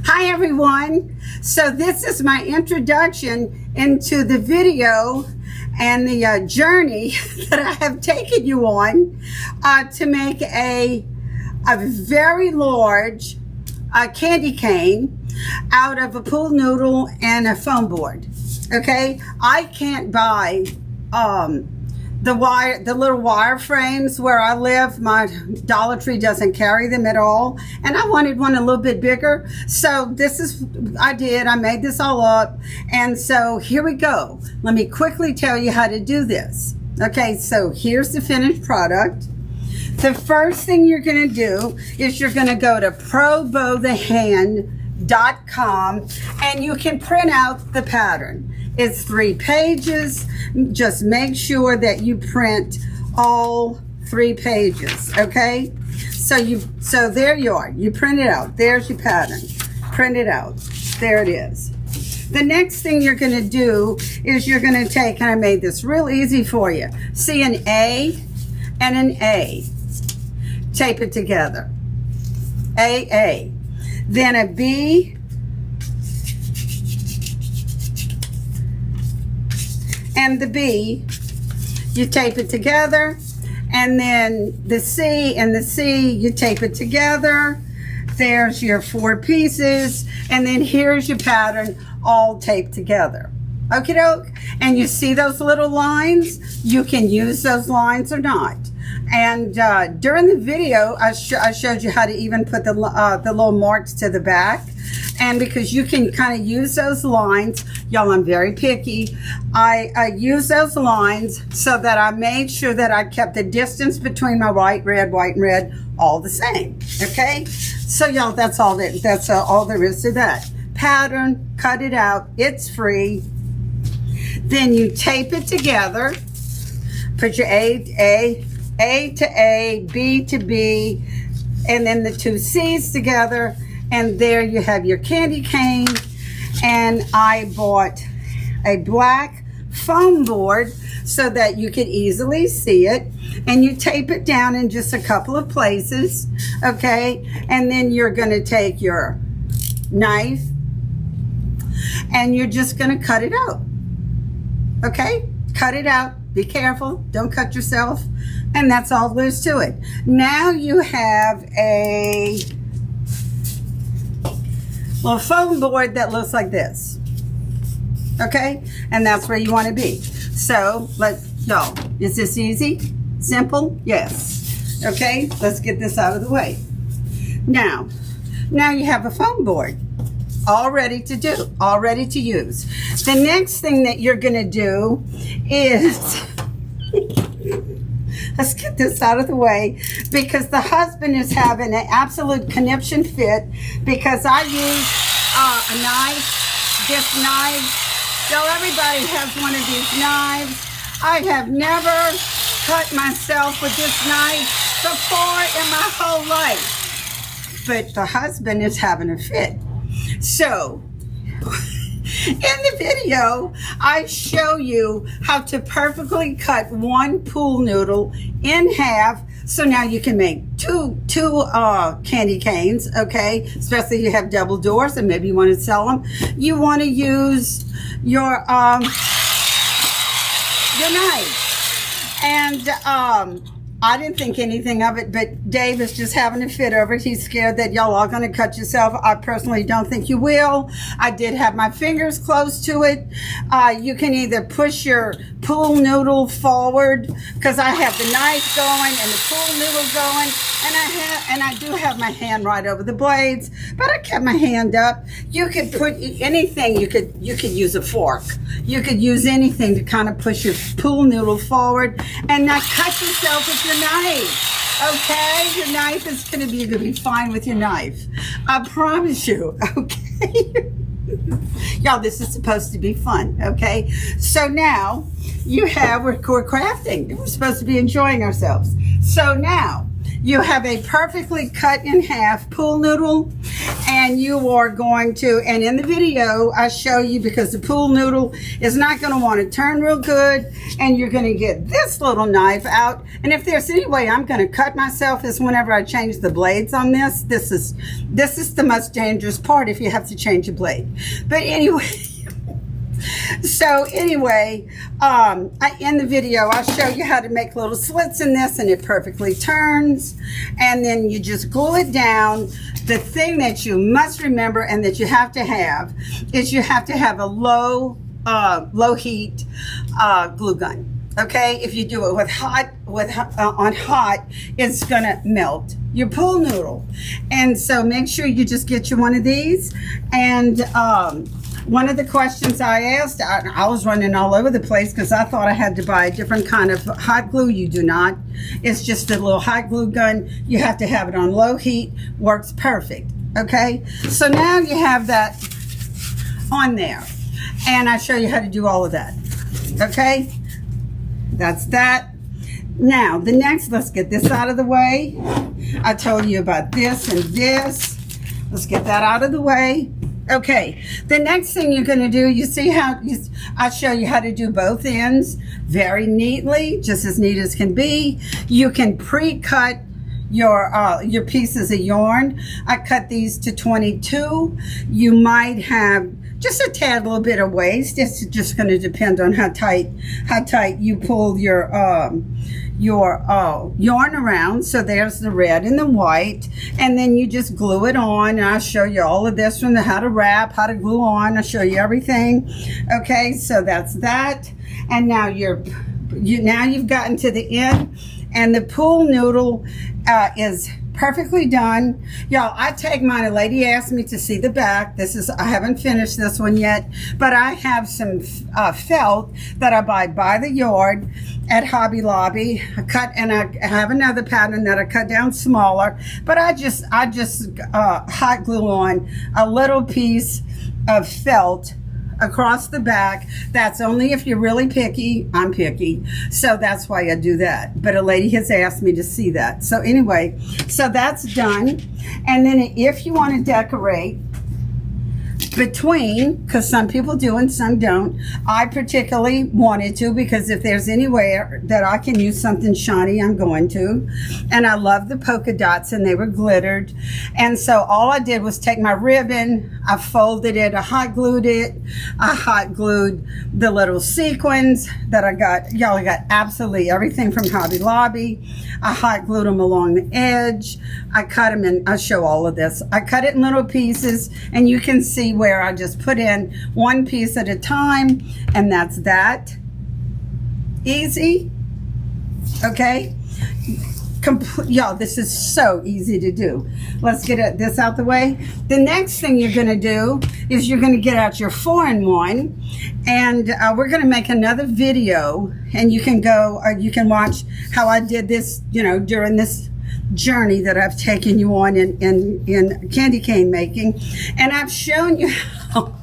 Hi everyone. So this is my introduction into the video and the journey that I have taken you on to make a very large candy cane out of a pool noodle and a foam board. Okay, I can't buy the little wire frames where I live. My Dollar Tree doesn't carry them at all, and I wanted one a little bit bigger, so this is I made this all up, and so here we go. Let me quickly tell you how to do this. Okay, so here's the finished product. The first thing you're going to do is you're going to go to probowthehand.com and you can print out the pattern. It's 3 pages. Just make sure that you print all 3 pages, okay? So there you are. You print it out. There's your pattern. Print it out. There it is. The next thing you're going to do is you're going to take, and I made this real easy for you. See an A and an A. Tape it together. A. Then a B. And the B, you tape it together, and then the C and the C, you tape it together. There's your 4 pieces, and then here's your pattern all taped together. Okie doke. And you see those little lines? You can use those lines or not. And during the video, I showed you how to even put the little marks to the back. And because you can kind of use those lines, y'all, I'm very picky. I use those lines so that I made sure that I kept the distance between my white, and red all the same. Okay? So y'all, that's all there is to that. Pattern, cut it out, it's free. Then you tape it together. Put your A to A, B to B, and then the 2 C's together. And there you have your candy cane. And I bought a black foam board so that you could easily see it. And you tape it down in just a couple of places, okay? And then you're going to take your knife and you're just going to cut it out, okay? Cut it out. Be careful. Don't cut yourself. And that's all there is to it. Now you have a little foam board that looks like this, okay? And that's where you want to be. So y'all, is this easy? Simple? Yes. Okay, let's get this out of the way. Now you have a foam board all ready to do, all ready to use. The next thing that you're going to do is let's get this out of the way, because the husband is having an absolute conniption fit because I use a knife, this knife. So everybody has one of these knives. I have never cut myself with this knife before in my whole life. But the husband is having a fit. So in the video, I show you how to perfectly cut 1 pool noodle in half. So now you can make two candy canes, okay? Especially if you have double doors and maybe you want to sell them. You want to use your knife. And I didn't think anything of it, but Dave is just having a fit over it. He's scared that y'all are going to cut yourself. I personally don't think you will. I did have my fingers close to it. You can either push your pool noodle forward, because I have the knife going and the pool noodle going, and I do have my hand right over the blades, but I kept my hand up. You could put anything. You could use a fork. You could use anything to kind of push your pool noodle forward and not cut yourself with your knife. Okay, your knife is going to be fine with your knife. I promise you. Okay. Y'all, this is supposed to be fun, okay? So now we're crafting. We're supposed to be enjoying ourselves. So now you have a perfectly cut in half pool noodle, and you are going to, and in the video I show you, because the pool noodle is not going to want to turn real good, and you're going to get this little knife out. And if there's any way I'm going to cut myself is whenever I change the blades on this. This is the most dangerous part, if you have to change a blade. But anyway, so anyway, in the video I'll show you how to make little slits in this, and it perfectly turns, and then you just glue it down. The thing that you must remember and that you have to have is you have to have a low heat glue gun. Okay, if you do it with on hot, it's gonna melt your pool noodle. And so make sure you just get you one of these. And one of the questions I asked, I was running all over the place because I thought I had to buy a different kind of hot glue. You do not. It's just a little hot glue gun. You have to have it on low heat. Works perfect. Okay, so now you have that on there, and I show you how to do all of that. Okay, that's that. Now the next, let's get this out of the way. I told you about this and this. Let's get that out of the way. Okay, the next thing you're going to do, you see how I'll show you how to do both ends very neatly, just as neat as can be. You can pre-cut your pieces of yarn. I cut these to 22. You might have just a tad little bit of waste. It's just going to depend on how tight you pull your yarn around. So there's the red and the white, and then you just glue it on. And I'll show you all of this from the how to wrap, how to glue on. I'll show you everything. Okay, so that's that. And now you've gotten to the end, and the pool noodle is perfectly done. Y'all, I take mine. A lady asked me to see the back. I haven't finished this one yet, but I have some felt that I buy by the yard at Hobby Lobby. I have another pattern that I cut down smaller, but I just hot glue on a little piece of felt across the back. That's only if you're really picky. I'm picky, so that's why I do that. But a lady has asked me to see that. So anyway, so that's done. And then if you want to decorate between, because some people do and some don't, I particularly wanted to, because if there's anywhere that I can use something shiny, I'm going to. And I love the polka dots, and they were glittered. And so all I did was take my ribbon, I folded it, I hot glued it, I hot glued the little sequins that I got. Y'all, I got absolutely everything from Hobby Lobby. I hot glued them along the edge. I cut them in, I'll show all of this. I cut it in little pieces, and you can see where I just put in one piece at a time, and that's that. Easy. Okay, y'all, this is so easy to do. Let's get this out the way. The next thing you're going to do is you're going to get out your 4-in-1, and we're going to make another video, and you can go, you can watch how I did this, during this journey that I've taken you on in candy cane making. And I've shown you how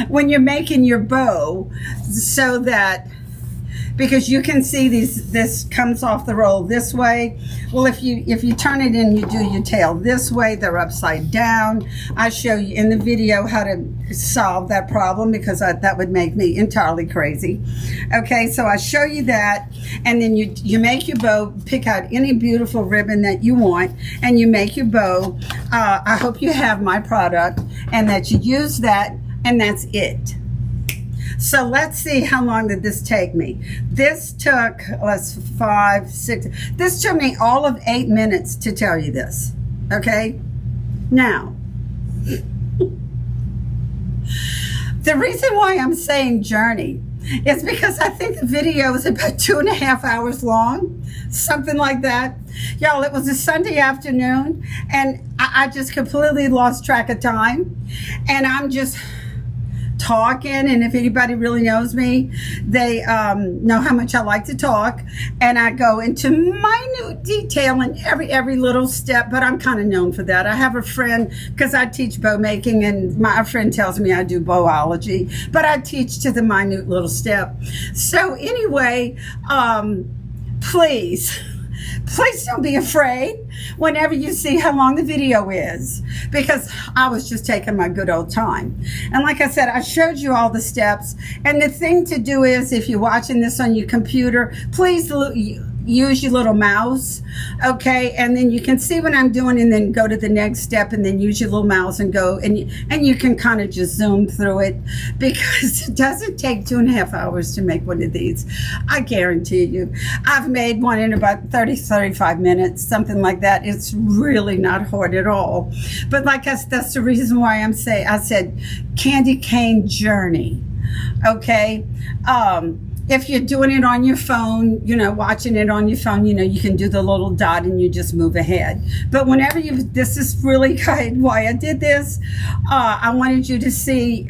when you're making your bow, so that, because you can see this comes off the roll this way. Well, if you turn it in, you do your tail this way, they're upside down. I show you in the video how to solve that problem, because that would make me entirely crazy. Okay, so I show you that, and then you make your bow, pick out any beautiful ribbon that you want, and you make your bow. I hope you have my product and that you use that, and that's it. So let's see, how long did this take me? This took, this took me all of 8 minutes to tell you this. Okay, now the reason why I'm saying journey is because I think the video is about 2.5 hours long, something like that. Y'all, it was a Sunday afternoon, and I just completely lost track of time, and I'm just talking. And if anybody really knows me, they know how much I like to talk, and I go into minute detail in every little step. But I'm kind of known for that. I have a friend, because I teach bow making, and my friend tells me I do bowology, but I teach to the minute little step. So anyway, please Please don't be afraid whenever you see how long the video is, because I was just taking my good old time. And like I said, I showed you all the steps. And the thing to do is, if you're watching this on your computer, please use your little mouse, okay? And then you can see what I'm doing, and then go to the next step, and then use your little mouse and go, and you can kind of just zoom through it, because it doesn't take 2.5 hours to make one of these. I guarantee you. I've made one in about 35 minutes, something like that. It's really not hard at all. But like that's the reason why I said candy cane journey, okay? If you're doing it on your phone, watching it on your phone, you can do the little dot and you just move ahead. But whenever this is really good why I did this. I wanted you to see,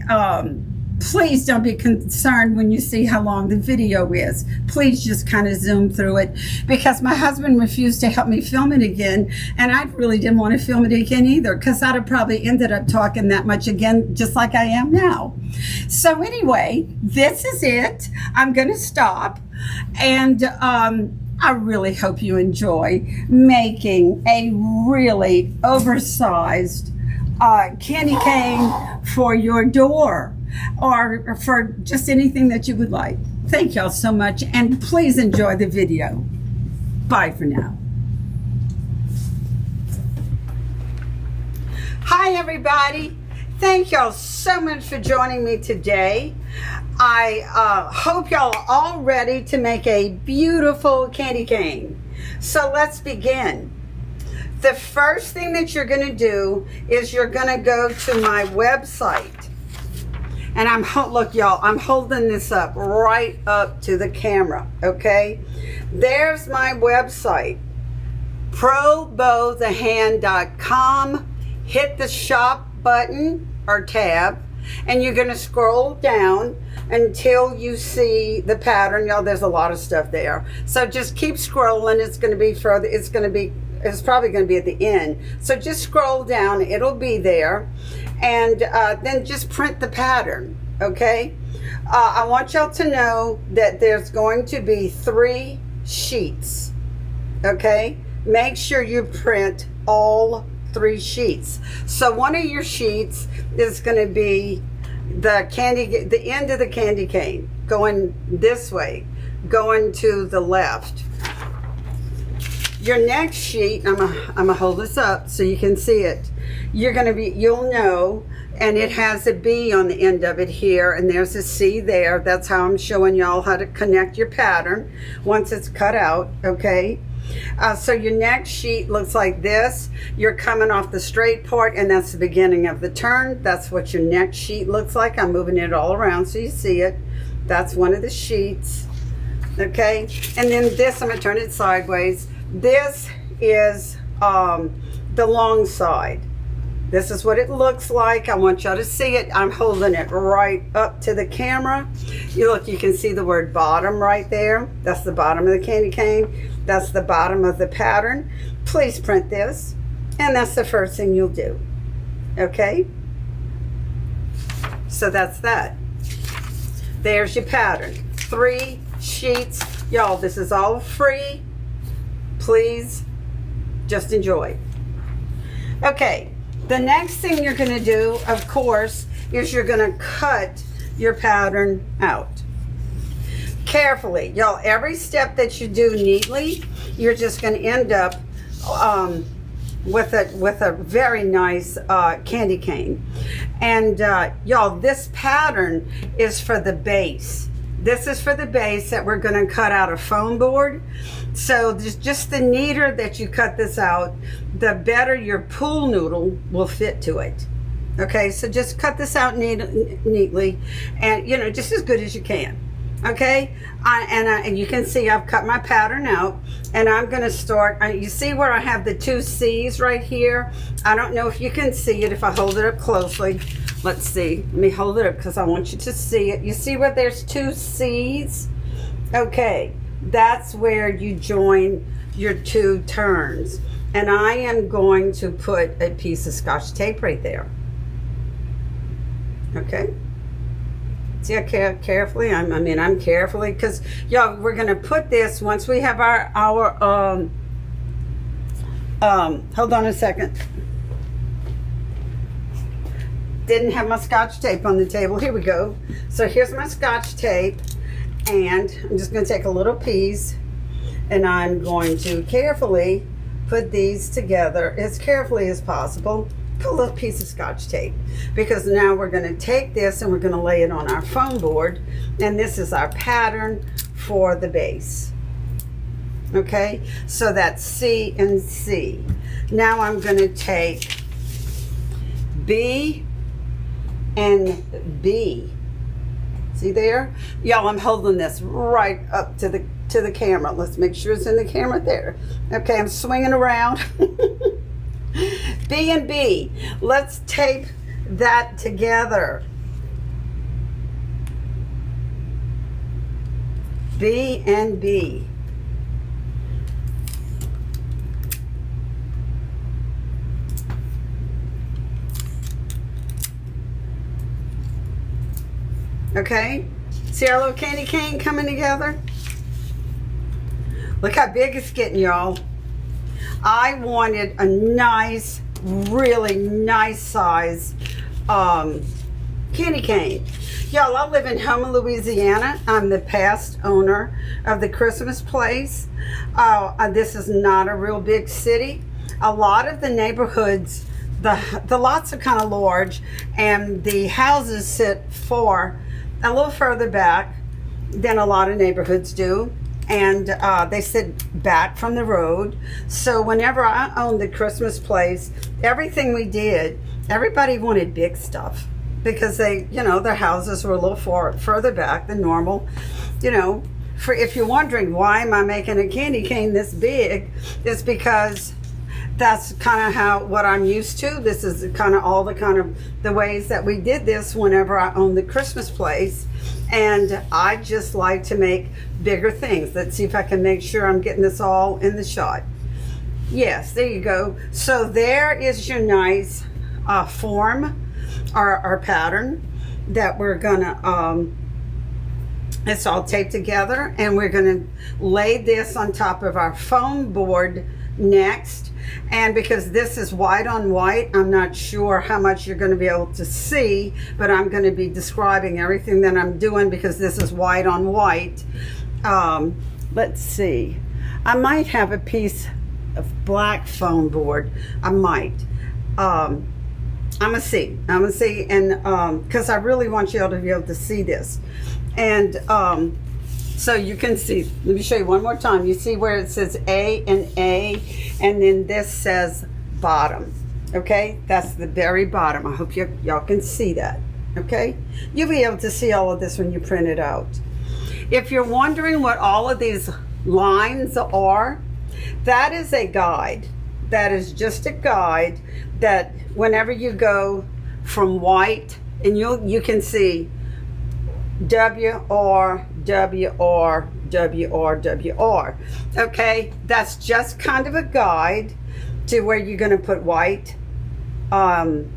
please don't be concerned when you see how long the video is. Please just kind of zoom through it, because my husband refused to help me film it again, and I really didn't want to film it again either, because I'd have probably ended up talking that much again, just like I am now. So anyway, this is it. I'm going to stop, and I really hope you enjoy making a really oversized candy cane for your door, or for just anything that you would like. Thank y'all so much, and please enjoy the video. Bye for now. Hi everybody. Thank y'all so much for joining me today. I hope y'all are all ready to make a beautiful candy cane. So let's begin. The first thing that you're going to do is you're going to go to my website. And look y'all, I'm holding this up right up to the camera, okay? There's my website, probowthehand.com. Hit the shop button or tab, and you're going to scroll down until you see the pattern. Y'all, there's a lot of stuff there. So just keep scrolling. It's going to be further. It's probably going to be at the end. So just scroll down. It'll be there. And then just print the pattern, okay? I want y'all to know that there's going to be 3 sheets, okay? Make sure you print all 3 sheets. So one of your sheets is going to be the end of the candy cane, going this way, going to the left. Your next sheet, I'm gonna hold this up so you can see it. You'll know, and it has a B on the end of it here, and there's a C there. That's how I'm showing y'all how to connect your pattern once it's cut out, okay? So your next sheet looks like this. You're coming off the straight part, and that's the beginning of the turn. That's what your next sheet looks like. I'm moving it all around so you see it. That's one of the sheets, okay? And then this, I'm gonna turn it sideways. This is the long side. This is what it looks like. I want y'all to see it. I'm holding it right up to the camera. You can see the word bottom right there. That's the bottom of the candy cane. That's the bottom of the pattern. Please print this. And that's the first thing you'll do. Okay? So that's that. There's your pattern. 3 sheets. Y'all, this is all free. Please just enjoy. Okay, the next thing you're going to do, of course, is you're going to cut your pattern out carefully. Y'all, every step that you do neatly, you're just going to end up with a very nice candy cane. And y'all, this pattern is for the base. This is for the base that we're going to cut out a foam board. So just the neater that you cut this out, the better your pool noodle will fit to it. Okay, so just cut this out neatly, and just as good as you can. Okay, and you can see I've cut my pattern out, and I'm going to start. You see where I have the 2 C's right here? I don't know if you can see it if I hold it up closely. Let's see. Let me hold it up because I want you to see it. You see where there's 2 C's? Okay, that's where you join your 2 turns. And I am going to put a piece of Scotch tape right there. Okay. See how carefully, I'm carefully, because y'all, we're gonna put this, once we have our hold on a second. Didn't have my Scotch tape on the table. Here we go. So here's my Scotch tape, and I'm just gonna take a little piece, and I'm going to carefully put these together as carefully as possible. Put a little piece of Scotch tape, because now we're going to take this and we're going to lay it on our foam board, and this is our pattern for the base. Okay, so that's C and C. Now I'm going to take B and B. See there? Y'all, I'm holding this right up to the camera. Let's make sure it's in the camera there. Okay, I'm swinging around. B and B. Let's tape that together. B and B. Okay, see our little candy cane coming together? Look how big it's getting, y'all. I wanted a nice, really nice size candy cane. Y'all, I live in Houma, Louisiana. I'm the past owner of the Christmas place. This is not a real big city. A lot of the neighborhoods, the lots are kind of large, and the houses sit a little further back than a lot of neighborhoods do, and they sit back from the road. So whenever I owned the Christmas place, everything we did, everybody wanted big stuff, because they, their houses were a little further back than normal. If you're wondering why am I making a candy cane this big, it's because that's kind of what I'm used to. This is kind of all the ways that we did this whenever I owned the Christmas place. And I just like to make bigger things. Let's see if I can make sure I'm getting this all in the shot. Yes, there you go. So there is your nice form, our pattern that we're gonna, it's all taped together, and we're gonna lay this on top of our foam board next. And because this is white on white, I'm not sure how much you're going to be able to see, but I'm going to be describing everything that I'm doing because this is white on white. Let's see. I might have a piece of black foam board. I might. I'm going to see. And because I really want you all to be able to see this. And so you can see, let me show you one more time. You see where it says A, and then this says bottom. Okay, that's the very bottom. I hope y'all can see that. Okay, you'll be able to see all of this when you print it out. If you're wondering what all of these lines are, that is a guide. That is just a guide that whenever you go from white, and you can see WR, WR, WR, WR. Okay, that's just kind of a guide to where you're going to put white yarn,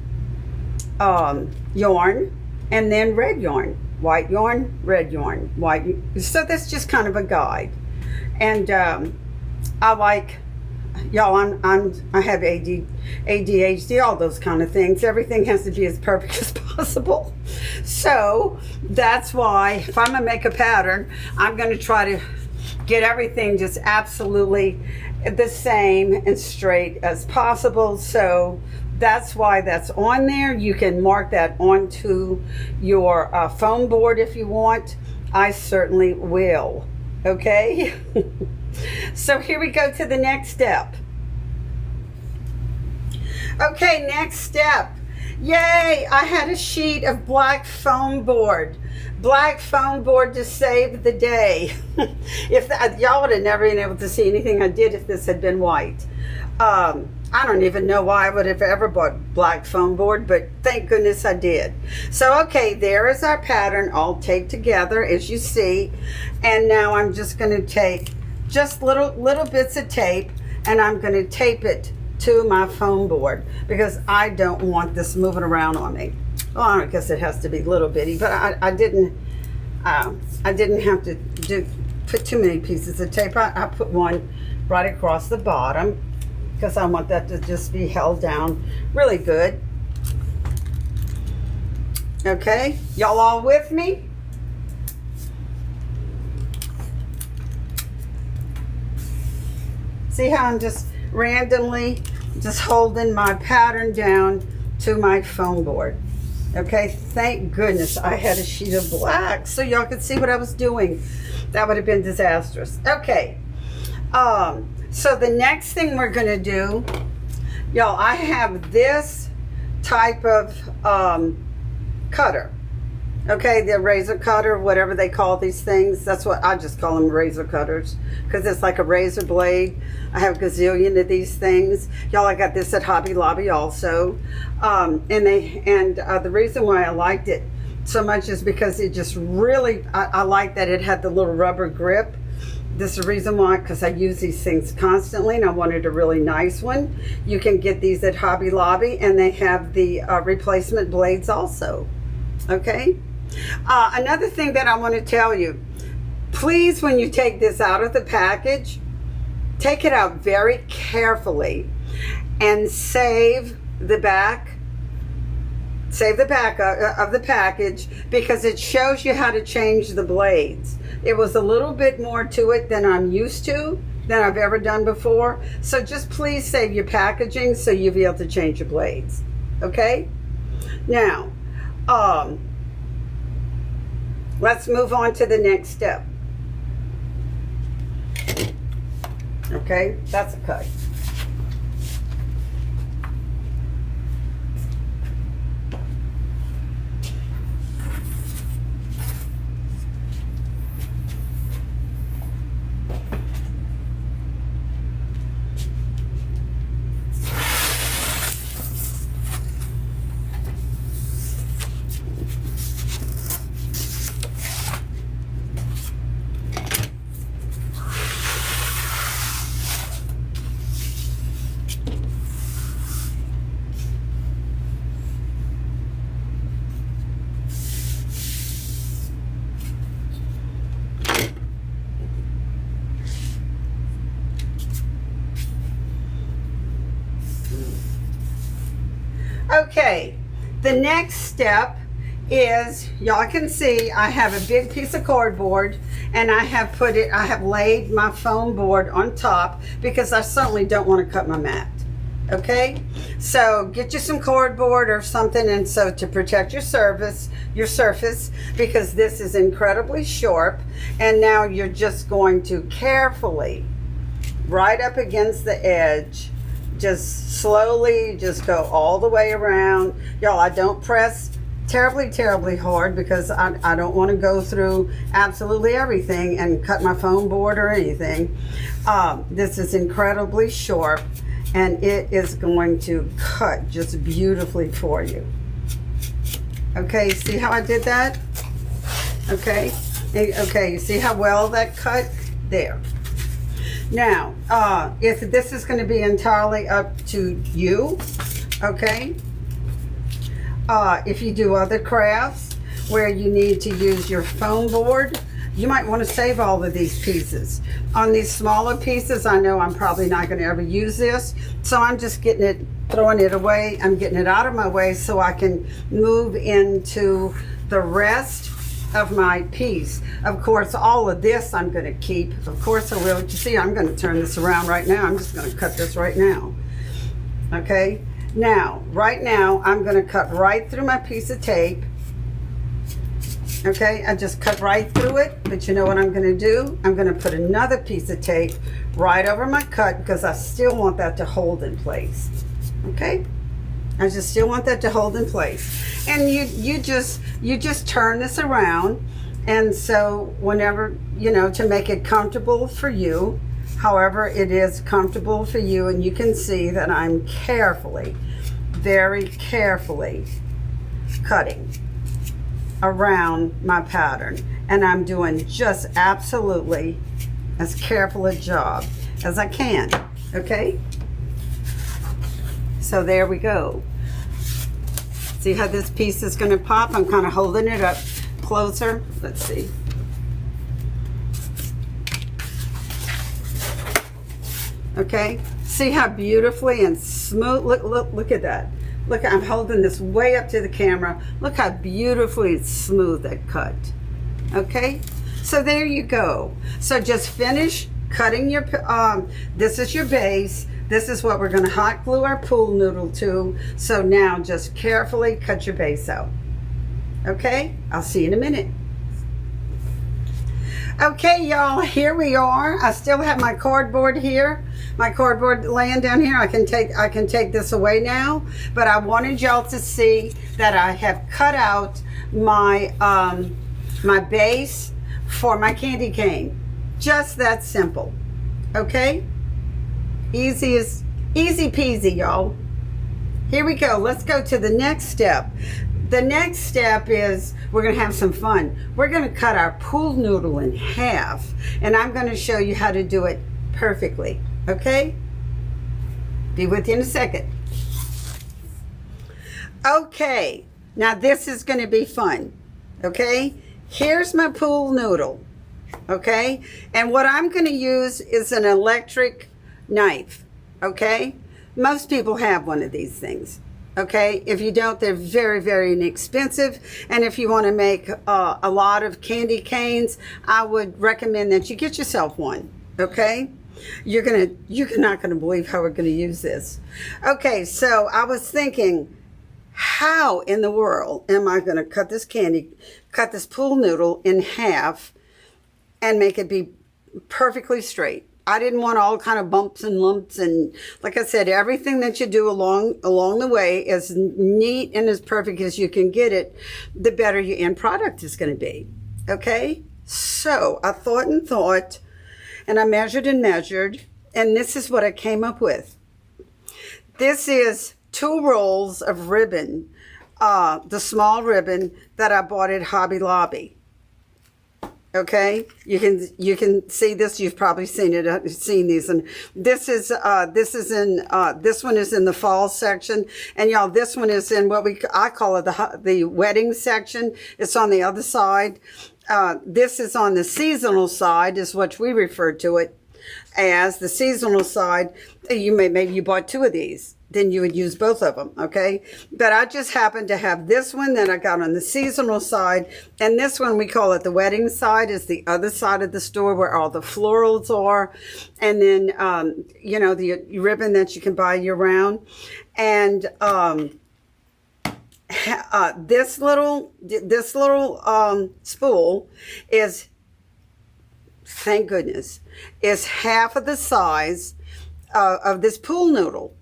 and then red yarn, white yarn, red yarn, white. So that's just kind of a guide. And I like, y'all, I have ADHD, all those kind of things. Everything has to be as perfect as possible. So that's why if I'm gonna make a pattern, I'm gonna try to get everything just absolutely the same and straight as possible. So that's why that's on there. You can mark that onto your foam board if you want. I certainly will. Okay. So here we go to the next step. Okay, next step. Yay, I had a sheet of black foam board. Black foam board to save the day. Y'all would have never been able to see anything I did if this had been white. I don't even know why I would have ever bought black foam board, but thank goodness I did. So, okay, there is our pattern all taped together, as you see. And now I'm just going to take just little bits of tape, and I'm going to tape it to my foam board because I don't want this moving around on me. Well, I guess it has to be little bitty, but I didn't I didn't have to put too many pieces of tape. I put one right across the bottom because I want that to just be held down really good. Okay, y'all all with me? See how I'm just randomly just holding my pattern down to my foam board. Okay, thank goodness I had a sheet of black so y'all could see what I was doing. That would have been disastrous. Okay, so the next thing we're gonna do, y'all, I have this type of cutter. Okay, the razor cutter, whatever they call these things. That's what I just call them, razor cutters, because it's like a razor blade. I have a gazillion of these things. Y'all, I got this at Hobby Lobby also. And the reason why I liked it so much is because it just really, I like that it had the little rubber grip. This is the reason why, because I use these things constantly and I wanted a really nice one. You can get these at Hobby Lobby, and they have the replacement blades also. Okay? Another thing that I want to tell you, please, when you take this out of the package, take it out very carefully and save the back of the package, because it shows you how to change the blades. It was a little bit more to it than I'm used to, than I've ever done before. So just please save your packaging so you'll be able to change your blades. Okay? Now, let's move on to the next step. Okay, that's a cut. Okay, the next step is, y'all can see I have a big piece of cardboard, and I have laid my foam board on top because I certainly don't want to cut my mat. Okay, so get you some cardboard or something, and so to protect your surface, because this is incredibly sharp. And now you're just going to carefully, right up against the edge, just slowly just go all the way around. Y'all, I don't press terribly hard because I don't want to go through absolutely everything and cut my foam board or anything. This is incredibly sharp, and it is going to cut just beautifully for you. Okay, see how I did that? Okay, you see how well that cut? There. Now, if this is going to be entirely up to you, okay? If you do other crafts where you need to use your foam board, you might want to save all of these pieces. On these smaller pieces, I know I'm probably not going to ever use this, so I'm just throwing it away. I'm getting it out of my way so I can move into the rest of my piece. Of course, all of this I'm going to keep. Of course I will. You see, I'm going to turn this around right now. I'm just going to cut this right now. Okay? Now, right now, I'm going to cut right through my piece of tape. Okay? I just cut right through it, but you know what I'm going to do? I'm going to put another piece of tape right over my cut because I still want that to hold in place. Okay? I just still want that to hold in place. And you just turn this around, and so whenever, you know, to make it comfortable for you, however it is comfortable for you, and you can see that I'm carefully, very carefully cutting around my pattern, and I'm doing just absolutely as careful a job as I can. Okay? So there we go. See how this piece is going to pop? I'm kind of holding it up closer. Let's see. Okay, see how beautifully and smooth, look at that. Look, I'm holding this way up to the camera. Look how beautifully smooth that cut. Okay, so there you go. So just finish cutting your, this is your base. This is what we're gonna hot glue our pool noodle to. So now just carefully cut your base out. Okay, I'll see you in a minute. Okay, y'all, here we are. I still have my cardboard here. My cardboard laying down here. I can take this away now, but I wanted y'all to see that I have cut out my my base for my candy cane. Just that simple. Okay? Easy peasy, y'all. Here we go. Let's go to the next step. The next step is we're going to have some fun. We're going to cut our pool noodle in half, and I'm going to show you how to do it perfectly. Okay? Be with you in a second. Okay, now this is going to be fun. Okay? Here's my pool noodle. Okay? And what I'm going to use is an electric knife. Okay? Most people have one of these things. Okay, if you don't, they're very, very inexpensive. And if you want to make a lot of candy canes, I would recommend that you get yourself one. Okay, you're not gonna believe how we're gonna use this. Okay, so I was thinking, how in the world am I gonna cut this pool noodle in half and make it be perfectly straight? I didn't want all kind of bumps and lumps, and like I said, everything that you do along the way, as neat and as perfect as you can get it, the better your end product is going to be. Okay? So I thought and thought, and I measured and measured, and this is what I came up with. This is 2 rolls of ribbon, the small ribbon that I bought at Hobby Lobby. Okay, you can see this. You've probably seen it, seen these, and this one is in the fall section, and y'all, this one is in what I call it the wedding section. It's on the other side. This is on the seasonal side, is what we refer to it as, the seasonal side. Maybe you bought 2 of these. Then you would use both of them, okay? But I just happen to have this one that I got on the seasonal side, and this one, we call it the wedding side, is the other side of the store where all the florals are, and then, you know, the ribbon that you can buy year-round. And this little spool is, thank goodness, is half of the size of this pool noodle.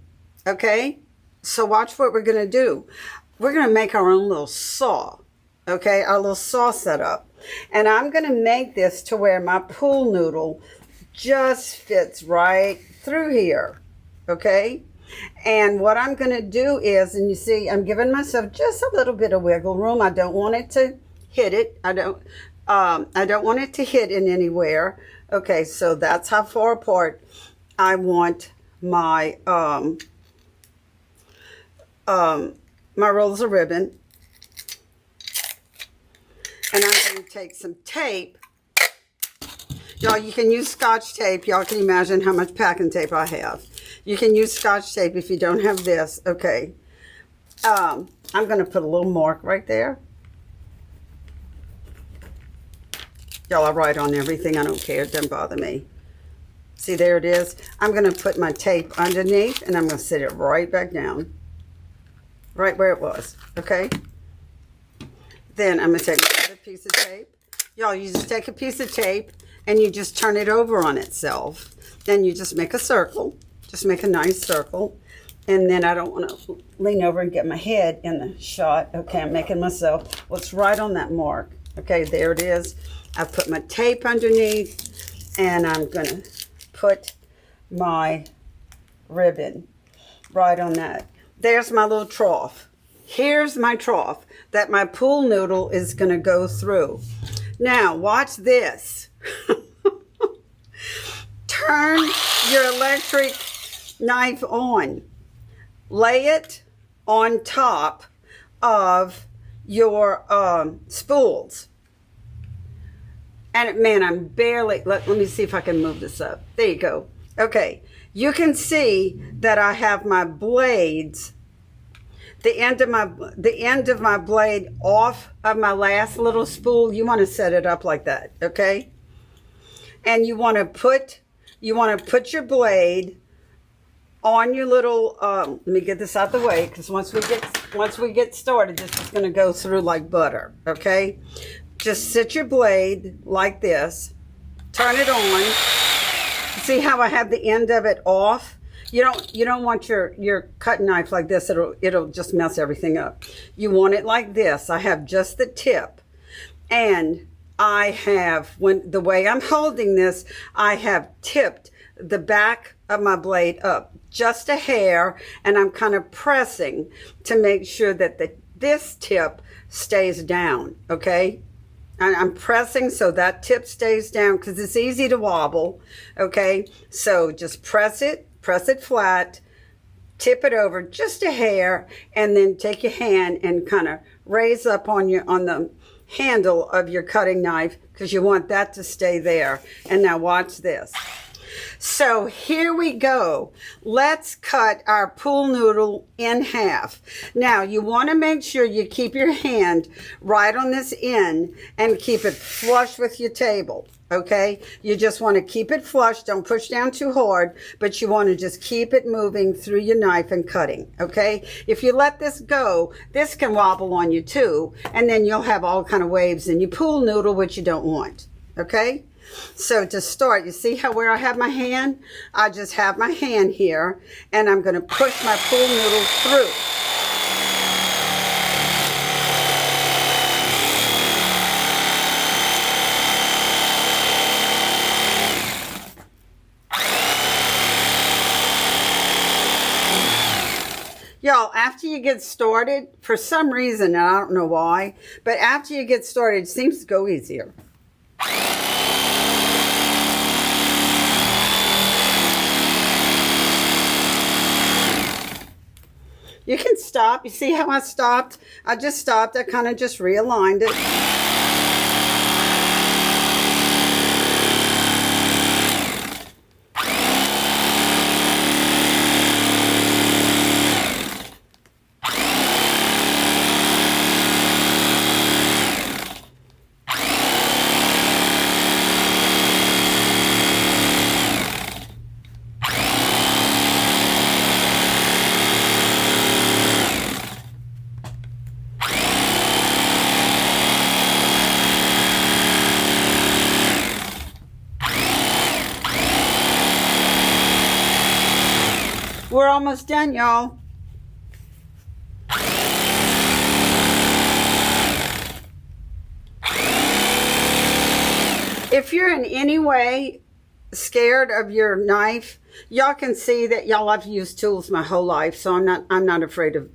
Okay, so watch what we're going to do. We're going to make our own little saw, okay, our little saw setup. And I'm going to make this to where my pool noodle just fits right through here, okay? And what I'm going to do is, and you see, I'm giving myself just a little bit of wiggle room. I don't want it to hit it. I don't want it to hit in anywhere. Okay, so that's how far apart I want my my rolls of ribbon. And I'm going to take some tape. Y'all, you can use Scotch tape. Y'all can imagine how much packing tape I have. You can use Scotch tape if you don't have this. Okay. I'm going to put a little mark right there. Y'all, I write on everything. I don't care. It doesn't bother me. See, there it is. I'm going to put my tape underneath, and I'm going to sit it right back down. Right where it was, okay? Then I'm going to take another piece of tape. Y'all, you just take a piece of tape and you just turn it over on itself. Then you just make a circle. Just make a nice circle. And then I don't want to lean over and get my head in the shot. Okay, I'm making myself. Well, it's right on that mark. Okay, there it is. I've put my tape underneath, and I'm going to put my ribbon right on that. There's my little trough. Here's my trough that my pool noodle is going to go through. Now, watch this. Turn your electric knife on. Lay it on top of your spools. And man, I'm barely, let me see if I can move this up. There you go. Okay, you can see that I have my blades, the end of my blade off of my last little spool. You want to set it up like that, okay? And you want to put your blade on your little, let me get this out the way, because once we get started, this is going to go through like butter, okay? Just sit your blade like this, turn it on. See how I have the end of it off? You don't want your cutting knife like this. It'll just mess everything up. You want it like this. I have just the tip, and I have, the way I'm holding this, I have tipped the back of my blade up just a hair, and I'm kind of pressing to make sure that this tip stays down, okay? And I'm pressing so that tip stays down, because it's easy to wobble, okay? So just press it flat, tip it over just a hair, and then take your hand and kind of raise up on the handle of your cutting knife, because you want that to stay there. And now watch this. So here we go. Let's cut our pool noodle in half. Now you want to make sure you keep your hand right on this end and keep it flush with your table. Okay, you just want to keep it flush. Don't push down too hard, but you want to just keep it moving through your knife and cutting. Okay, if you let this go, this can wobble on you too, and then you'll have all kind of waves in your pool noodle, which you don't want. Okay, so to start, you see how where I have my hand? I just have my hand here, and I'm going to push my pool noodle through. Y'all, after you get started, for some reason, and I don't know why, but after you get started, it seems to go easier. You can stop. You see how I stopped? I just stopped. I kind of just realigned it. We're almost done, y'all. If you're in any way scared of your knife, y'all can see that y'all have used tools my whole life, so I'm not afraid of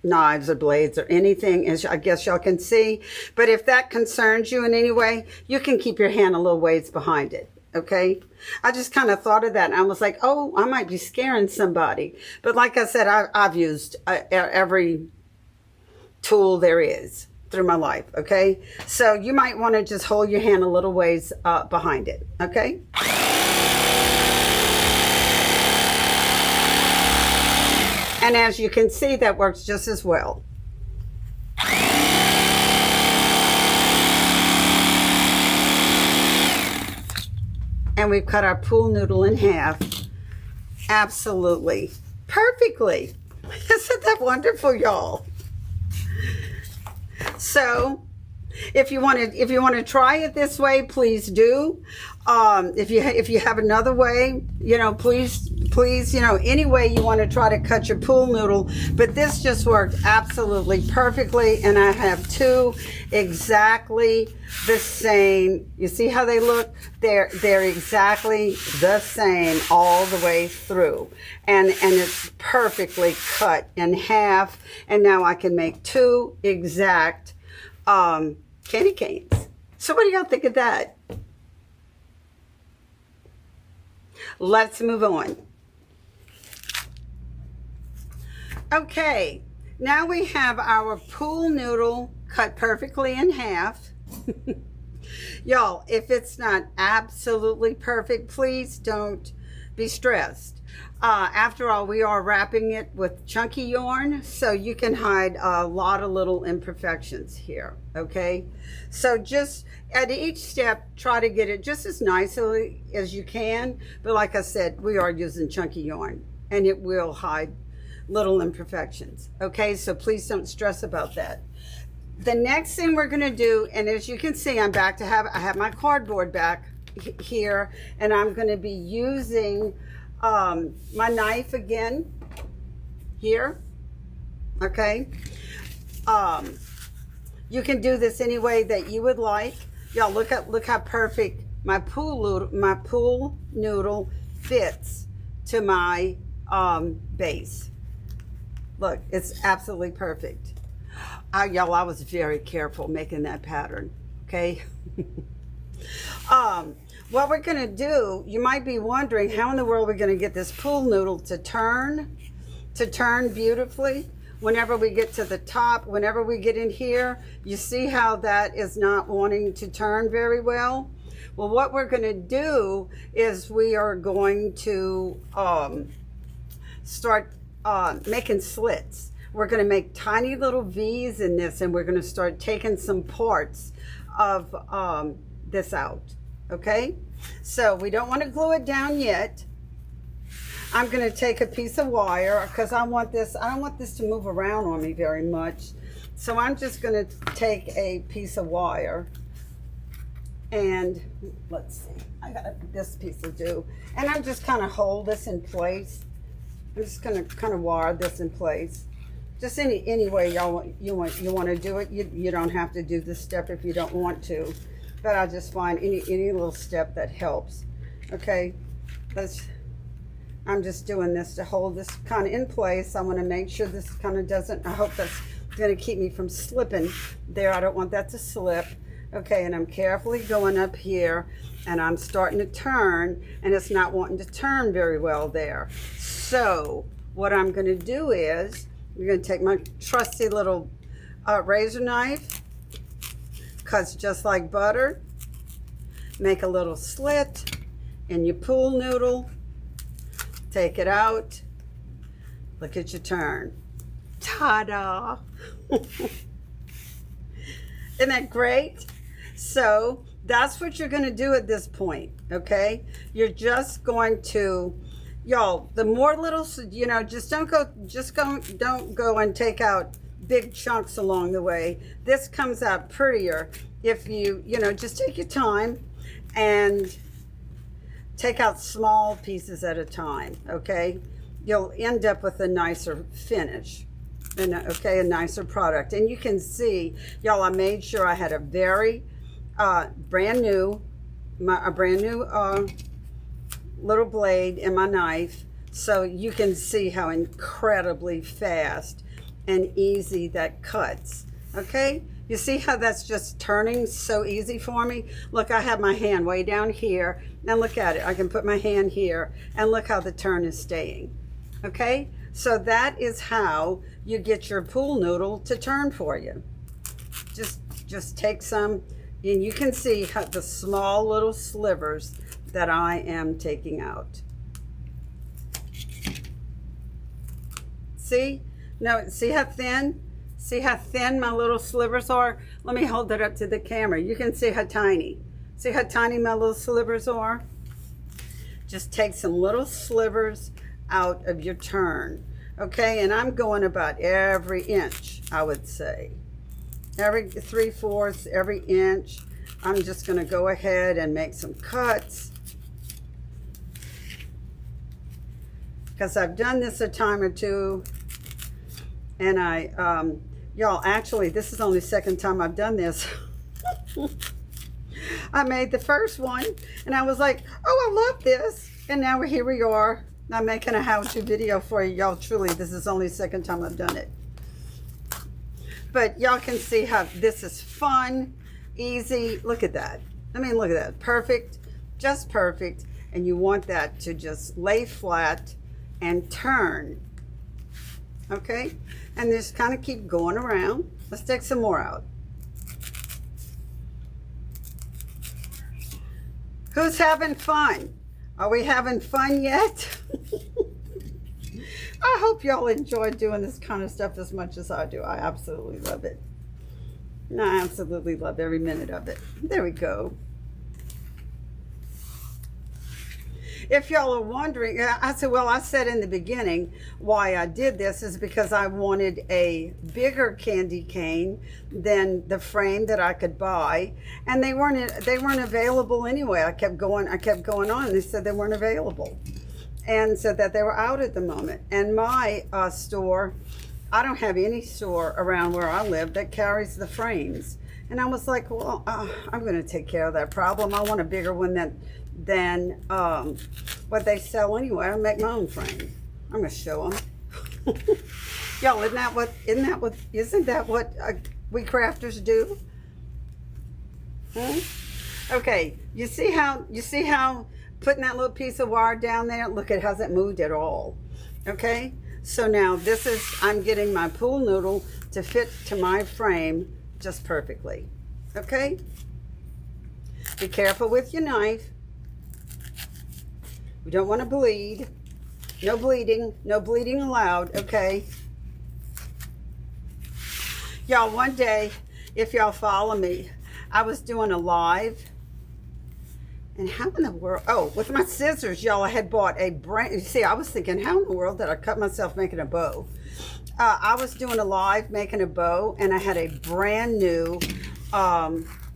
knives or blades or anything, as I guess y'all can see. But if that concerns you in any way, you can keep your hand a little ways behind it. Okay, I just kind of thought of that, and I was like, oh, I might be scaring somebody. But like I said, I've used every tool there is through my life. Okay, so you might want to just hold your hand a little ways behind it. Okay. And as you can see, that works just as well. And we've cut our pool noodle in half. Absolutely. Perfectly. Isn't that wonderful, y'all? So, if you want to try it this way, please do. If you have another way, please, any way you want to try to cut your pool noodle. But this just worked absolutely perfectly, and I have two exactly the same. You see how they look? They're exactly the same all the way through, and it's perfectly cut in half. And now I can make two exact candy canes. So what do y'all think of that? Let's move on. Okay, now we have our pool noodle cut perfectly in half. Y'all, if it's not absolutely perfect, please don't be stressed. After all, we are wrapping it with chunky yarn, so you can hide a lot of little imperfections here, okay? So just at each step, try to get it just as nicely as you can. But like I said, we are using chunky yarn, and it will hide little imperfections, okay? So please don't stress about that. The next thing we're gonna do, and as you can see, I have my cardboard back here, and I'm gonna be using my knife again here, okay? You can do this any way that you would like. Y'all, look how perfect my pool noodle fits to my base. Look, it's absolutely perfect. Y'all, I was very careful making that pattern, okay? What we're gonna do, you might be wondering, how in the world we're gonna get this pool noodle to turn beautifully whenever we get to the top, whenever we get in here. You see how that is not wanting to turn very well? Well, what we're gonna do is we are going to start making slits. We're gonna make tiny little V's in this, and we're gonna start taking some parts of this out, okay? So we don't want to glue it down yet. I'm gonna take a piece of wire because I don't want this to move around on me very much. So I'm just gonna take a piece of wire, and let's see, I got this piece will do. And I'm just kind of hold this in place. I'm just gonna kind of wire this in place. Just any way you want to do it. You don't have to do this step if you don't want to, but I just find any little step that helps. Okay, I'm just doing this to hold this kind of in place. I want to make sure this kind of doesn't, I hope that's going to keep me from slipping there. I don't want that to slip. Okay, and I'm carefully going up here, and I'm starting to turn, and it's not wanting to turn very well there. So what I'm going to do is, I'm going to take my trusty little razor knife, cuts just like butter, make a little slit in your pool noodle, take it out, look at your turn. Ta-da! Isn't that great? So that's what you're going to do at this point, okay? You're just going to, y'all, the more little, you know, don't go and take out big chunks along the way. This comes out prettier if you know, just take your time and take out small pieces at a time, okay? You'll end up with a nicer finish, and okay, a nicer product. And you can see, y'all, I made sure I had a very brand new little blade in my knife, so you can see how incredibly fast and easy that cuts. Okay, you see how that's just turning so easy for me? Look, I have my hand way down here, and look at it. I can put my hand here, and look how the turn is staying. Okay, so that is how you get your pool noodle to turn for you. Just take some, and you can see how the small little slivers that I am taking out. See? No, see how thin? See how thin my little slivers are? Let me hold that up to the camera. You can see how tiny. See how tiny my little slivers are? Just take some little slivers out of your turn. Okay, and I'm going about every inch, I would say. Every 3/4, every inch. I'm just going to go ahead and make some cuts, because I've done this a time or two, and y'all, actually, this is only the second time I've done this. I made the first one, and I was like, oh, I love this, and now here we are. I'm making a how-to video for you. Y'all, truly, this is only the second time I've done it. But y'all can see how this is fun, easy. Look at that. I mean, look at that. Perfect, just perfect. And you want that to just lay flat and turn. Okay? And just kind of keep going around. Let's take some more out. Who's having fun? Are we having fun yet? I hope y'all enjoy doing this kind of stuff as much as I do. I absolutely love it. I absolutely love every minute of it. There we go. If y'all are wondering, I said in the beginning why I did this is because I wanted a bigger candy cane than the frame that I could buy, and they weren't available anyway. I kept going on, and they said they weren't available, and said that they were out at the moment. And my store, I don't have any store around where I live that carries the frames. And I was like, well, I'm going to take care of that problem. I want a bigger one than what they sell anyway. I make my own frame. I'm going to show them. Y'all, isn't that what we crafters do? Okay, you see how putting that little piece of wire down there, look, it hasn't moved at all. Okay, so now I'm getting my pool noodle to fit to my frame just perfectly. Okay, be careful with your knife. We don't want to bleed. No bleeding allowed. Okay, y'all, one day, if y'all follow me, I was doing a live, and how in the world, with my scissors, y'all, I had bought a brand, see, I was thinking, how in the world did I cut myself making a bow? I was doing a live making a bow, and I had a brand new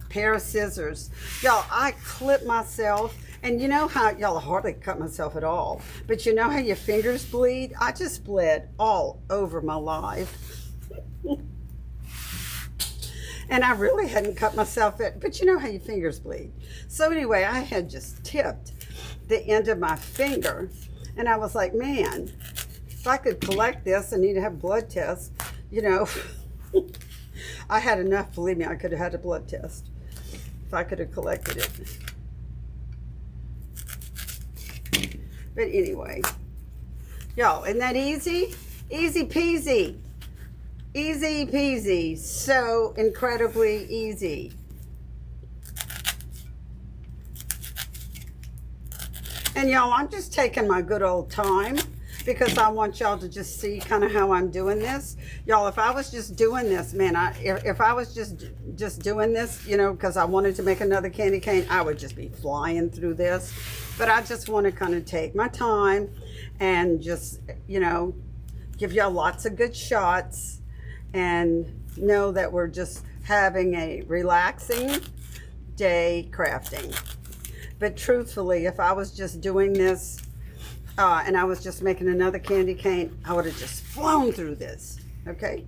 pair of scissors. Y'all, I clipped myself, and you know how, y'all, hardly cut myself at all, but you know how your fingers bleed? I just bled all over my live. And I really hadn't cut myself at, but you know how your fingers bleed. So anyway, I had just tipped the end of my finger, and I was like, man, if I could collect this, I need to have a blood test, you know. I had enough, believe me, I could have had a blood test if I could have collected it. But anyway, y'all, isn't that easy? Easy peasy. Easy peasy. So incredibly easy. And y'all, I'm just taking my good old time because I want y'all to just see kind of how I'm doing this. Y'all, if I was just doing this, man, if I was just doing this, you know, because I wanted to make another candy cane, I would just be flying through this. But I just want to kind of take my time and just, you know, give y'all lots of good shots and know that we're just having a relaxing day crafting. But truthfully, if I was just doing this and I was just making another candy cane, I would have just flown through this. Okay,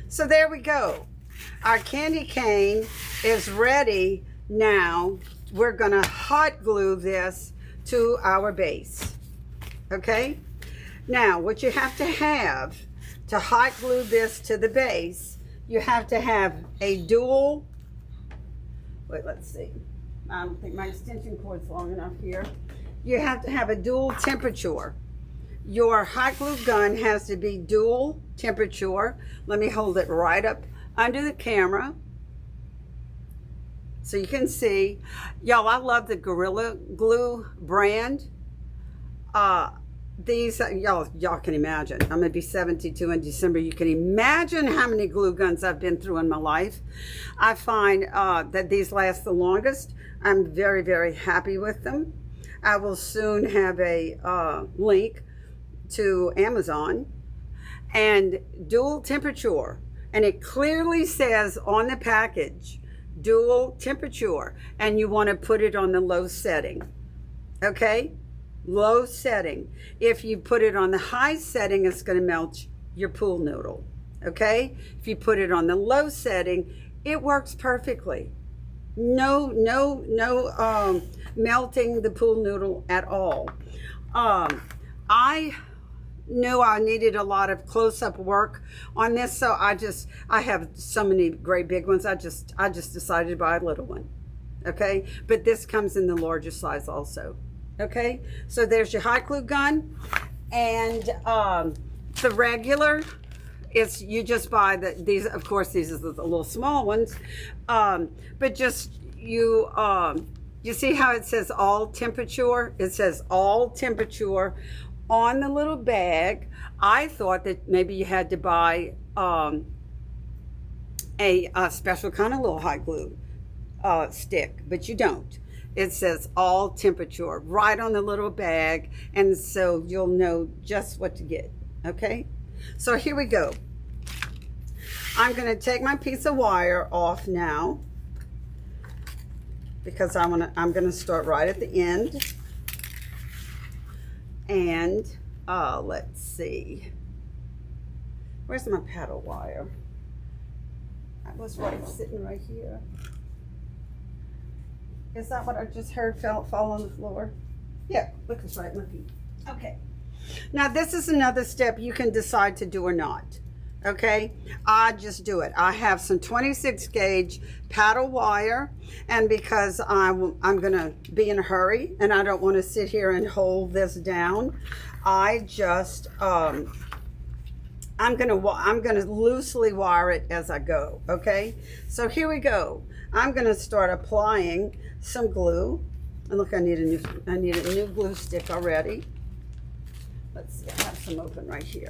so there we go. Our candy cane is ready. Now we're gonna hot glue this to our base. Okay, now what you have to hot glue this to the base, you have to have a dual, wait, let's see, I don't think my extension cord's long enough here. You have to have a dual temperature. Your hot glue gun has to be dual temperature. Let me hold it right up under the camera so you can see. Y'all, I love the Gorilla Glue brand. These, y'all can imagine. I'm going to be 72 in December. You can imagine how many glue guns I've been through in my life. I find that these last the longest. I'm very, very happy with them. I will soon have a link to Amazon. And dual temperature. And it clearly says on the package, dual temperature. And you want to put it on the low setting. Okay? Low setting. If you put it on the high setting, it's going to melt your pool noodle. Okay? If you put it on the low setting, it works perfectly. No melting the pool noodle at all. I knew I needed a lot of close-up work on this, so I have so many great big ones. I just decided to buy a little one. Okay? But this comes in the larger size also. Okay, so there's your hot glue gun, and the regular, you just buy these, of course, these are the little small ones, but just you see how it says all temperature? It says all temperature on the little bag. I thought that maybe you had to buy a special kind of little hot glue stick, but you don't. It says all temperature right on the little bag, and so you'll know just what to get. Okay, so here we go. I'm going to take my piece of wire off now because I'm going to start right at the end. And let's see, where's my paddle wire? I was sitting right here. Is that what I just heard fall on the floor? Yeah, look, it's right at my feet. Okay. Now this is another step you can decide to do or not. Okay, I just do it. I have some 26 gauge paddle wire, and because I'm gonna be in a hurry and I don't want to sit here and hold this down, I just I'm gonna loosely wire it as I go. Okay, so here we go. I'm gonna start applying some glue, and look, I need a new glue stick already. Let's see, I have some open right here.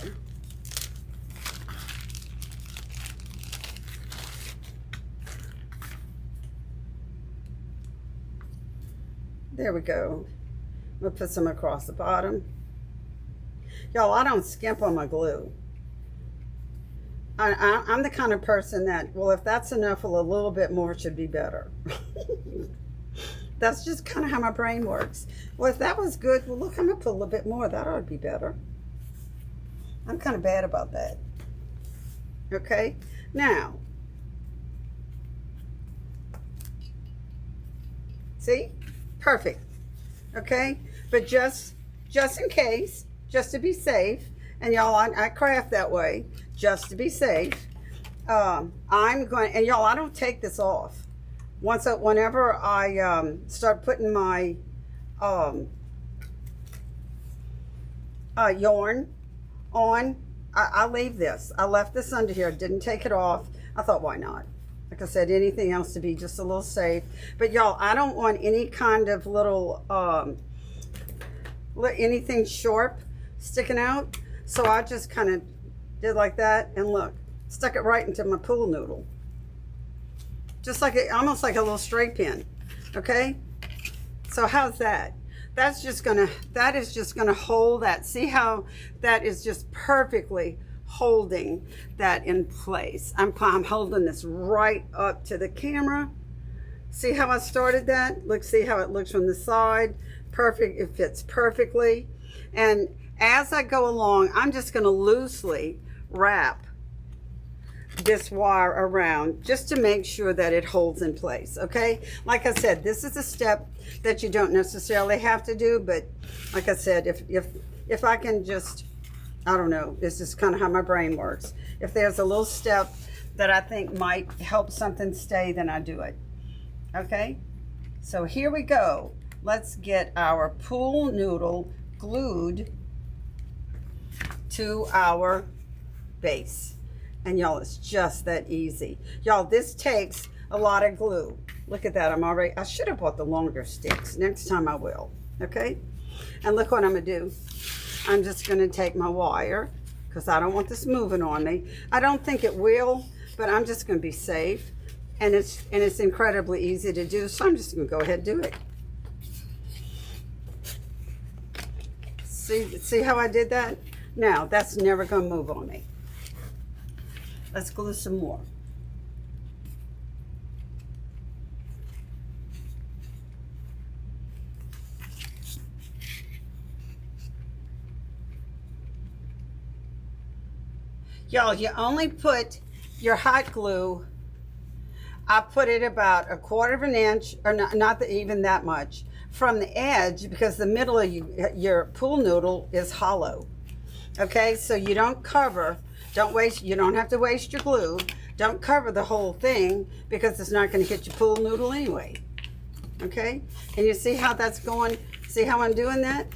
There we go. I'm gonna put some across the bottom. Y'all, I don't skimp on my glue. I'm the kind of person that, well, if that's enough, well, a little bit more should be better. That's just kind of how my brain works. Well, if that was good, well, look, I'm gonna put a little bit more. That ought to be better. I'm kind of bad about that. Okay, now, see, perfect. Okay, but just in case, just to be safe, and y'all, I craft that way, just to be safe. I'm going, and y'all, I don't take this off. Whenever I start putting my yarn on, I leave this. I left this under here, didn't take it off. I thought, why not? Like I said, anything else to be just a little safe. But y'all, I don't want any kind of little, anything sharp sticking out. So I just kind of did like that, and look, stuck it right into my pool noodle. Just like almost like a little straight pin. Okay, so how's that? That is just gonna hold that. See how that is just perfectly holding that in place. I'm holding this right up to the camera. See how I started that? Look, see how it looks from the side. Perfect, it fits perfectly. And as I go along, I'm just gonna loosely wrap this wire around just to make sure that it holds in place. Okay, like I said, this is a step that you don't necessarily have to do, but like I said, if I can just, I don't know, it's just kind of how my brain works. If there's a little step that I think might help something stay, then I do it. Okay, so here we go. Let's get our pool noodle glued to our base. And y'all, it's just that easy. Y'all, this takes a lot of glue. Look at that, I should have bought the longer sticks. Next time I will, okay? And look what I'm gonna do. I'm just gonna take my wire, because I don't want this moving on me. I don't think it will, but I'm just gonna be safe. And it's incredibly easy to do, so I'm just gonna go ahead and do it. See how I did that? Now, that's never gonna move on me. Let's glue some more. Y'all, you only put your hot glue, I put it about 1/4 of an inch, or not even that much, from the edge, because the middle of your pool noodle is hollow. Okay, so you don't cover, you don't have to waste your glue. Don't cover the whole thing, because it's not going to hit your pool noodle anyway. Okay, and you see how that's going? See how I'm doing that?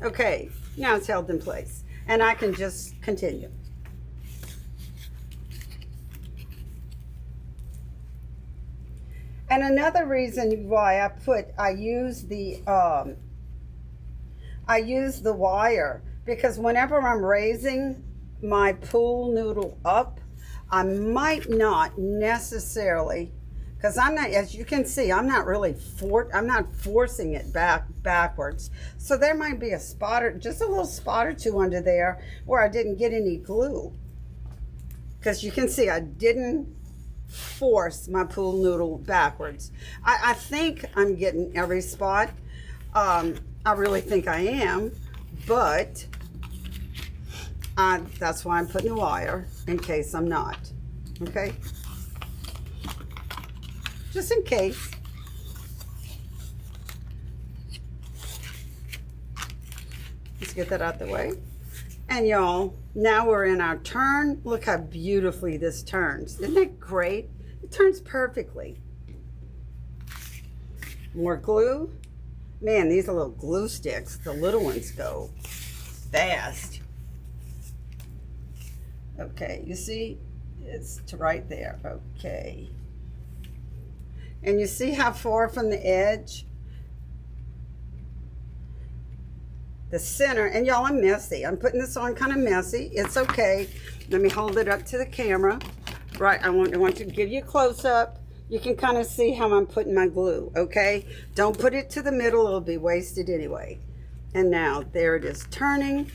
Okay, now it's held in place, and I can just continue. And another reason why I use the wire, because whenever I'm raising my pool noodle up, I might not necessarily, because I'm not, as you can see, I'm not really I'm not forcing it backwards. So there might be a spot or just a little spot or two under there where I didn't get any glue. Because you can see I didn't force my pool noodle backwards. I think I'm getting every spot. I really think I am, but that's why I'm putting the wire in case I'm not. Okay? Just in case. Let's get that out the way. And y'all, now we're in our turn. Look how beautifully this turns. Isn't that great? It turns perfectly. More glue. Man, these are little glue sticks. The little ones go fast. Okay, you see? It's to right there. Okay. And you see how far from the edge? The center, and y'all, I'm messy. I'm putting this on kind of messy. It's okay. Let me hold it up to the camera. Right, I want to give you a close-up. You can kind of see how I'm putting my glue, okay? Don't put it to the middle. It'll be wasted anyway. And now, there it is turning.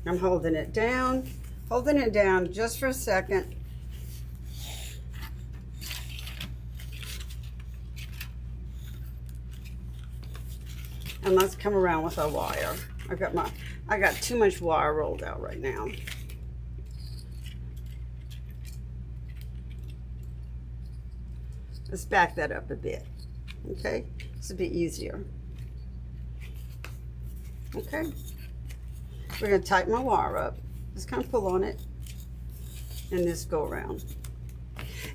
I'm holding it down just for a second. And let's come around with our wire. I got too much wire rolled out right now. Let's back that up a bit. Okay? This will be easier. Okay? We're going to tighten my wire up. Just kind of pull on it. And just go around.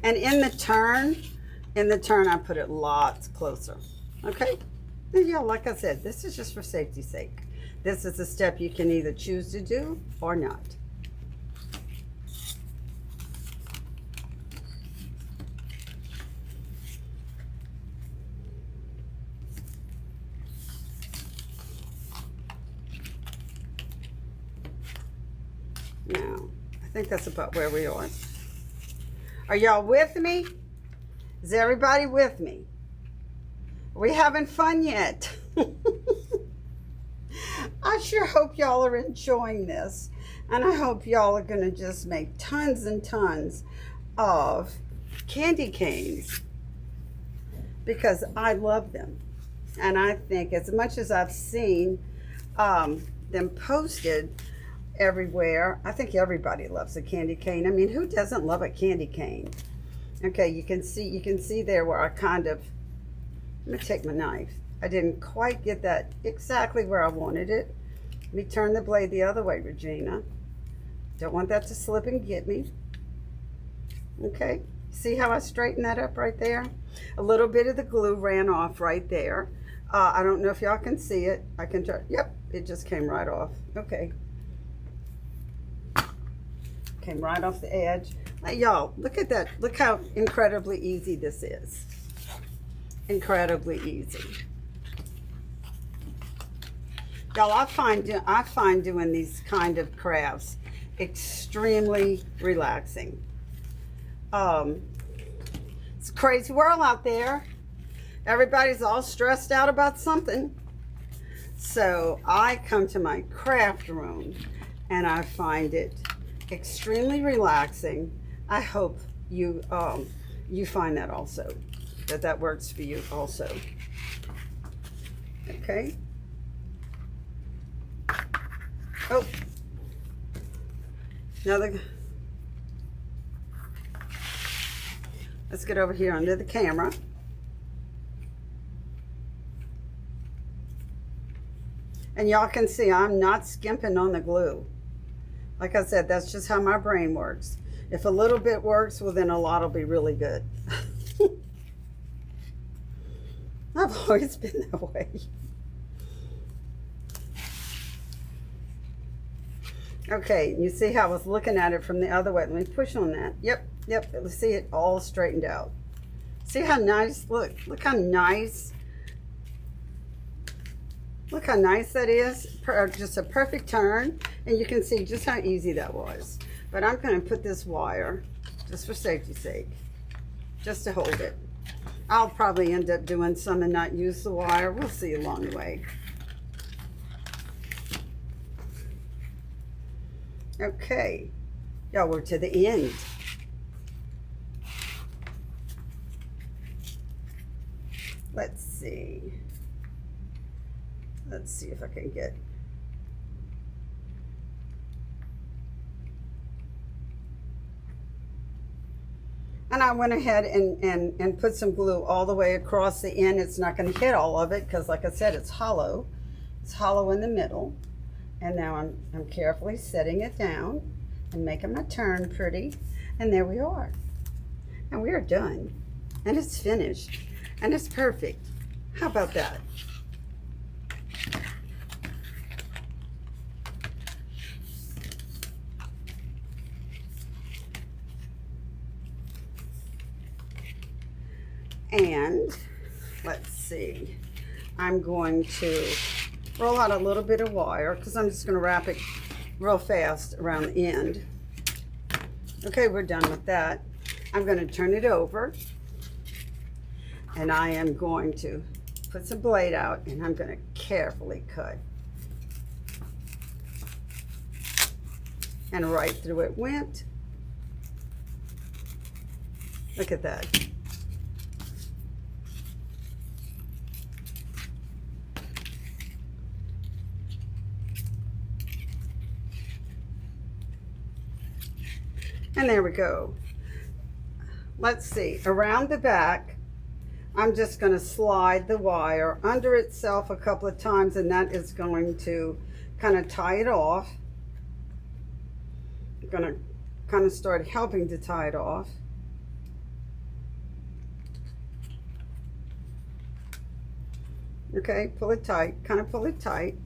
And in the turn, I put it lots closer. Okay? And yeah, like I said, this is just for safety's sake. This is a step you can either choose to do or not. Now, I think that's about where we are. Are y'all with me? Is everybody with me? Are we having fun yet? I sure hope y'all are enjoying this. And I hope y'all are going to just make tons and tons of candy canes. Because I love them. And I think as much as I've seen them posted everywhere, I think everybody loves a candy cane. I mean, who doesn't love a candy cane? Okay, you can see there where I kind of, let me take my knife. I didn't quite get that exactly where I wanted it. Let me turn the blade the other way, Regina. Don't want that to slip and get me. Okay, see how I straightened that up right there? A little bit of the glue ran off right there. I don't know if y'all can see it. I can try, yep, it just came right off. Okay. Came right off the edge. Now, y'all, look at that. Look how incredibly easy this is. Incredibly easy. Y'all, I find doing these kind of crafts extremely relaxing. It's a crazy world out there. Everybody's all stressed out about something. So I come to my craft room and I find it extremely relaxing. I hope you find that also, that works for you also. Okay. Oh, let's get over here under the camera. And y'all can see I'm not skimping on the glue. Like I said, that's just how my brain works. If a little bit works, well, then a lot will be really good. I've always been that way. Okay, you see how I was looking at it from the other way. Let me push on that. Yep, let's see it all straightened out. See how nice, look how nice. Look how nice that is. Just a perfect turn. And you can see just how easy that was. But I'm going to put this wire, just for safety's sake, just to hold it. I'll probably end up doing some and not use the wire. We'll see along the way. Okay, y'all, we're to the end. Let's see if I can get, and I went ahead and put some glue all the way across the end. It's not going to hit all of it because, like I said, it's hollow. It's hollow in the middle. And now I'm carefully setting it down and making my turn pretty. And there we are. And we are done. And it's finished. And it's perfect. How about that? And let's see. I'm going to roll out a little bit of wire because I'm just going to wrap it real fast around the end. Okay, we're done with that. I'm going to turn it over and I am going to put some blade out and I'm going to carefully cut. And right through it went. Look at that. And there we go. Let's see, around the back, I'm just going to slide the wire under itself a couple of times, and that is going to kind of tie it off. I'm going to kind of start helping to tie it off. Okay, pull it tight, kind of pull it tight.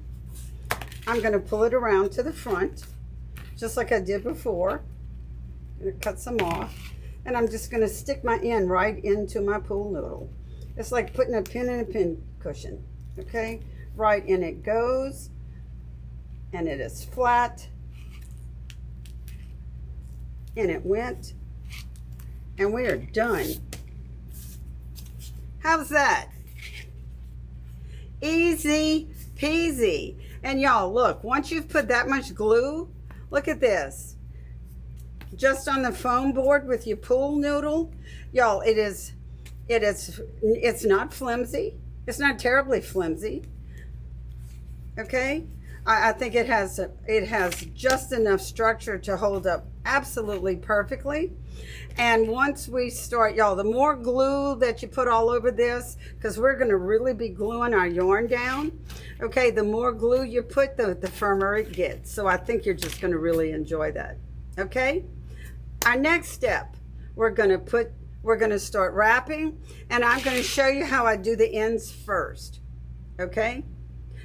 I'm going to pull it around to the front, just like I did before. I'm going to cut some off, and I'm just going to stick my end right into my pool noodle. It's like putting a pin in a pin cushion, okay? Right in it goes, and it is flat, and it went, and we are done. How's that? Easy peasy. And y'all, look, once you've put that much glue, look at this. Just on the foam board with your pool noodle, y'all, it's not flimsy. It's not terribly flimsy. Okay, I think it has just enough structure to hold up absolutely perfectly. And once we start, y'all, the more glue that you put all over this, because we're going to really be gluing our yarn down, okay, the more glue you put, the firmer it gets. So I think you're just going to really enjoy that. Okay, our next step, we're going to start wrapping, and I'm going to show you how I do the ends first. Okay,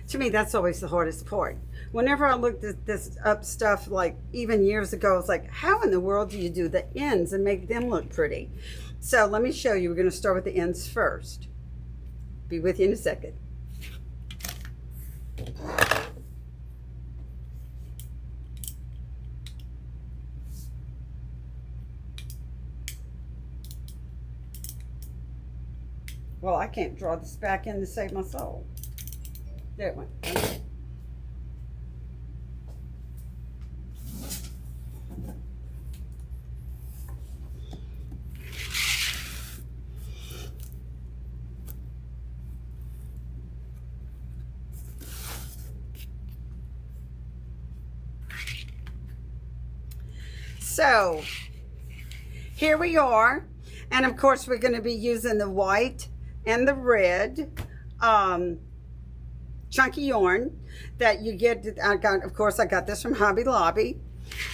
to me that's always the hardest part. Whenever I looked at this up stuff, like even years ago, it's like, how in the world do you do the ends and make them look pretty? So let me show you. We're going to start with the ends first. Be with you in a second. Well, I can't draw this back in to save my soul. There it went. So here we are, and of course we're going to be using the white and the red chunky yarn that you get. I got this from Hobby Lobby,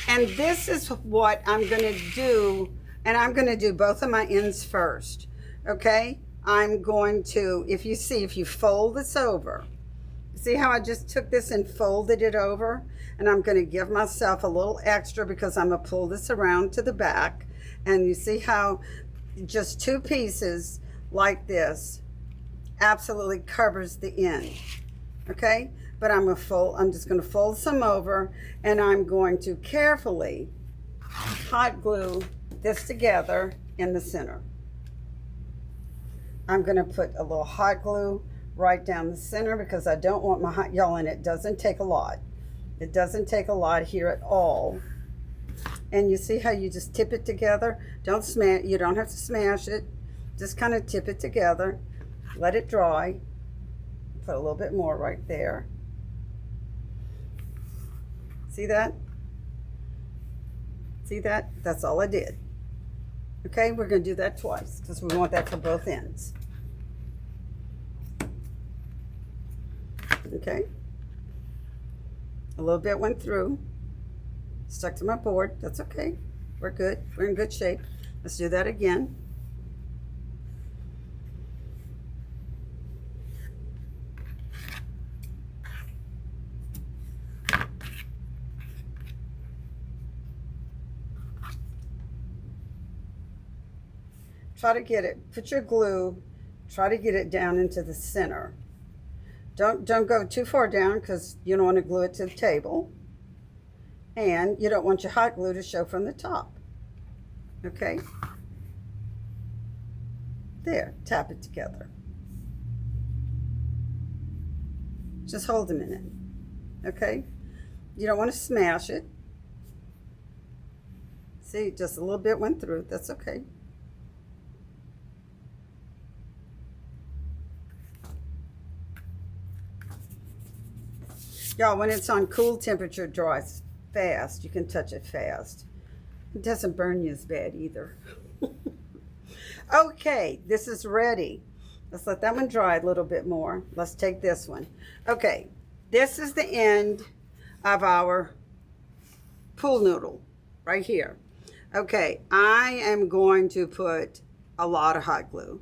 and this is what I'm going to do, and I'm going to do both of my ends first. Okay, I'm going to, if you fold this over, See how I just took this and folded it over? And I'm going to give myself a little extra because I'm going to pull this around to the back. And you see how just 2 pieces like this absolutely covers the end. Okay? But I'm just going to fold some over, and I'm going to carefully hot glue this together in the center. I'm going to put a little hot glue right down the center because I don't want my hot, y'all, and it doesn't take a lot. It doesn't take a lot here at all. And you see how you just tip it together? Don't smash, you don't have to smash it. Just kind of tip it together. Let it dry. Put a little bit more right there. See that? See that? That's all I did. Okay, we're going to do that twice because we want that for both ends. Okay. A little bit went through. Stuck to my board. That's okay. We're good. We're in good shape. Let's do that again. Try to get it, put your glue, try to get it down into the center. Don't go too far down because you don't want to glue it to the table. And you don't want your hot glue to show from the top. Okay? There, tap it together. Just hold a minute. Okay? You don't want to smash it. See, just a little bit went through. That's okay. Y'all, when it's on cool temperature, it dries fast. You can touch it fast. It doesn't burn you as bad either. Okay, this is ready. Let's let that one dry a little bit more. Let's take this one. Okay, this is the end of our pool noodle right here. Okay, I am going to put a lot of hot glue.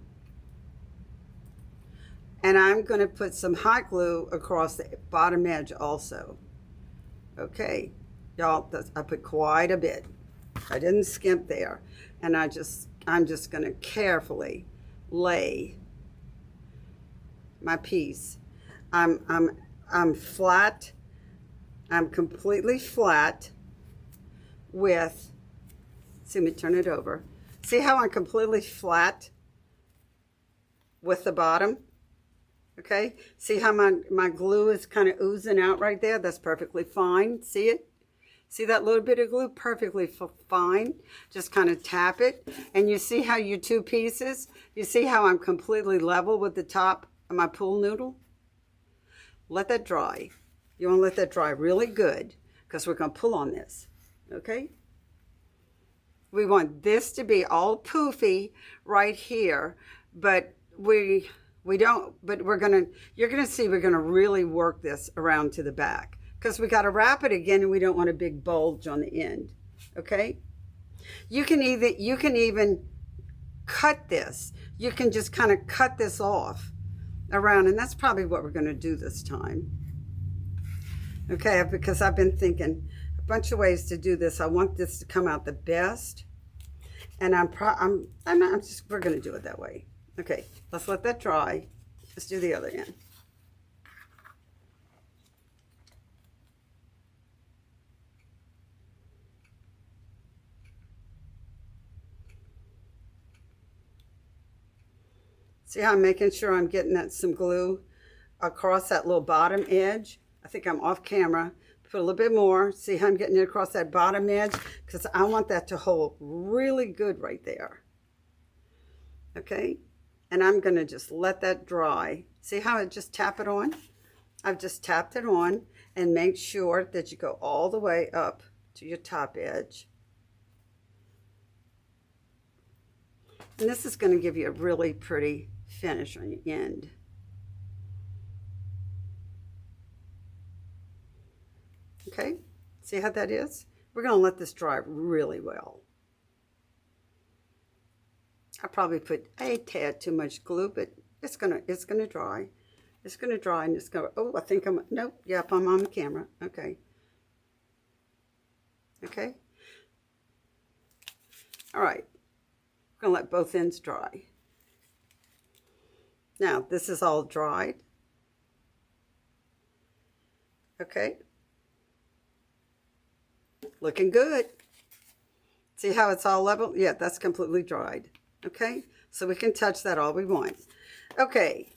And I'm going to put some hot glue across the bottom edge also. Okay, y'all, I put quite a bit. I didn't skimp there. And I'm just going to carefully lay my piece. I'm flat. I'm completely flat with, see me turn it over. See how I'm completely flat with the bottom? Okay, see how my glue is kind of oozing out right there? That's perfectly fine. See it? See that little bit of glue? Perfectly fine. Just kind of tap it. And you see how your 2 pieces, you see how I'm completely level with the top of my pool noodle? Let that dry. You want to let that dry really good because we're going to pull on this. Okay? We want this to be all poofy right here, but we don't, but you're gonna see we're gonna really work this around to the back because we gotta wrap it again and we don't want a big bulge on the end, okay? You can even cut this. You can just kind of cut this off around, and that's probably what we're gonna do this time. Okay, because I've been thinking a bunch of ways to do this. I want this to come out the best, and we're gonna do it that way. Okay, let's let that dry. Let's do the other end. See how I'm making sure I'm getting some glue across that little bottom edge? I think I'm off camera. Put a little bit more. See how I'm getting it across that bottom edge? Because I want that to hold really good right there. Okay? And I'm going to just let that dry. See how I just tap it on? I've just tapped it on, and make sure that you go all the way up to your top edge. And this is going to give you a really pretty finish on the end. Okay, see how that is? We're going to let this dry really well. I probably put a tad too much glue, but it's gonna dry. It's going to dry and it's going to, oh, I think I'm, nope, yep, I'm on the camera. Okay. Okay. All right. I'm going to let both ends dry. Now, this is all dried. Okay. Looking good. See how it's all level? Yeah, that's completely dried. Okay. So we can touch that all we want. Okay.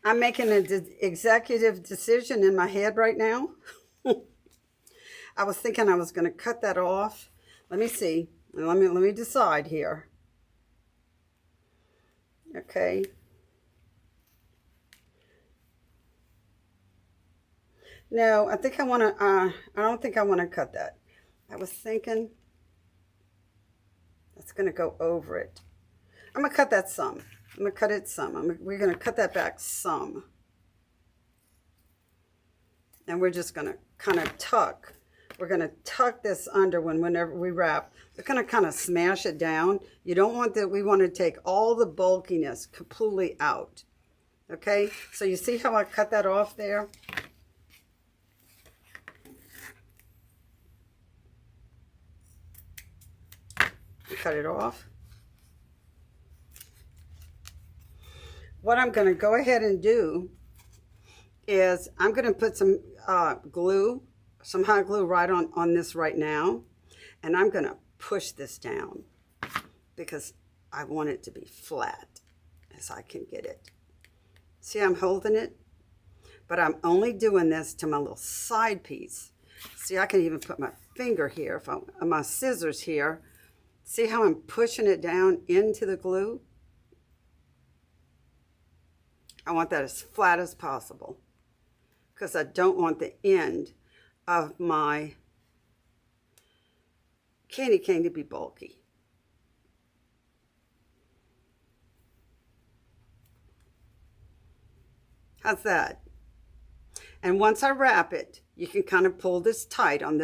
I'm making an executive decision in my head right now. I was thinking I was going to cut that off. Let me see. Let me decide here. Okay. No, I think I want to, I don't think I want to cut that. I was thinking that's going to go over it. I'm going to cut that some. I'm going to cut it some. We're going to cut that back some. And we're just going to kind of tuck. We're going to tuck this under whenever we wrap. We're going to kind of smash it down. You don't want that. We want to take all the bulkiness completely out. Okay? So you see how I cut that off there? Cut it off. What I'm going to go ahead and do is I'm going to put some glue, some hot glue right on this right now. And I'm going to push this down because I want it to be flat as I can get it. See, I'm holding it, but I'm only doing this to my little side piece. See, I can even put my finger here, my scissors here. See how I'm pushing it down into the glue? I want that as flat as possible because I don't want the end of my candy cane to be bulky. How's that? And once I wrap it, you can kind of pull this tight on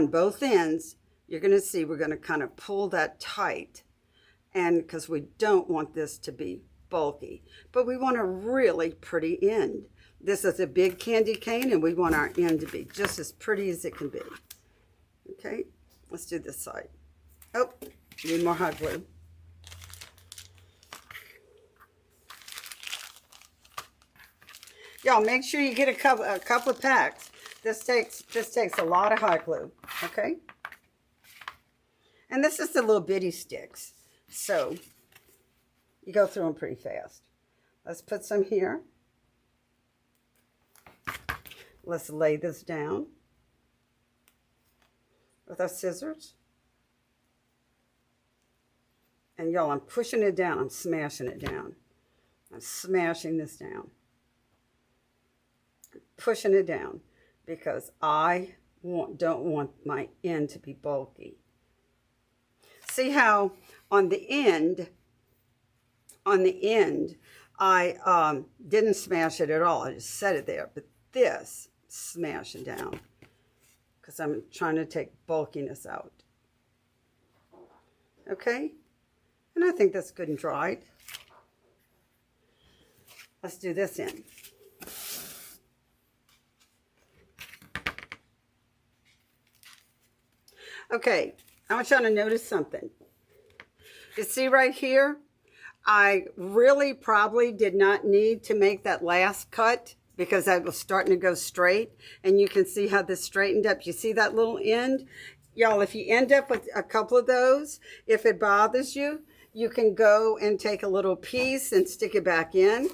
both ends. You're going to see we're going to kind of pull that tight, and because we don't want this to be bulky, but we want a really pretty end. This is a big candy cane, and we want our end to be just as pretty as it can be. Okay, let's do this side. Oh, need more hot glue. Y'all, make sure you get a couple of packs. This takes a lot of hot glue. Okay. And this is the little bitty sticks, so you go through them pretty fast. Let's put some here. Let's lay this down with our scissors. And y'all, I'm pushing it down. I'm smashing it down. I'm smashing this down. I'm pushing it down because I don't want my end to be bulky. See how on the end, I didn't smash it at all. I just set it there. But this, smashing down because I'm trying to take bulkiness out. Okay? And I think that's good and dried. Let's do this end. Okay. I want y'all to notice something. You see right here, I really probably did not need to make that last cut because I was starting to go straight. And you can see how this straightened up. You see that little end? Y'all, if you end up with a couple of those, if it bothers you, you can go and take a little piece and stick it back in.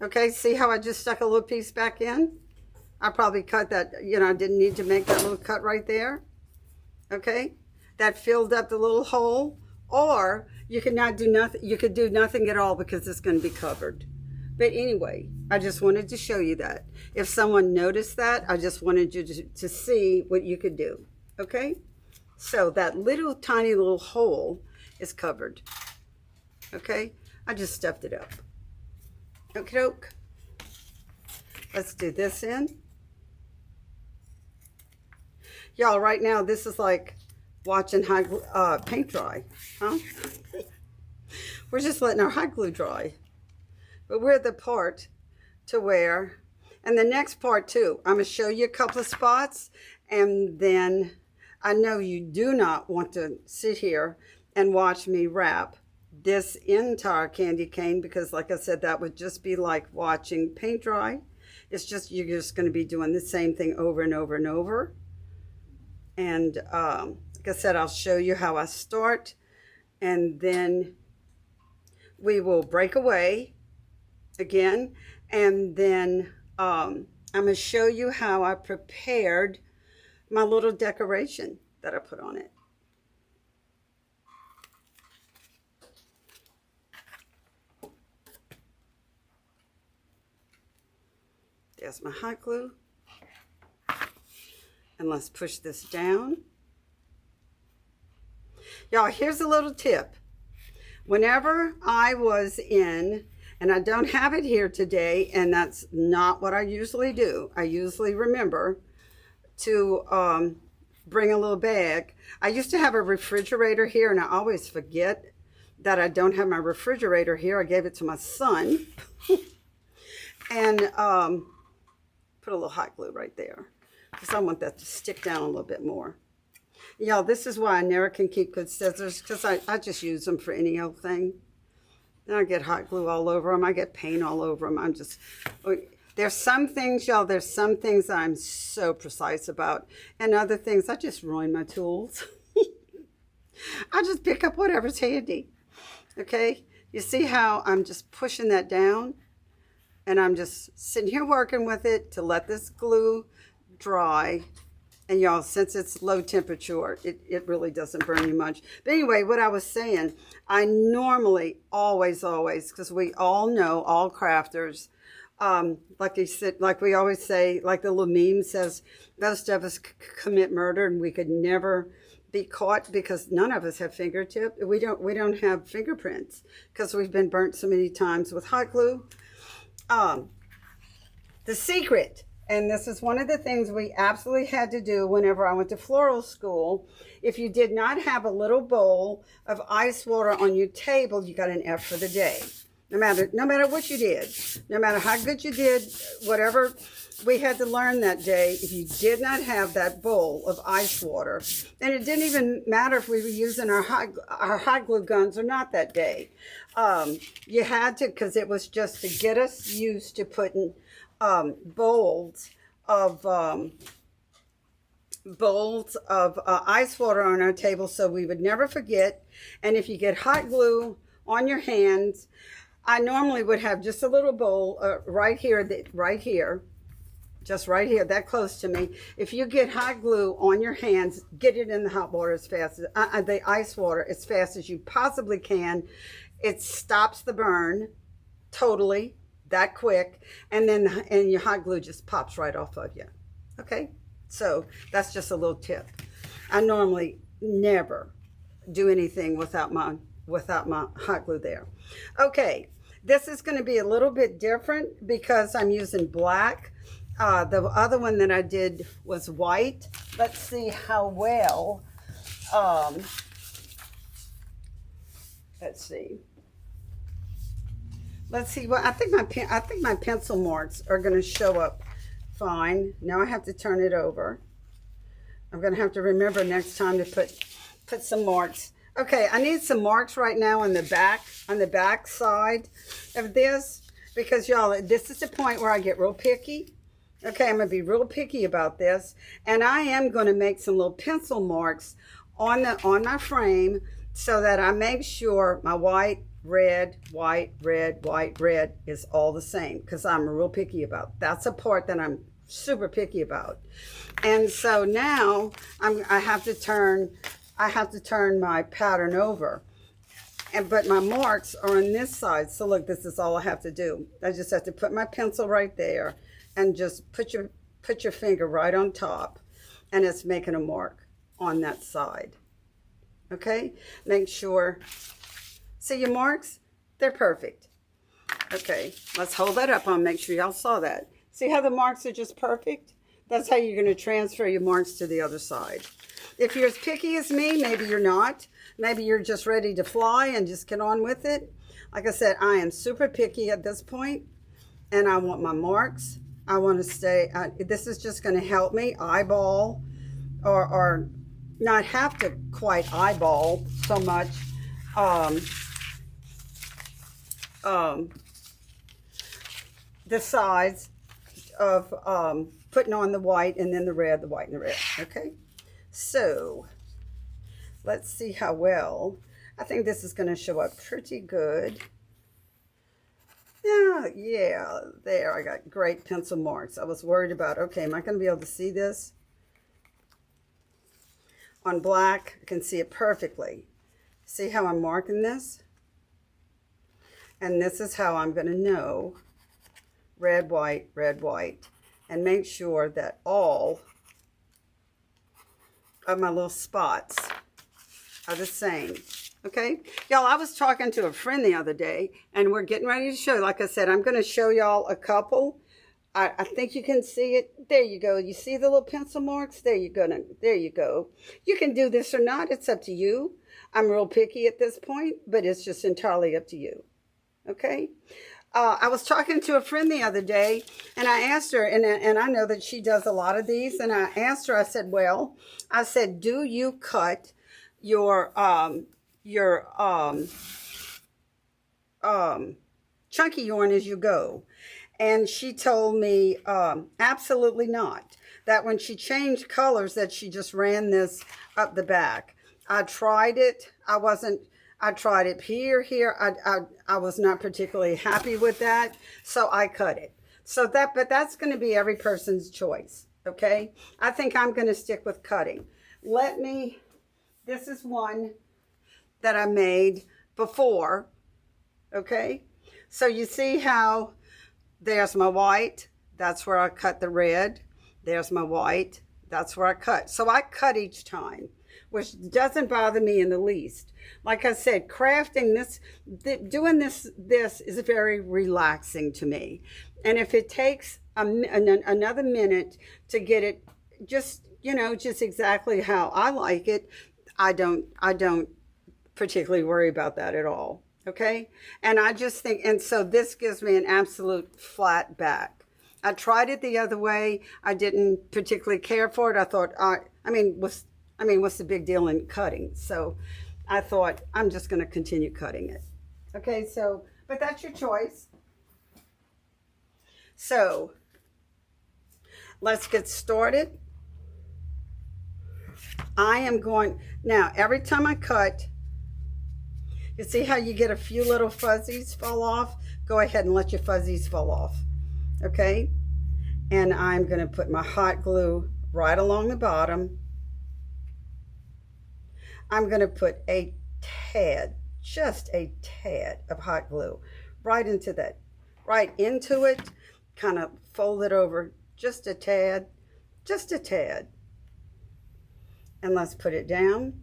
Okay, see how I just stuck a little piece back in? I probably cut that, I didn't need to make that little cut right there. Okay, that filled up the little hole. Or you could not do nothing, you could do nothing at all because it's going to be covered. But anyway, I just wanted to show you that. If someone noticed that, I just wanted you to see what you could do. Okay, so that little tiny little hole is covered. Okay, I just stuffed it up. Okie doke. Let's do this end. Y'all, right now, this is like watching paint dry, huh? We're just letting our hot glue dry. But we're at the part to where, and the next part too, I'm going to show you a couple of spots, and then I know you do not want to sit here and watch me wrap this entire candy cane, because like I said, that would just be like watching paint dry. It's just, you're just going to be doing the same thing over and over and over. And like I said, I'll show you how I start, and then we will break away again, and then I'm going to show you how I prepared my little decoration that I put on it. There's my hot glue. And let's push this down. Y'all, here's a little tip. Whenever I was in, and I don't have it here today, and that's not what I usually do. I usually remember to bring a little bag. I used to have a refrigerator here, and I always forget that I don't have my refrigerator here. I gave it to my son. And put a little hot glue right there, because I want that to stick down a little bit more. Y'all, this is why I never can keep good scissors, because I just use them for any old thing. Then I get hot glue all over them. I get paint all over them. There's some things, y'all, there's some things I'm so precise about, and other things I just ruin my tools. I just pick up whatever's handy. Okay? You see how I'm just pushing that down? And I'm just sitting here working with it to let this glue dry. And y'all, since it's low temperature, it really doesn't burn you much. But anyway, what I was saying, I normally always, because we all know, all crafters, like you said, like we always say, like the little meme says, most of us commit murder and we could never be caught because none of us have fingertips. We don't have fingerprints because we've been burnt so many times with hot glue. The secret, and this is one of the things we absolutely had to do whenever I went to floral school. If you did not have a little bowl of ice water on your table, you got an F for the day. No matter what you did, no matter how good you did, whatever we had to learn that day, if you did not have that bowl of ice water, and it didn't even matter if we were using our hot glue guns or not that day. You had to, because it was just to get us used to putting bowls of ice water on our table so we would never forget. And if you get hot glue on your hands, I normally would have just a little bowl right here, just right here, that close to me. If you get hot glue on your hands, get it in the hot water as fast as, the ice water as fast as you possibly can. It stops the burn totally, that quick, and then your hot glue just pops right off of you. Okay, so that's just a little tip. I normally never do anything without my hot glue there. Okay, this is going to be a little bit different because I'm using black. The other one that I did was white. Let's see how well. Let's see. Well, I think my pencil marks are going to show up fine. Now I have to turn it over. I'm going to have to remember next time to put some marks. Okay, I need some marks right now on the back side of this, because y'all, this is the point where I get real picky. Okay, I'm going to be real picky about this, and I am going to make some little pencil marks on my frame so that I make sure my white, red, white, red, white, red is all the same, because I'm real picky about. That's a part that I'm super picky about. And so now I have to turn my pattern over, but my marks are on this side. So look, this is all I have to do. I just have to put my pencil right there and just put your finger right on top, and it's making a mark on that side. Okay, make sure. See your marks? They're perfect. Okay, let's hold that up. I'll make sure y'all saw that. See how the marks are just perfect? That's how you're going to transfer your marks to the other side. If you're as picky as me, maybe you're not. Maybe you're just ready to fly and just get on with it. Like I said, I am super picky at this point, and I want my marks. I want to stay, this is just going to help me eyeball or not have to quite eyeball so much the size of putting on the white and then the red, the white and the red. Okay, so let's see how well. I think this is going to show up pretty good. Yeah, there, I got great pencil marks. I was worried about, okay, am I going to be able to see this? On black, I can see it perfectly. See how I'm marking this? And this is how I'm going to know red, white, and make sure that all of my little spots are the same. Okay, y'all, I was talking to a friend the other day, and we're getting ready to show. Like I said, I'm going to show y'all a couple. I think you can see it. There you go. You see the little pencil marks? There you go. There you go. You can do this or not. It's up to you. I'm real picky at this point, but it's just entirely up to you. Okay? I was talking to a friend the other day, and I asked her, and I know that she does a lot of these, and I asked her, I said, well, I said, do you cut your chunky yarn as you go? And she told me absolutely not. That when she changed colors, that she just ran this up the back. I tried it. I tried it here. I was not particularly happy with that, so I cut it. But that's going to be every person's choice. Okay, I think I'm going to stick with cutting. This is one that I made before. Okay, so you see how there's my white, that's where I cut the red. There's my white, that's where I cut. So I cut each time, which doesn't bother me in the least. Like I said, crafting this, doing this is very relaxing to me. And if it takes another minute to get it just, just exactly how I like it, I don't particularly worry about that at all. Okay, and I just think, and so this gives me an absolute flat back. I tried it the other way. I didn't particularly care for it. I thought, what's the big deal in cutting? So I thought I'm just going to continue cutting it. Okay, so, but that's your choice. So let's get started. I am going, now every time I cut, you see how you get a few little fuzzies fall off? Go ahead and let your fuzzies fall off, okay? And I'm going to put my hot glue right along the bottom. I'm going to put a tad, just a tad of hot glue right into it, kind of fold it over just a tad. And let's put it down.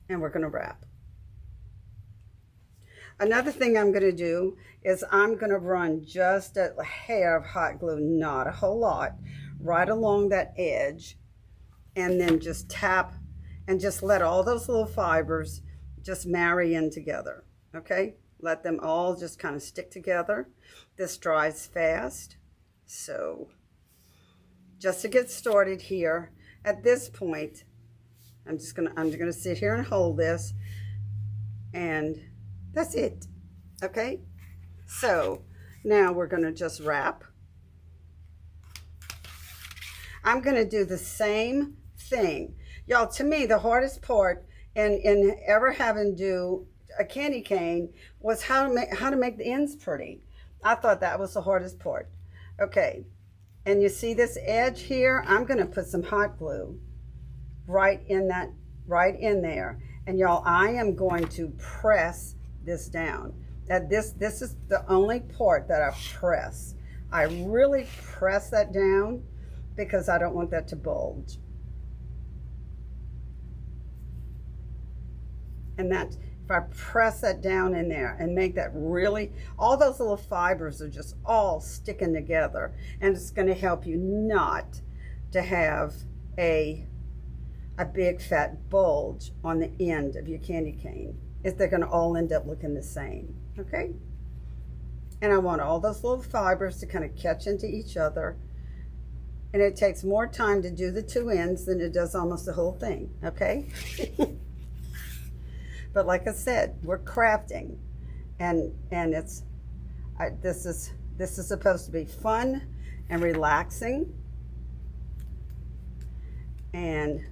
And we're going to wrap. Another thing I'm going to do is I'm going to run just a hair of hot glue, not a whole lot, right along that edge, and then just tap and just let all those little fibers just marry in together. Okay, let them all just kind of stick together. This dries fast, so just to get started here at this point, I'm just gonna sit here and hold this, and that's it. Okay, so now we're gonna just wrap. I'm gonna do the same thing, y'all. To me, the hardest part in ever having to do a candy cane was how to make the ends pretty. I thought that was the hardest part. Okay, and you see this edge here? I'm gonna put some hot glue right in there, and y'all, I am going to press this down. This is the only part that I press. I really press that down because I don't want that to bulge. And that, if I press that down in there and make that really, all those little fibers are just all sticking together, and it's going to help you not to have a big fat bulge on the end of your candy cane. If they're going to all end up looking the same, okay? And I want all those little fibers to kind of catch into each other. And it takes more time to do the two ends than it does almost the whole thing, okay? But like I said, we're crafting, and this is supposed to be fun and relaxing, and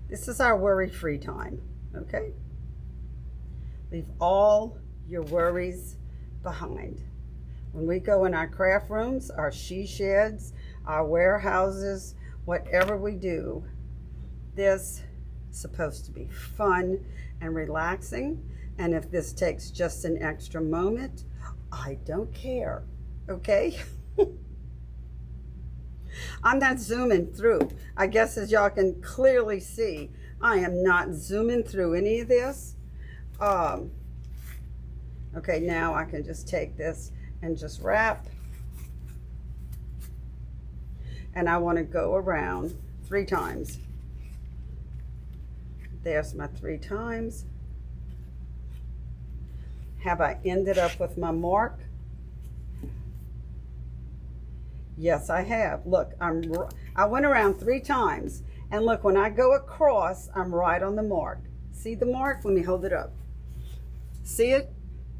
this is our worry-free time, okay? Leave all your worries behind. When we go in our craft rooms, our she sheds, our warehouses, whatever we do, this is supposed to be fun and relaxing. And if this takes just an extra moment, I don't care, okay? I'm not zooming through. I guess as y'all can clearly see, I am not zooming through any of this. Okay, now I can just take this and just wrap. And I want to go around 3 times. There's my 3 times. Have I ended up with my mark? Yes, I have. Look, I went around 3 times, and look, when I go across, I'm right on the mark. See the mark? Let me hold it up. See it?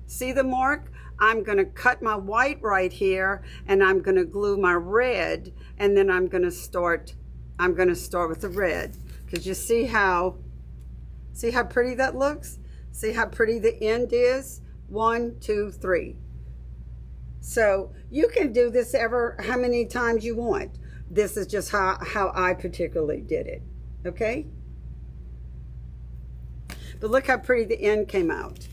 See the mark? I'm going to cut my white right here, and I'm going to glue my red, and then I'm going to start with the red, because you see how pretty that looks? See how pretty the end is? 1, 2, 3. So you can do this how many times you want. This is just how I particularly did it, okay? But look how pretty the end came out.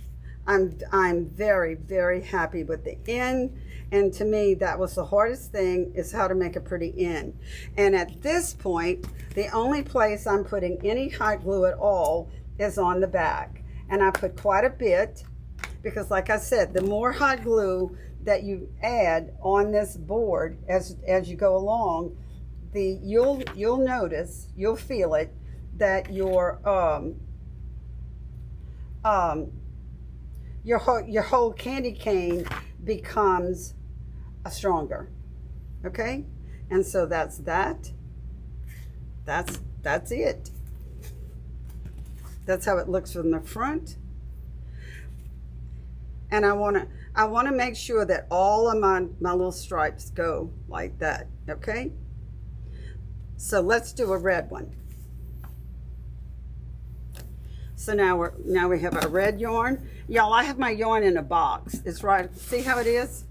I'm very, very happy with the end, and to me that was the hardest thing, is how to make a pretty end. And at this point, the only place I'm putting any hot glue at all is on the back, and I put quite a bit, because like I said, the more hot glue that you add on this board as you go along, you'll notice, you'll feel it, that your whole candy cane becomes stronger, okay? And so that's it. That's how it looks from the front. And I want to make sure that all of my little stripes go like that, okay? So let's do a red one. So now we have our red yarn. Y'all, I have my yarn in a box. It's right, see how it is?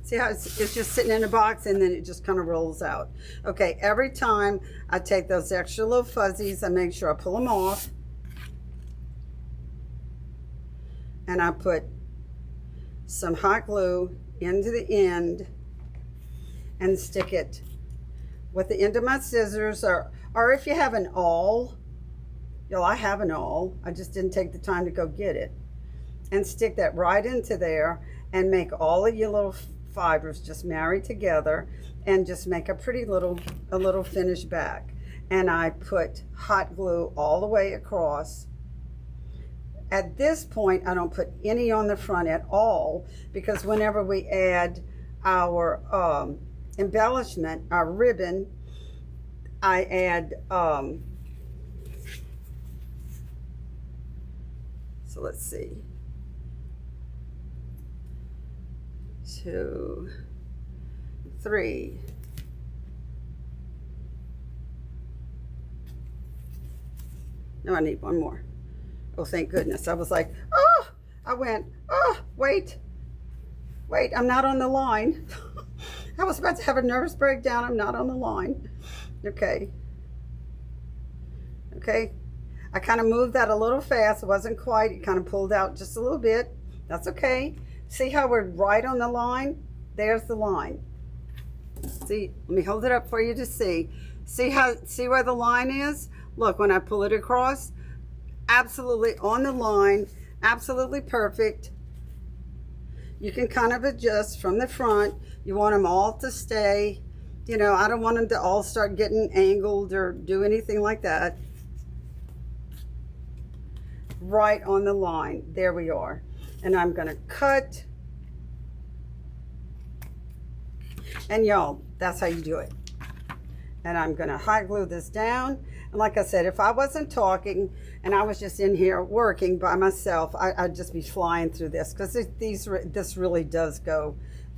See how it's just sitting in a box, and then it just kind of rolls out. Okay, every time I take those extra little fuzzies, I make sure I pull them off. And I put some hot glue into the end and stick it with the end of my scissors, or if you have an awl. Y'all, I have an awl. I just didn't take the time to go get it. And stick that right into there and make all of your little fibers just marry together and just make a pretty little finished back. And I put hot glue all the way across. At this point, I don't put any on the front at all, because whenever we add our embellishment, our ribbon, I add, so let's see, 2, 3. No, I need one more. Oh, thank goodness. I was like, oh, I went, oh, wait, I'm not on the line. I was about to have a nervous breakdown. I'm not on the line. Okay. I kind of moved that a little fast. It wasn't quite. It kind of pulled out just a little bit. That's okay. See how we're right on the line? There's the line. See, let me hold it up for you to see. See where the line is? Look, when I pull it across, absolutely on the line, absolutely perfect. You can kind of adjust from the front. You want them all to stay. You know, I don't want them to all start getting angled or do anything like that. Right on the line. There we are. And I'm going to cut. And y'all, that's how you do it. And I'm going to hot glue this down. And like I said, if I wasn't talking and I was just in here working by myself, I'd just be flying through this, because this really does go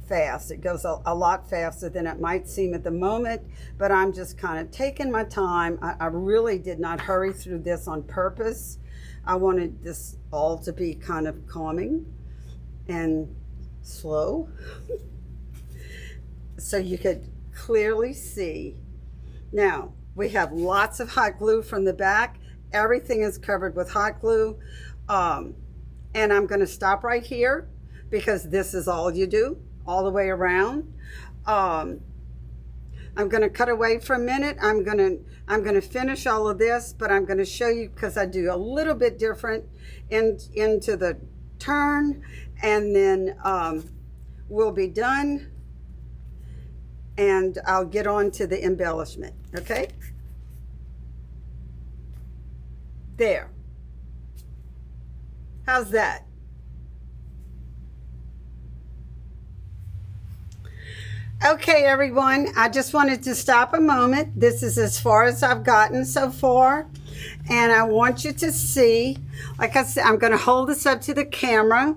fast. It goes a lot faster than it might seem at the moment, but I'm just kind of taking my time. I really did not hurry through this on purpose. I wanted this all to be kind of calming and slow so you could clearly see. Now, we have lots of hot glue from the back. Everything is covered with hot glue. And I'm going to stop right here because this is all you do all the way around. I'm going to cut away for a minute. I'm going to finish all of this, but I'm going to show you, because I do a little bit different into the turn, and then we'll be done. And I'll get on to the embellishment, okay? There. How's that? Okay, everyone, I just wanted to stop a moment. This is as far as I've gotten so far. And I want you to see, like I said, I'm going to hold this up to the camera.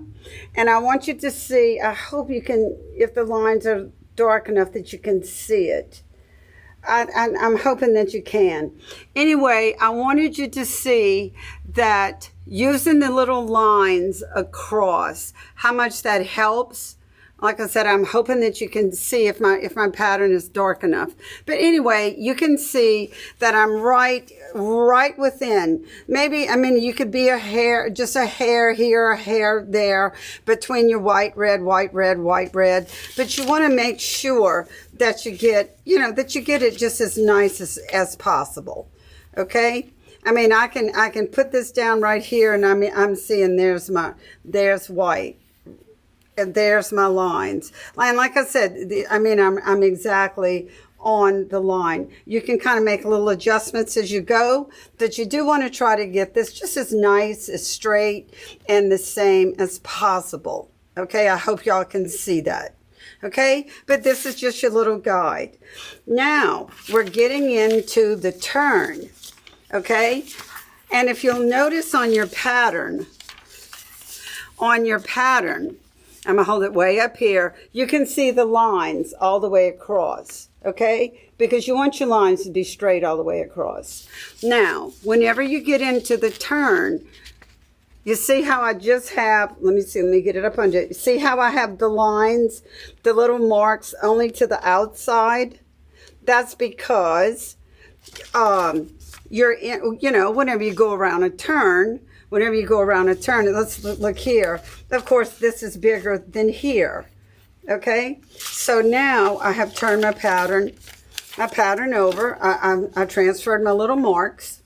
And I want you to see, I hope you can, if the lines are dark enough that you can see it. I'm hoping that you can. Anyway, I wanted you to see that using the little lines across, how much that helps. Like I said, I'm hoping that you can see if my pattern is dark enough. But anyway, you can see that I'm right within. Maybe, I mean, you could be a hair, just a hair here, a hair there, between your white, red, white, red, white, red. But you want to make sure that you get, you know, that you get it just as nice as possible. Okay? I mean, I can put this down right here, and I'm seeing there's white. And there's my lines. And like I said, I'm exactly on the line. You can kind of make little adjustments as you go, but you do want to try to get this just as nice, as straight, and the same as possible. Okay, I hope y'all can see that. Okay, but this is just your little guide. Now, we're getting into the turn. Okay, and if you'll notice on your pattern, I'm going to hold it way up here. You can see the lines all the way across, okay? Because you want your lines to be straight all the way across. Now, whenever you get into the turn, you see how I just have, let me get it up under it. See how I have the lines, the little marks only to the outside? That's because you're in, you know, whenever you go around a turn, let's look here. Of course, this is bigger than here. Okay, so now I have turned my pattern over. I transferred my little marks.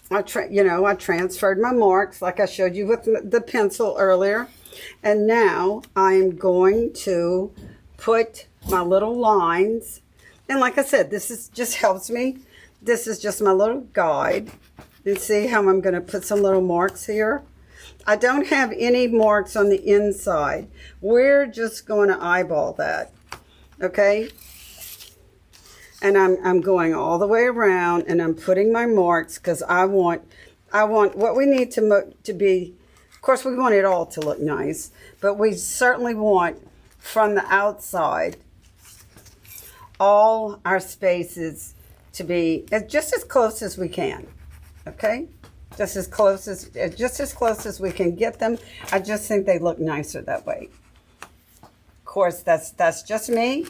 I transferred my marks like I showed you with the pencil earlier. And now I'm going to put my little lines. And like I said, just helps me. This is just my little guide. And see how I'm going to put some little marks here. I don't have any marks on the inside. We're just going to eyeball that. Okay? And I'm going all the way around, and I'm putting my marks, because I want what we need to be. Of course, we want it all to look nice, but we certainly want from the outside all our spaces to be just as close as we can. Okay, just as close as we can get them. I just think they look nicer that way. Of course, that's just me.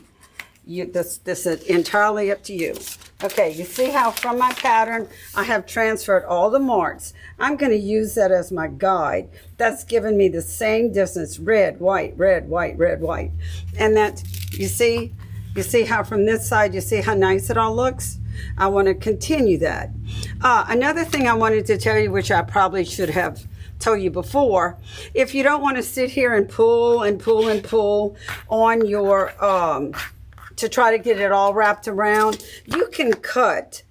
This is entirely up to you. Okay, you see how from my pattern I have transferred all the marks. I'm going to use that as my guide. That's given me the same distance: red, white, red, white, red, white. And that, you see how from this side, you see how nice it all looks? I want to continue that. Another thing I wanted to tell you, which I probably should have told you before, if you don't want to sit here and pull and pull and pull on your, to try to get it all wrapped around, you can cut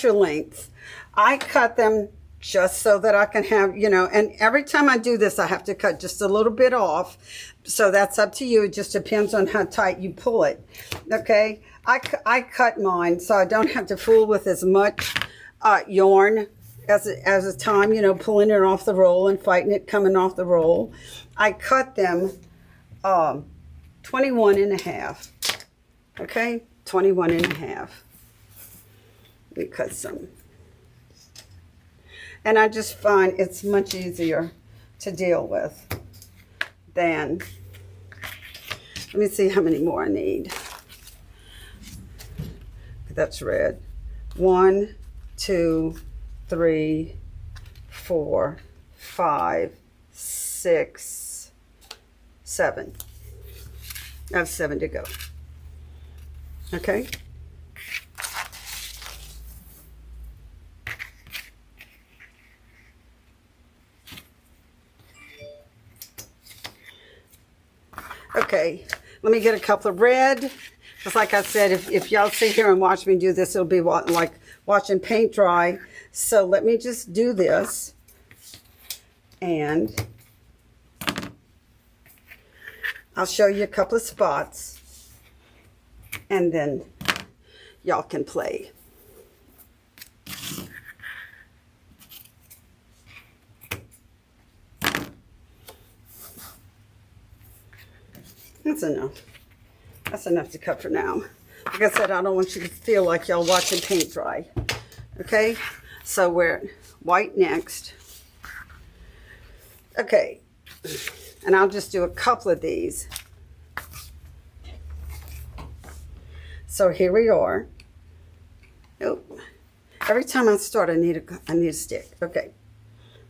your lengths. I cut them just so that I can have, you know, and every time I do this, I have to cut just a little bit off. So that's up to you. It just depends on how tight you pull it. Okay. I cut mine so I don't have to fool with as much yarn as a time, you know, pulling it off the roll and fighting it coming off the roll. I cut them 21 and a half. Okay. 21 and a half. Let me cut some. And I just find it's much easier to deal with than, let me see how many more I need. That's red. 1, 2, 3, 4, 5, 6, 7. I have 7 to go. Okay. Okay, let me get a couple of red. Just like I said, if y'all sit here and watch me do this, it'll be like watching paint dry. So let me just do this. And I'll show you a couple of spots. And then y'all can play. That's enough. That's enough to cut for now. Like I said, I don't want you to feel like y'all watching paint dry. Okay, so we're at white next. Okay, and I'll just do a couple of these. So here we are. Oh, every time I start, I need a stick. Okay,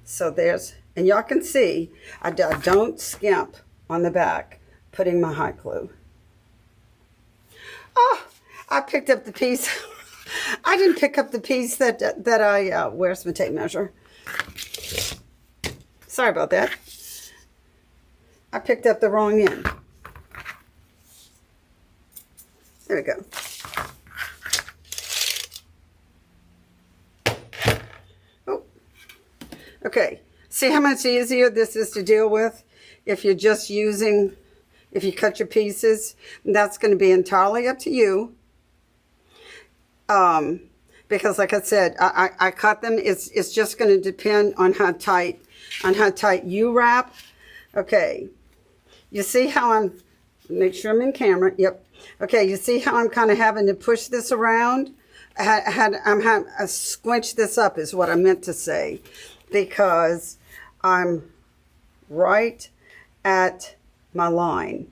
so there's, and y'all can see, I don't skimp on the back putting my hot glue. Oh, I picked up the piece. I didn't pick up the piece that I, where's my tape measure? Sorry about that. I picked up the wrong end. There we go. Oh, okay. See how much easier this is to deal with if you're just using, if you cut your pieces. That's going to be entirely up to you. Because like I said, I cut them. It's just going to depend on how tight you wrap. Okay. You see how I'm, make sure I'm in camera. Yep. Okay. You see how I'm kind of having to push this around? I squinch this up is what I meant to say, because I'm right at my line.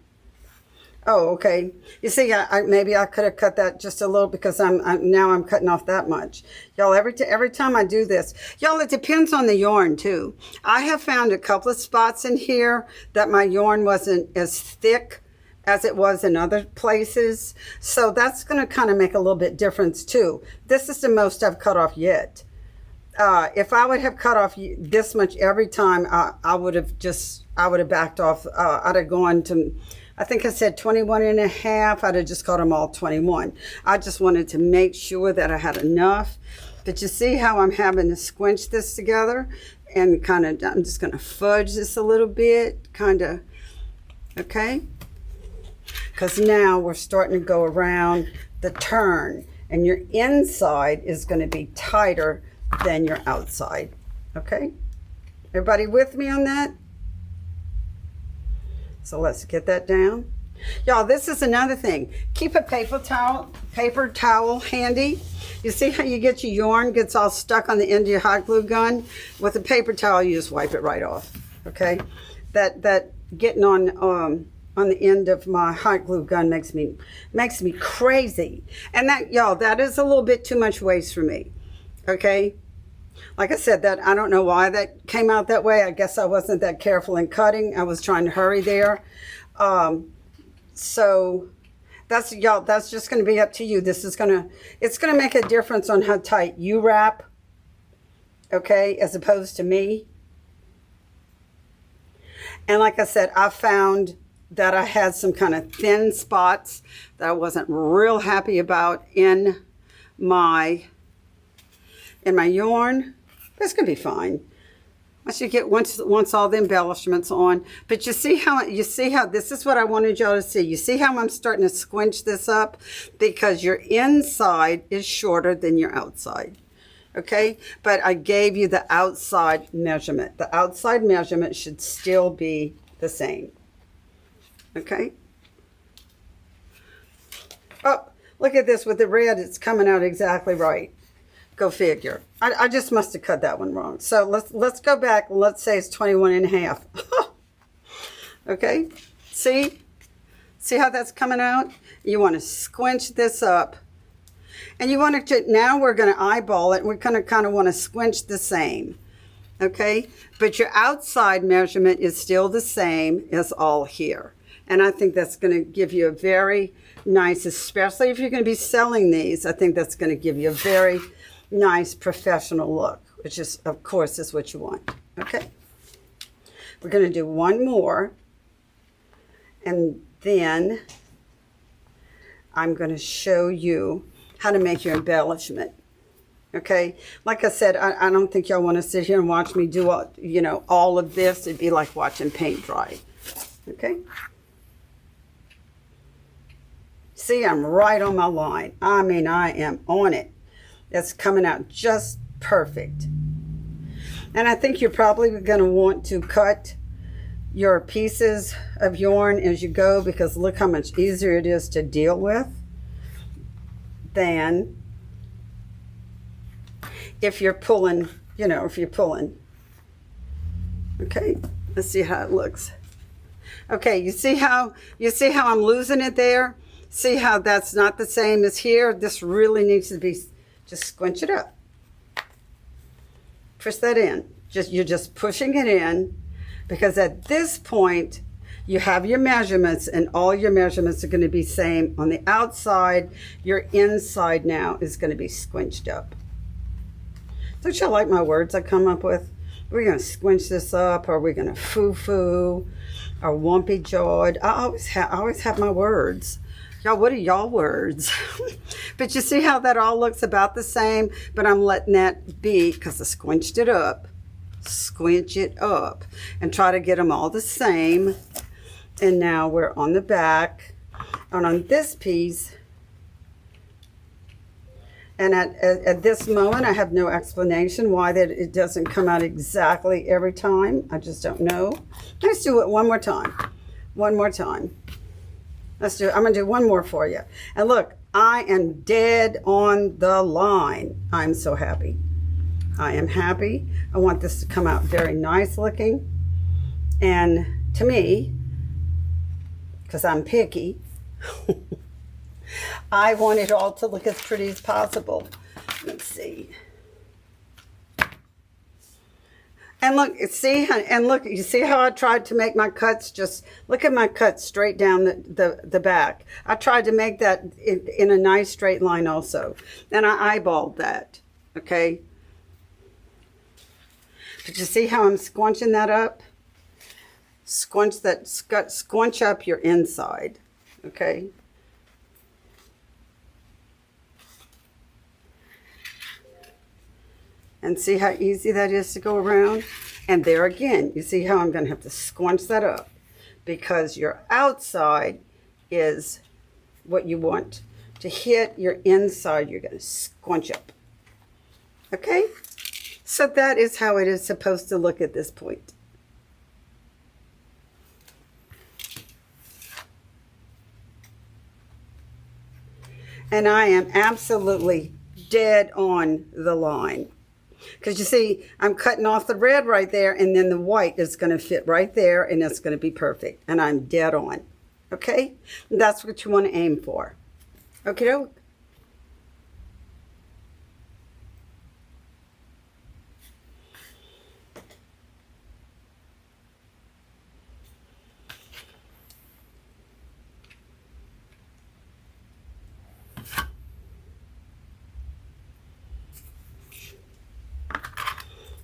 Oh, okay. You see, maybe I could have cut that just a little, because now I'm cutting off that much. Y'all, every time I do this, y'all, it depends on the yarn too. I have found a couple of spots in here that my yarn wasn't as thick as it was in other places. So that's going to kind of make a little bit difference too. This is the most I've cut off yet. If I would have cut off this much every time, I would have backed off. I'd have gone to, I think I said 21 and a half. I'd have just cut them all 21. I just wanted to make sure that I had enough. But you see how I'm having to squinch this together and kind of, I'm just going to fudge this a little bit, kind of, okay? Because now we're starting to go around the turn, and your inside is going to be tighter than your outside. Okay, everybody with me on that? So let's get that down. Y'all, this is another thing. Keep a paper towel handy. You see how you get your yarn gets all stuck on the end of your hot glue gun? With a paper towel, you just wipe it right off. Okay, that getting on the end of my hot glue gun makes me crazy. And that, y'all, that is a little bit too much waste for me. Okay, like I said, that I don't know why that came out that way. I guess I wasn't that careful in cutting. I was trying to hurry there. So that's, y'all, that's just going to be up to you. It's going to make a difference on how tight you wrap. okay, as opposed to me. And like I said, I found that I had some kind of thin spots that I wasn't real happy about in my yarn. But it's gonna be fine. Once all the embellishments on. But you see how this is what I wanted y'all to see. You see how I'm starting to squinch this up because your inside is shorter than your outside. Okay, but I gave you the outside measurement. The outside measurement should still be the same. Okay. Oh, look at this with the red. It's coming out exactly right. Go figure. I just must have cut that one wrong. So let's go back and let's say it's 21 and a half. Okay. See how that's coming out? You want to squinch this up. And you want to, now we're going to eyeball it. We're going to kind of want to squinch the same. Okay. But your outside measurement is still the same as all here. And I think that's going to give you a very nice, especially if you're going to be selling these, I think that's going to give you a very nice professional look, which is, of course, is what you want. Okay. We're going to do one more. And then I'm going to show you how to make your embellishment. Okay. Like I said, I don't think y'all want to sit here and watch me do all, all of this. It'd be like watching paint dry. Okay. See, I'm right on my line. I mean, I am on it. It's coming out just perfect. And I think you're probably going to want to cut your pieces of yarn as you go, because look how much easier it is to deal with than if you're pulling, Okay, let's see how it looks. Okay, you see how I'm losing it there? See how that's not the same as here? This really needs to be, just squinch it up. Push that in. You're just pushing it in, because at this point, you have your measurements, and all your measurements are going to be same on the outside. Your inside now is going to be squinched up. Don't y'all like my words I come up with? We're going to squinch this up, or we're going to foo-foo, or wumpy-jawed. I always have my words. Y'all, what are y'all words? But you see how that all looks about the same, but I'm letting that be because I squinched it up. Squinch it up and try to get them all the same. And now we're on the back, and on this piece, and at this moment I have no explanation why that it doesn't come out exactly every time. I just don't know. Let's do it one more time. I'm gonna do one more for you. And look, I am dead on the line. I'm so happy. I am happy. I want this to come out very nice looking. And to me, because I'm picky, I want it all to look as pretty as possible. Let's see. And look, you see how I tried to make my cuts? Just look at my cuts straight down the back. I tried to make that in a nice straight line also. And I eyeballed that, okay? But you see how I'm squinching that up? Squinch up your inside, okay? And see how easy that is to go around? And there again, you see how I'm going to have to squinch that up, because your outside is what you want to hit. Your inside, you're going to squinch up. Okay? So that is how it is supposed to look at this point. And I am absolutely dead on the line. Because you see, I'm cutting off the red right there, and then the white is going to fit right there, and it's going to be perfect. And I'm dead on. Okay? And that's what you want to aim for. Okay, doke?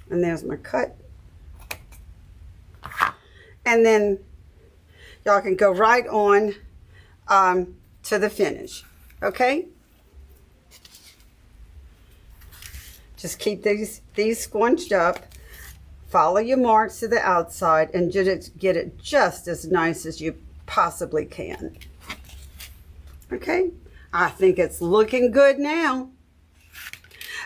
And there's my cut. And then y'all can go right on to the finish. Okay? Just keep these scrunched up. Follow your marks to the outside and just get it just as nice as you possibly can. Okay? I think it's looking good now.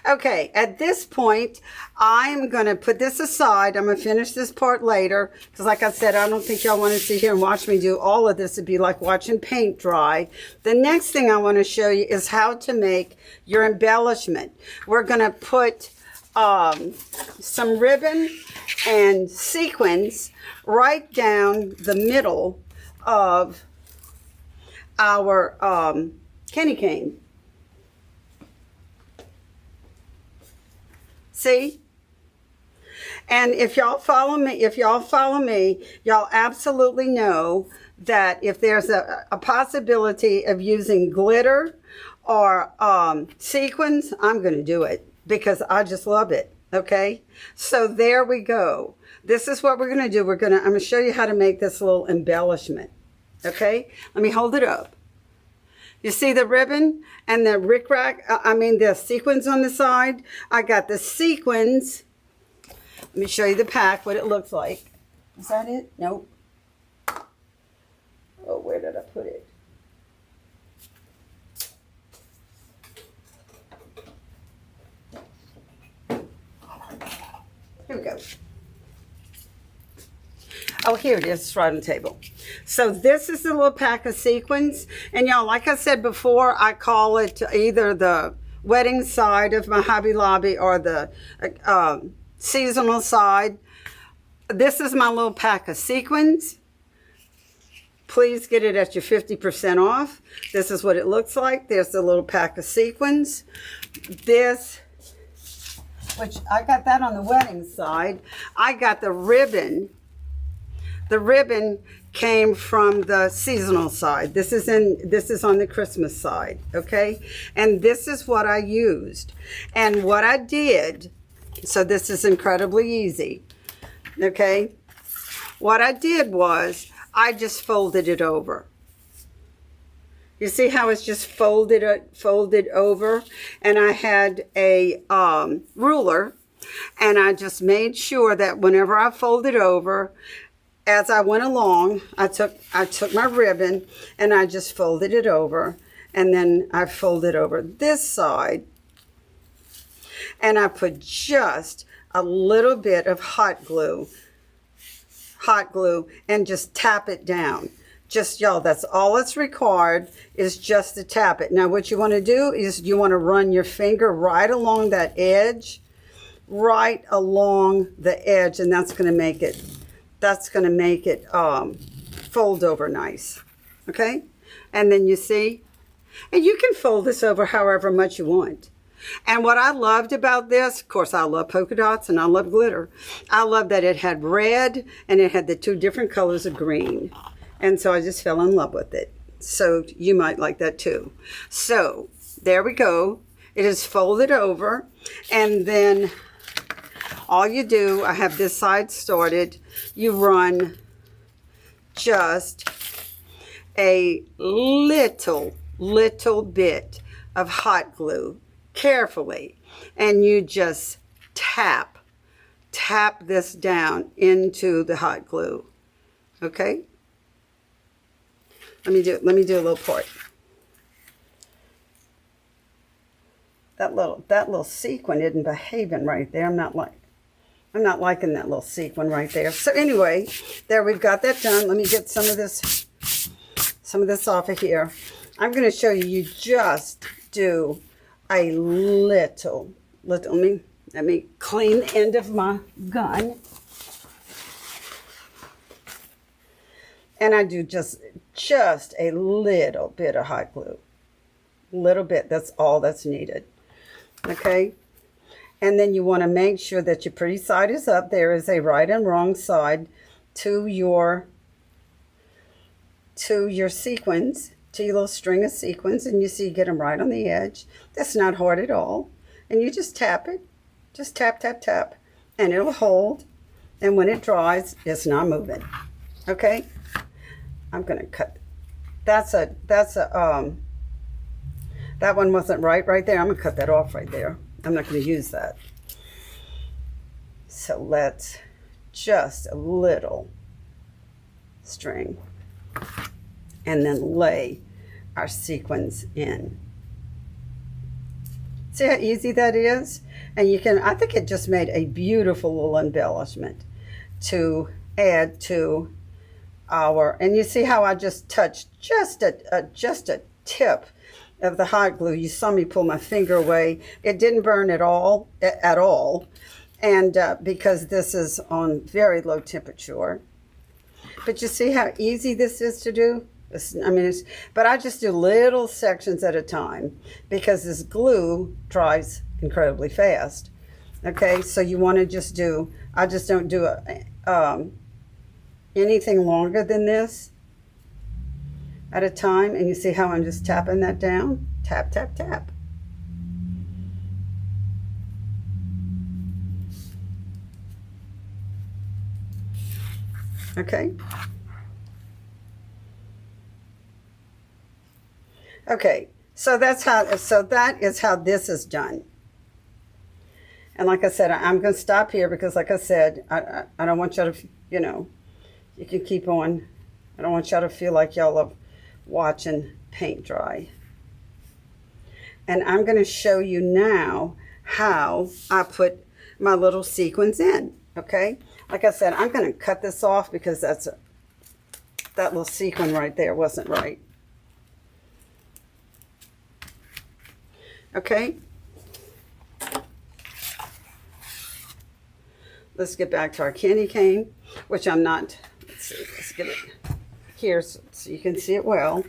Okay, at this point, I'm going to put this aside. I'm going to finish this part later because, like I said, I don't think y'all want to sit here and watch me do all of this. It'd be like watching paint dry. The next thing I want to show you is how to make your embellishment. We're going to put some ribbon and sequins right down the middle of our candy cane. See? And if y'all follow me, y'all absolutely know that if there's a possibility of using glitter or sequins, I'm going to do it because I just love it. Okay? So there we go. This is what we're going to do. I'm going to show you how to make this little embellishment. Okay? Let me hold it up. You see the ribbon and the the sequins on the side? I got the sequins. Let me show you the pack, what it looks like. Is that it? Nope. Oh, where did I put it? Here we go. Oh, here it is. It's right on the table. So this is the little pack of sequins. And y'all, like I said before, I call it either the wedding side of my Hobby Lobby or the seasonal side. This is my little pack of sequins. Please get it at your 50% off. This is what it looks like. There's the little pack of sequins. This, which I got that on the wedding side. I got the ribbon. The ribbon came from the seasonal side. This is on the Christmas side, okay? And this is what I used. And what I did, so this is incredibly easy, okay? What I did was I just folded it over. You see how it's just folded over? And I had a ruler, and I just made sure that whenever I folded over, as I went along, I took my ribbon and I just folded it over, and then I folded over this side, and I put just a little bit of hot glue, and just tap it down. Just, y'all, that's all it's required is just to tap it. Now, what you want to do is you want to run your finger right along that edge, right along the edge, and that's going to make it fold over nice. Okay? And then you see, and you can fold this over however much you want. And what I loved about this, of course, I love polka dots and I love glitter. I love that it had red and it had the two different colors of green. And so I just fell in love with it. So you might like that too. So there we go. It is folded over, and then all you do, I have this side started, you run just a little bit of hot glue carefully, and you just tap this down into the hot glue. Okay? Let me do a little part. That little sequin isn't behaving right there. I'm not liking that little sequin right there. So anyway, there, we've got that done. Let me get some of this off of here. I'm going to show you. You just do a little. Let me clean the end of my gun. And I do just a little bit of hot glue. Little bit. That's all that's needed. Okay? And then you want to make sure that your pretty side is up. There is a right and wrong side to your sequins, to your little string of sequins. And you see, you get them right on the edge. That's not hard at all. And you just tap it. Just tap, tap, tap. and it'll hold. And when it dries, it's not moving. Okay? I'm going to cut. That one wasn't right there. I'm going to cut that off right there. I'm not going to use that. So let's just a little string and then lay our sequins in. See how easy that is? And you can, I think it just made a beautiful little embellishment to add to our, and you see how I just touched just a tip of the hot glue. You saw me pull my finger away. It didn't burn at all. And because this is on very low temperature. But you see how easy this is to do? But I just do little sections at a time because this glue dries incredibly fast. Okay, so you want to just do, I just don't do anything longer than this at a time. And you see how I'm just tapping that down? Tap, tap, tap. Okay. Okay, so that is how this is done. And like I said, I'm going to stop here because like I said, I don't want y'all to, you can keep on. I don't want y'all to feel like y'all are watching paint dry. And I'm going to show you now how I put my little sequins in, okay? Like I said, I'm going to cut this off because that little sequin right there wasn't right. Okay. Let's get back to our candy cane, which I'm not, let's see, let's get it here so you can see it well.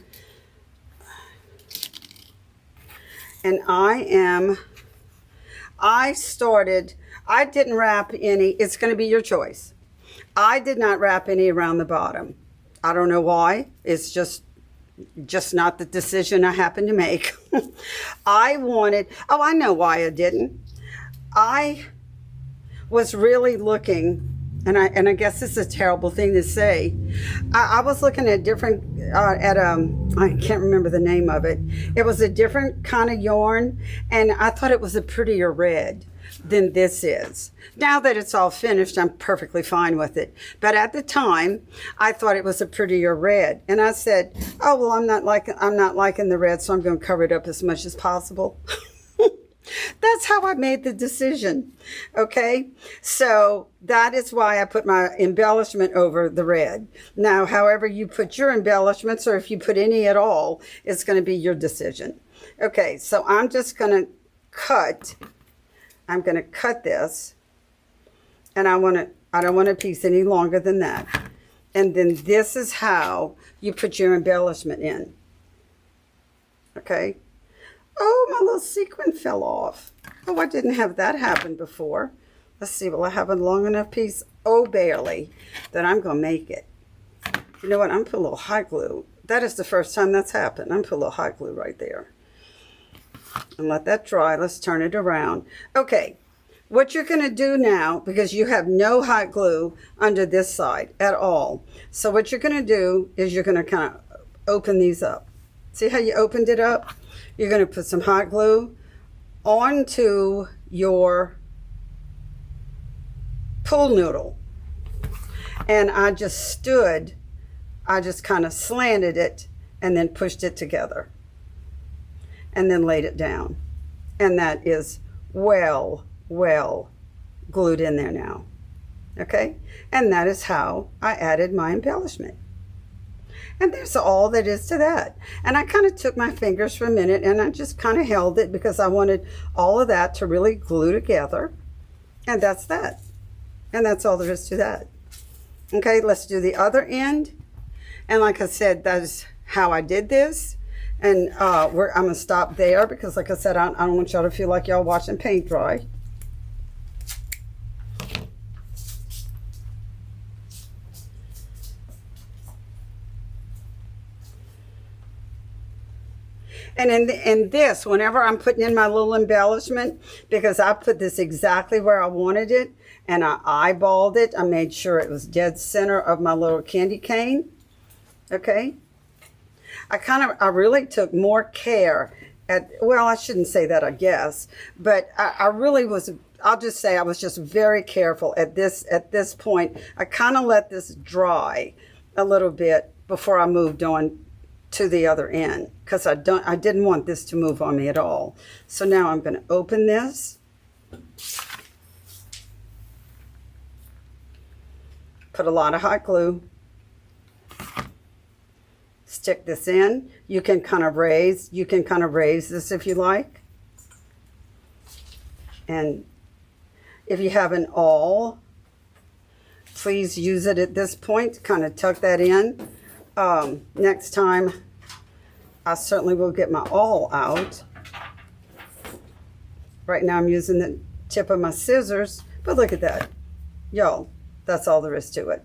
And I didn't wrap any, it's going to be your choice. I did not wrap any around the bottom. I don't know why. It's just not the decision I happened to make. I know why I didn't. I was really looking, and I guess this is a terrible thing to say. I was looking at different, I can't remember the name of it. It was a different kind of yarn, and I thought it was a prettier red than this is. Now that it's all finished, I'm perfectly fine with it. But at the time, I thought it was a prettier red. And I said, oh, well, I'm not liking the red, so I'm going to cover it up as much as possible. That's how I made the decision. Okay. So that is why I put my embellishment over the red. Now, however you put your embellishments, or if you put any at all, it's going to be your decision. Okay. So I'm just going to cut. I'm going to cut this, and I don't want a piece any longer than that. And then this is how you put your embellishment in. Okay. Oh, my little sequin fell off. Oh, I didn't have that happen before. Let's see, will I have a long enough piece? Oh, barely. Then I'm going to make it. You know what? I'm going to put a little hot glue. That is the first time that's happened. I'm going to put a little hot glue right there. And let that dry. Let's turn it around. Okay, what you're going to do now, because you have no hot glue under this side at all. So what you're going to do is you're going to kind of open these up. See how you opened it up? You're going to put some hot glue onto your pool noodle. And I just kind of slanted it and then pushed it together. And then laid it down. And that is well glued in there now. Okay? And that is how I added my embellishment. And there's all that is to that. And I kind of took my fingers for a minute and I just kind of held it because I wanted all of that to really glue together. And that's that. And that's all there is to that. Okay, let's do the other end. And like I said, that's how I did this. And I'm going to stop there because, like I said, I don't want y'all to feel like y'all watching paint dry. And in this, whenever I'm putting in my little embellishment, because I put this exactly where I wanted it, and I eyeballed it, I made sure it was dead center of my little candy cane, okay? I really took more care well, I shouldn't say that, I guess, but I really was, I'll just say I was just very careful at this point. I kind of let this dry a little bit before I moved on to the other end, because I didn't want this to move on me at all. So now I'm going to open this, put a lot of hot glue, stick this in. You can kind of raise this if you like. And if you have an awl, please use it at this point, kind of tuck that in. Next time, I certainly will get my awl out. Right now I'm using the tip of my scissors, but look at that. Y'all, that's all there is to it.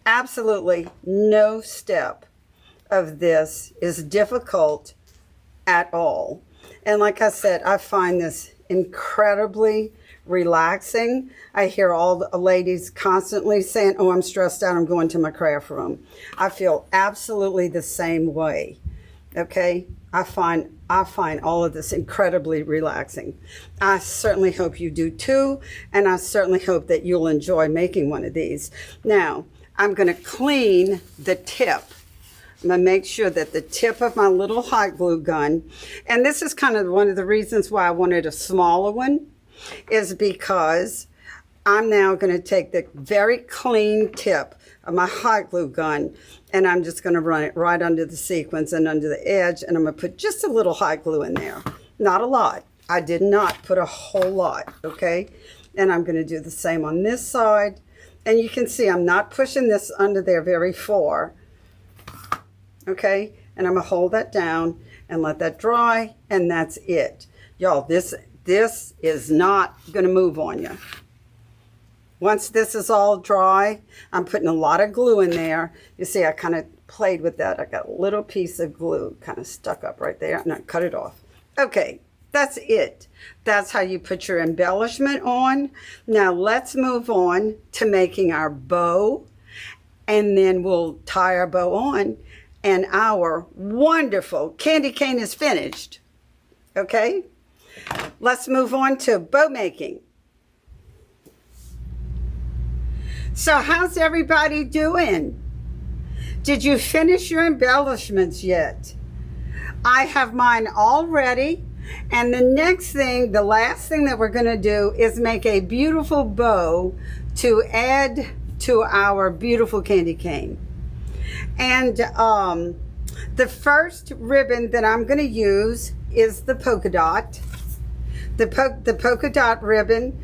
Absolutely no step of this is difficult at all. And like I said, I find this incredibly relaxing. I hear all the ladies constantly saying, oh, I'm stressed out, I'm going to my craft room. I feel absolutely the same way. Okay? I find all of this incredibly relaxing. I certainly hope you do too, and I certainly hope that you'll enjoy making one of these. Now, I'm going to clean the tip. I'm going to make sure that the tip of my little hot glue gun, and this is kind of one of the reasons why I wanted a smaller one, is because I'm now going to take the very clean tip of my hot glue gun, and I'm just going to run it right under the sequins and under the edge, and I'm going to put just a little hot glue in there. Not a lot. I did not put a whole lot, okay? And I'm going to do the same on this side, and you can see I'm not pushing this under there very far. Okay, and I'm gonna hold that down and let that dry, and that's it. Y'all, this is not gonna move on you. Once this is all dry, I'm putting a lot of glue in there. You see, I kind of played with that. I got a little piece of glue kind of stuck up right there, and I cut it off. Okay, that's it. That's how you put your embellishment on. Now let's move on to making our bow, and then we'll tie our bow on, and our wonderful candy cane is finished. Okay, let's move on to bow making. So how's everybody doing? Did you finish your embellishments yet? I have mine all ready, and the next thing, the last thing that we're going to do is make a beautiful bow to add to our beautiful candy cane. And the first ribbon that I'm going to use is the polka dot. The polka dot ribbon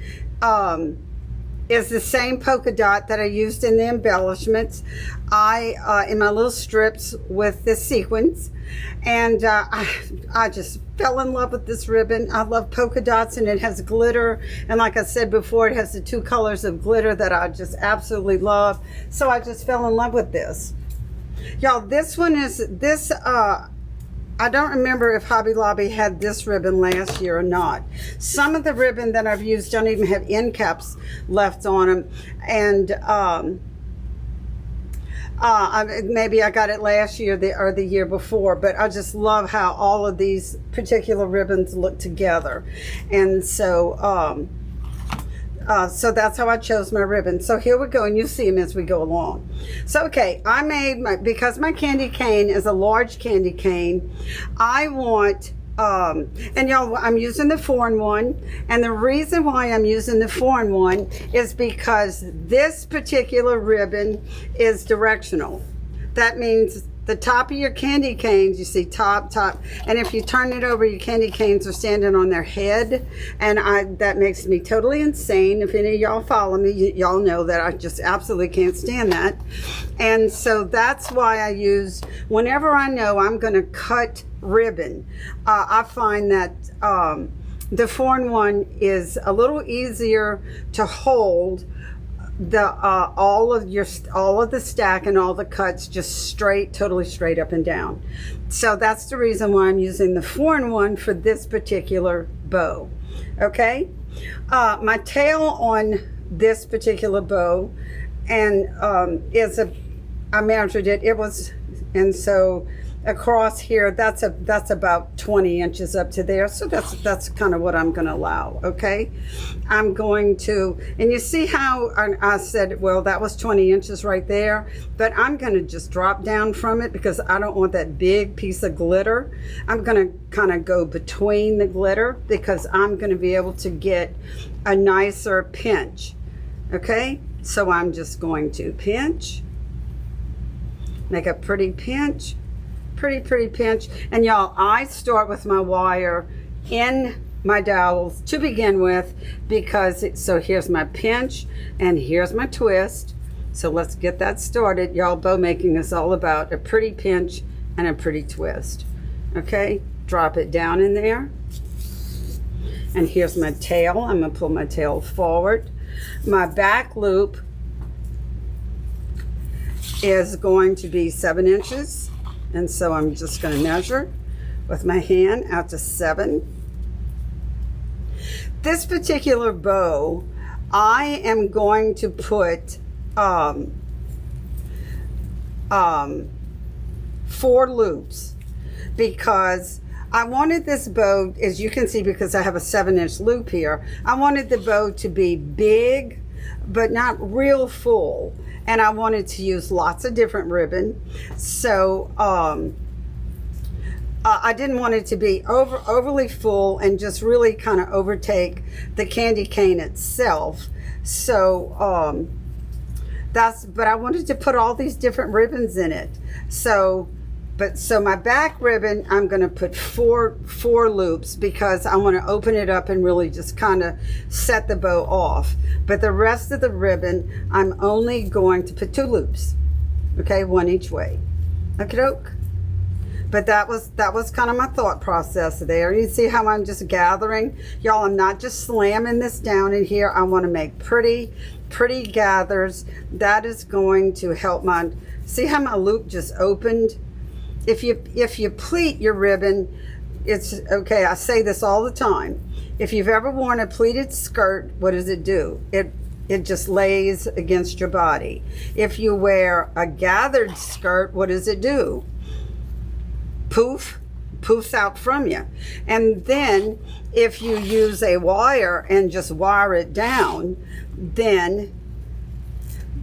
is the same polka dot that I used in the embellishments. In my little strips with the sequins. And I just fell in love with this ribbon. I love polka dots, and it has glitter. And like I said before, it has the two colors of glitter that I just absolutely love. So I just fell in love with this. Y'all, this one is, I don't remember if Hobby Lobby had this ribbon last year or not. Some of the ribbon that I've used don't even have end caps left on them. And maybe I got it last year or the year before, but I just love how all of these particular ribbons look together. And so, so that's how I chose my ribbon. So here we go, and you'll see them as we go along. So, okay, I made because my candy cane is a large candy cane, I want, and y'all, I'm using the 4-in-1, and the reason why I'm using the 4-in-1 is because this particular ribbon is directional. That means the top of your candy canes, you see top, and if you turn it over, your candy canes are standing on their head, and that makes me totally insane. If any of y'all follow me, y'all know that I just absolutely can't stand that. And so that's why I use, whenever I know I'm going to cut ribbon, I find that the 4-in-1 is a little easier to hold the all of the stack and all the cuts just straight, totally straight up and down. So that's the reason why I'm using the 4-in-1 for this particular bow. Okay, my tail on this particular bow and I measured it. It was, and so across here, that's about 20 inches up to there. So that's kind of what I'm going to allow. Okay, I'm going to, and you see how I said, well, that was 20 inches right there, but I'm going to just drop down from it because I don't want that big piece of glitter. I'm going to kind of go between the glitter because I'm going to be able to get a nicer pinch. Okay, so I'm just going to pinch, make a pretty pinch, pretty pinch. And y'all, I start with my wire in my dowels to begin with because so here's my pinch and here's my twist. So let's get that started. Y'all, bow making is all about a pretty pinch and a pretty twist. Okay, drop it down in there. And here's my tail. I'm gonna pull my tail forward. My back loop is going to be 7 inches. And so I'm just going to measure with my hand out to 7. This particular bow, I am going to put 4 loops because I wanted this bow, as you can see, because I have a 7-inch loop here, I wanted the bow to be big, but not real full. And I wanted to use lots of different ribbon. So I didn't want it to be overly full and just really kind of overtake the candy cane itself. So but I wanted to put all these different ribbons in it. So my back ribbon, I'm going to put four loops because I want to open it up and really just kind of set the bow off. But the rest of the ribbon, I'm only going to put 2 loops. Okay, 1 each way. Okie doke. But that was kind of my thought process there. You see how I'm just gathering? Y'all, I'm not just slamming this down in here. I want to make pretty gathers. That is going to help see how my loop just opened? If you pleat your ribbon, it's okay. I say this all the time. If you've ever worn a pleated skirt, what does it do? It just lays against your body. If you wear a gathered skirt, what does it do? Poofs out from you. And then if you use a wire and just wire it down, then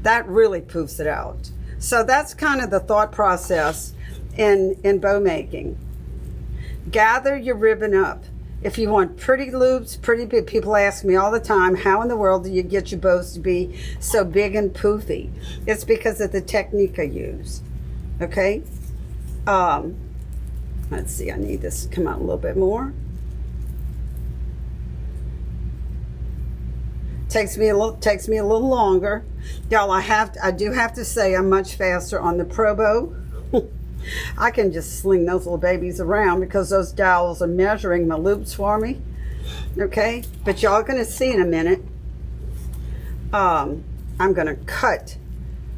that really poofs it out. So that's kind of the thought process in bow making. Gather your ribbon up. If you want pretty loops, pretty big, people ask me all the time, how in the world do you get your bows to be so big and poofy? It's because of the technique I use. Okay, let's see, I need this to come out a little bit more. Takes me a little longer. Y'all, I do have to say I'm much faster on the Pro Bow. I can just sling those little babies around because those dowels are measuring my loops for me. Okay, but y'all are gonna see in a minute. I'm gonna cut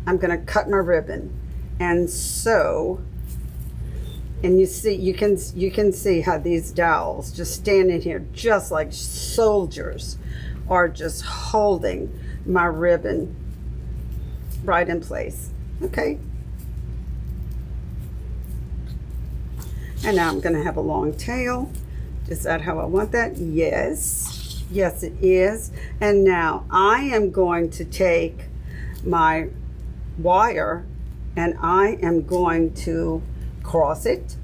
my ribbon, and so, and you can see how these dowels just standing here just like soldiers are just holding my ribbon right in place. Okay. And now I'm going to have a long tail. Is that how I want that? Yes. Yes, it is. And now I am going to take my wire and I am going to cross it.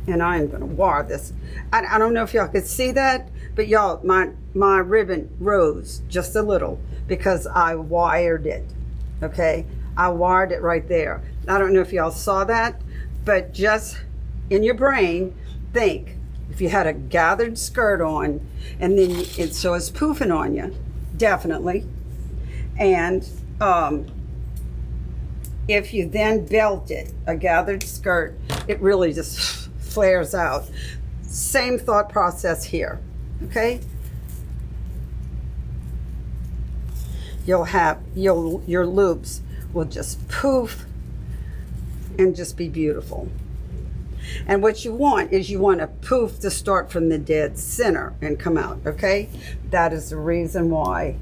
And I am going to wire this. I don't know if y'all could see that, but y'all, my ribbon rose just a little because I wired it. Okay? I wired it right there. I don't know if y'all saw that, but just in your brain, think if you had a gathered skirt on and then so it's poofing on you, definitely. And if you then belt it, a gathered skirt, it really just flares out. Same thought process here, okay? your loops will just poof and just be beautiful. And what you want is you want a poof to start from the dead center and come out, okay? That is the reason why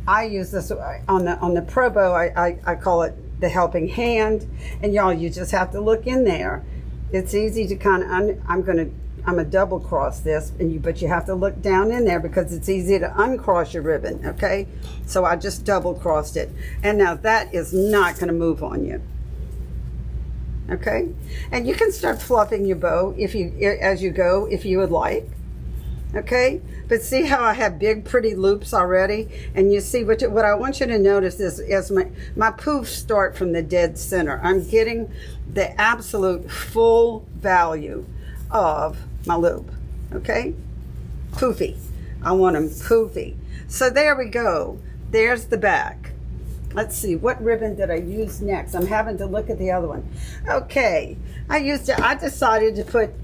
I use this on the Pro Bow. I call it the helping hand. And y'all, you just have to look in there. It's easy to kind of, I'm gonna double cross this, but you have to look down in there because it's easy to uncross your ribbon, okay? So I just double crossed it. And now that is not gonna move on you. Okay, and you can start fluffing your bow as you go if you would like. Okay, but see how I have big pretty loops already, and you see what I want you to notice is as my poofs start from the dead center. I'm getting the absolute full value of my loop. Okay, poofy. I want them poofy. So there we go. There's the back. Let's see, what ribbon did I use next? I'm having to look at the other one. Okay, I decided to put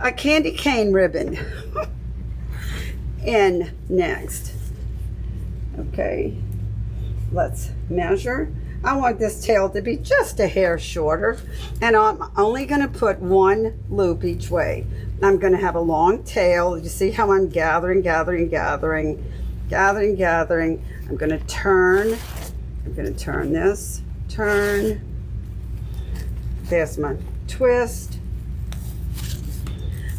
a candy cane ribbon in next. Okay, let's measure. I want this tail to be just a hair shorter, and I'm only gonna put one loop each way. I'm gonna have a long tail. You see how I'm gathering. I'm going to turn this, turn. There's my twist.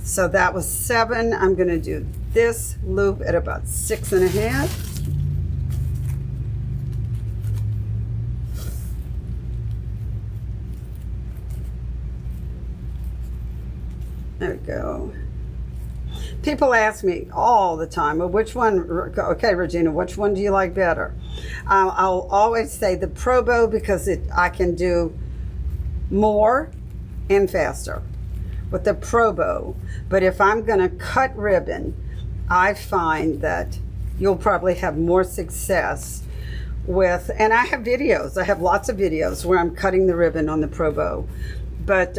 So that was 7. I'm going to do this loop at about 6.5. There we go. People ask me all the time, well, which one, okay, Regina, which one do you like better? I'll always say the Pro Bow because I can do more and faster with the Pro Bow. But if I'm gonna cut ribbon, I find that you'll probably have more success with, and I have videos, I have lots of videos where I'm cutting the ribbon on the Pro Bow. But,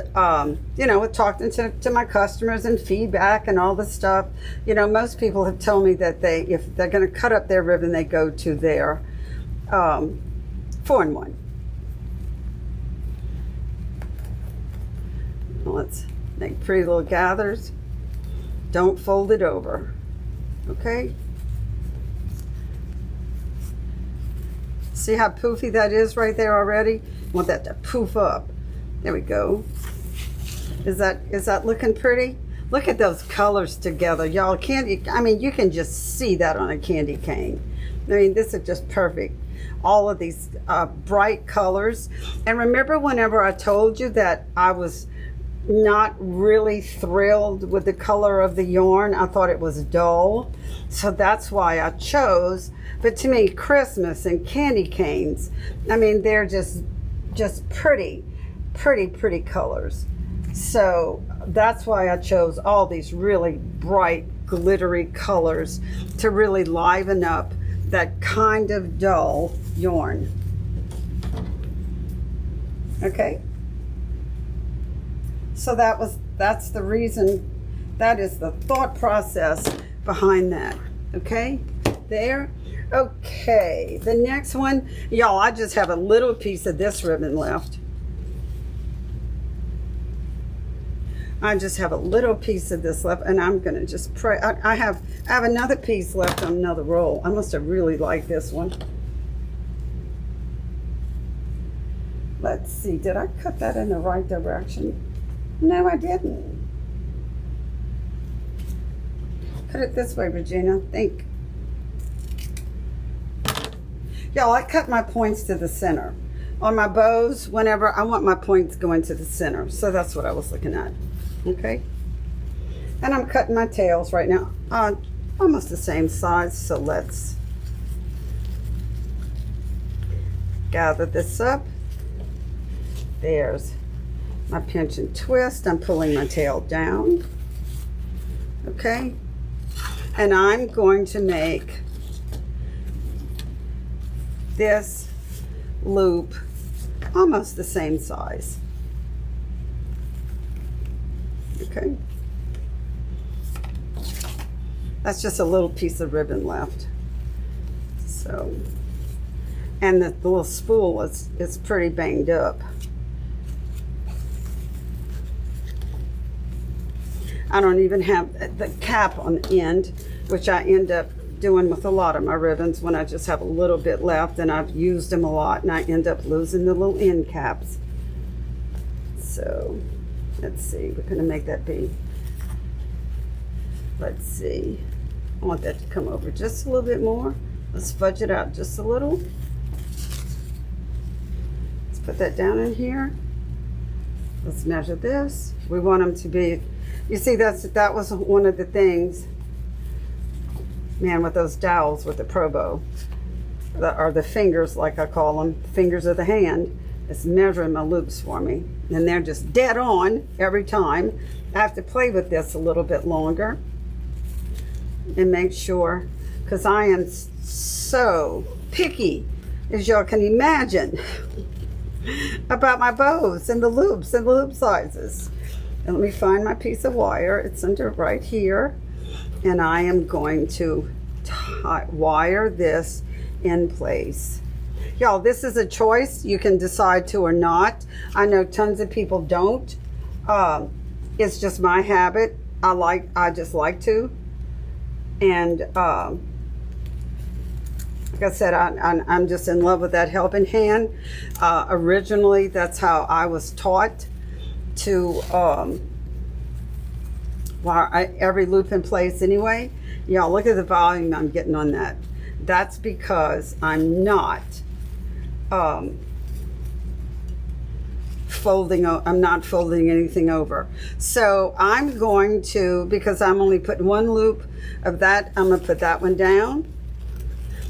you know, talking to my customers and feedback and all this stuff, you know, most people have told me that if they're going to cut up their ribbon, they go to their 4-in-1. Let's make pretty little gathers. Don't fold it over, okay? See how poofy that is right there already? I want that to poof up. There we go. Is that looking pretty? Look at those colors together, y'all. I mean, you can just see that on a candy cane. I mean, this is just perfect. All of these bright colors. And remember whenever I told you that I was not really thrilled with the color of the yarn? I thought it was dull. So that's why I chose. But to me, Christmas and candy canes, I mean, they're just pretty colors. So that's why I chose all these really bright glittery colors to really liven up that kind of dull yarn. Okay, so that's the reason, that is the thought process behind that. Okay, there. Okay, the next one, y'all, I just have a little piece of this ribbon left. I just have a little piece of this left, and I'm gonna just pray. I have another piece left on another roll. I must have really liked this one. Let's see, did I cut that in the right direction? No, I didn't. Cut it this way, Regina, think. Y'all, I cut my points to the center. On my bows, whenever I want my points going to the center. So that's what I was looking at. Okay, and I'm cutting my tails right now, almost the same size. So let's gather this up. There's my pinch and twist. I'm pulling my tail down. Okay, and I'm going to make this loop almost the same size. Okay, that's just a little piece of ribbon left. So, and the little spool is pretty banged up. I don't even have the cap on the end, which I end up doing with a lot of my ribbons when I just have a little bit left and I've used them a lot and I end up losing the little end caps. So let's see, we're going to make that be, let's see, I want that to come over just a little bit more. Let's fudge it out just a little. Let's put that down in here. Let's measure this. We want them to be, you see, that was one of the things, man, with those dowels with the Pro Bow, or the fingers, like I call them, fingers of the hand, it's measuring my loops for me. And they're just dead on every time. I have to play with this a little bit longer and make sure, because I am so picky, as y'all can imagine, about my bows and the loops and the loop sizes. And let me find my piece of wire. It's under right here. And I am going to wire this in place. Y'all, this is a choice. You can decide to or not. I know tons of people don't. It's just my habit. I just like to. And like I said, I'm just in love with that helping hand. Originally, that's how I was taught to wire every loop in place anyway. Y'all, look at the volume I'm getting on that. That's because I'm not folding anything over. So I'm going to, because I'm only putting one loop of that, I'm going to put that one down,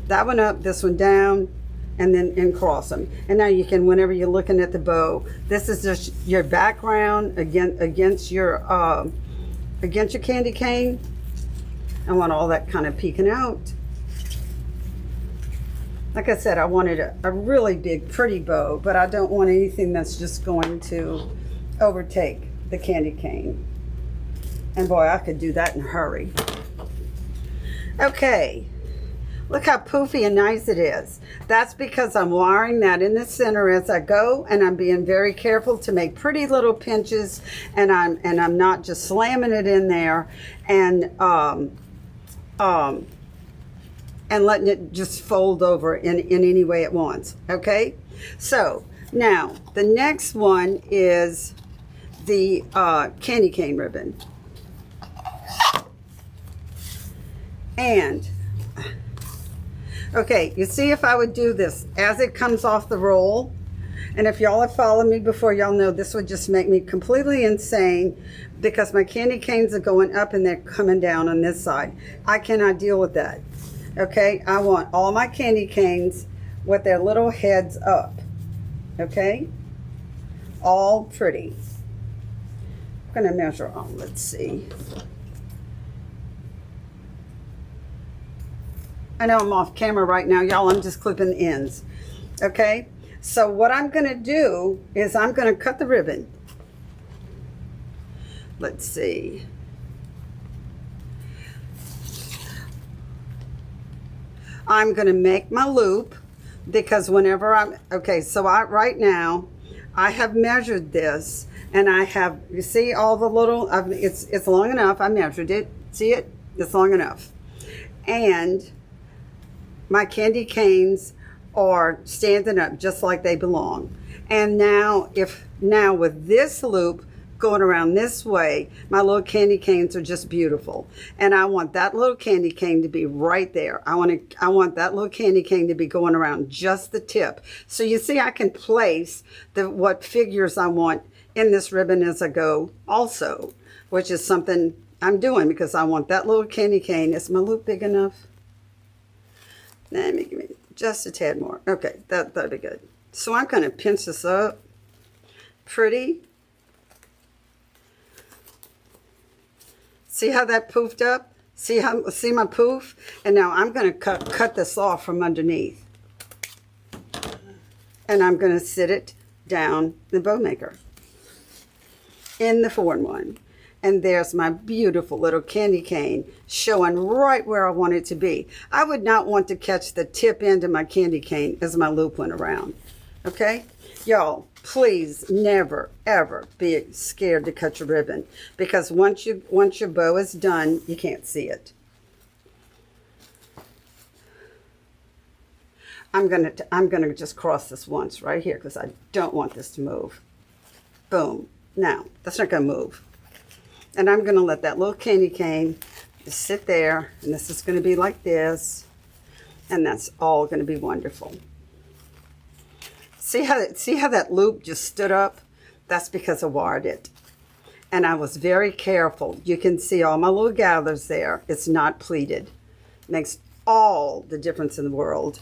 that one up, this one down, and then cross them. And now you can, whenever you're looking at the bow, this is just your background against your candy cane. I want all that kind of peeking out. Like I said, I wanted a really big, pretty bow, but I don't want anything that's just going to overtake the candy cane. And boy, I could do that in a hurry. Okay, look how poofy and nice it is. That's because I'm wiring that in the center as I go, and I'm being very careful to make pretty little pinches, and I'm not just slamming it in there and letting it just fold over in any way it wants. Okay, so now the next one is the candy cane ribbon. And okay, you see, if I would do this as it comes off the roll, and if y'all have followed me before, y'all know this would just make me completely insane, because my candy canes are going up and they're coming down on this side. I cannot deal with that. Okay, I want all my candy canes with their little heads up. Okay, all pretty. I'm gonna measure on, let's see. I know I'm off camera right now, y'all. I'm just clipping the ends. Okay, so what I'm gonna do is I'm gonna cut the ribbon. Let's see. I'm gonna make my loop, because whenever I'm, okay, so right now I have measured this, and I have, you see all the little, it's long enough. I measured it. See it? It's long enough. And my candy canes are standing up just like they belong. And now with this loop going around this way, my little candy canes are just beautiful. And I want that little candy cane to be right there. I want that little candy cane to be going around just the tip. So you see, I can place what figures I want in this ribbon as I go also, which is something I'm doing because I want that little candy cane. Is my loop big enough? Let me give me just a tad more. Okay, that'd be good. So I'm going to pinch this up pretty. See how that poofed up? See my poof? And now I'm going to cut this off from underneath. And I'm going to sit it down the bow maker in the 4-in-1. And there's my beautiful little candy cane showing right where I want it to be. I would not want to catch the tip end of my candy cane as my loop went around. Okay? Y'all, please never, ever be scared to cut your ribbon, because once your bow is done, you can't see it. I'm gonna just cross this once right here because I don't want this to move. Boom. Now, that's not gonna move. And I'm gonna let that little candy cane just sit there, and this is gonna be like this, and that's all gonna be wonderful. See how that loop just stood up? That's because I wired it. And I was very careful. You can see all my little gathers there. It's not pleated. Makes all the difference in the world.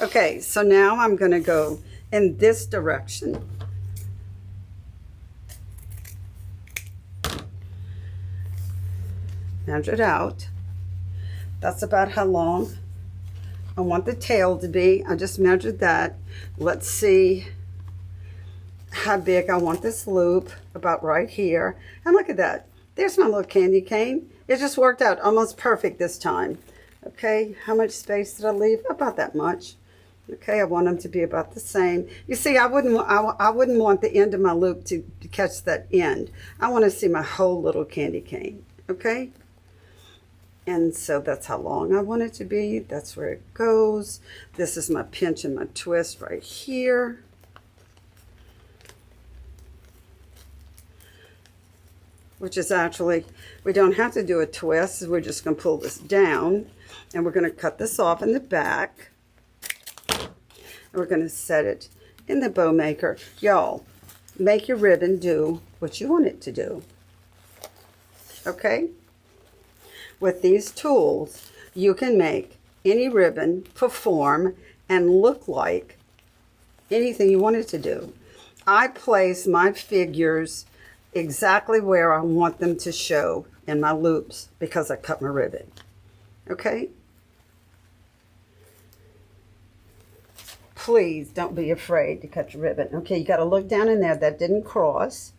Okay, so now I'm going to go in this direction. Measure it out. That's about how long I want the tail to be. I just measured that. Let's see how big I want this loop, about right here. And look at that. There's my little candy cane. It just worked out almost perfect this time. Okay, how much space did I leave? About that much. Okay, I want them to be about the same. You see, I wouldn't want the end of my loop to catch that end. I want to see my whole little candy cane. Okay? And so that's how long I want it to be. That's where it goes. This is my pinch and my twist right here. Which is actually, we don't have to do a twist. We're just going to pull this down. And we're going to cut this off in the back. And we're going to set it in the bow maker. Y'all, make your ribbon do what you want it to do. Okay? With these tools, you can make any ribbon perform and look like anything you want it to do. I place my figures exactly where I want them to show in my loops because I cut my ribbon. Okay? Please don't be afraid to cut your ribbon. Okay, you got to look down in there. That didn't cross.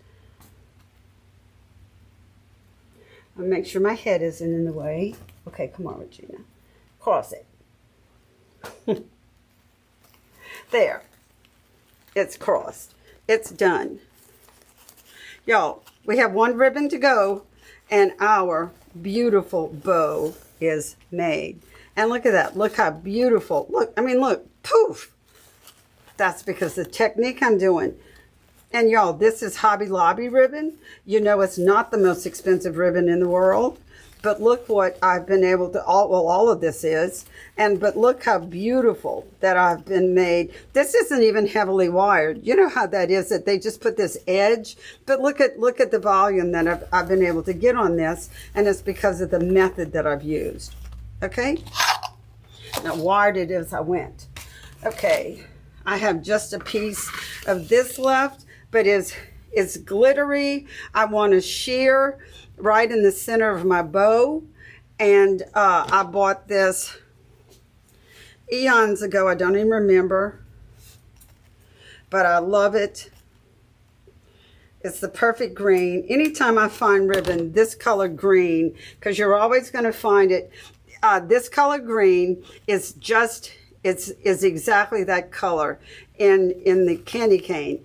I'll make sure my head isn't in the way. Okay, come on, Regina. Cross it. There. It's crossed. It's done. Y'all, we have one ribbon to go, and our beautiful bow is made. And look at that. Look how beautiful. Look, I mean, look. Poof. That's because the technique I'm doing. And y'all, this is Hobby Lobby ribbon. You know it's not the most expensive ribbon in the world. But look what I've been able to, all of this is. But look how beautiful that I've been made. This isn't even heavily wired. You know how that is, that they just put this edge. But look at the volume that I've been able to get on this. And it's because of the method that I've used. Okay? Now, wired it as I went. Okay, I have just a piece of this left, but it's glittery. I want to shear right in the center of my bow. And I bought this eons ago. I don't even remember, but I love it. It's the perfect green. Anytime I find ribbon this color green, because you're always going to find it, this color green is just... is exactly that color in the candy cane.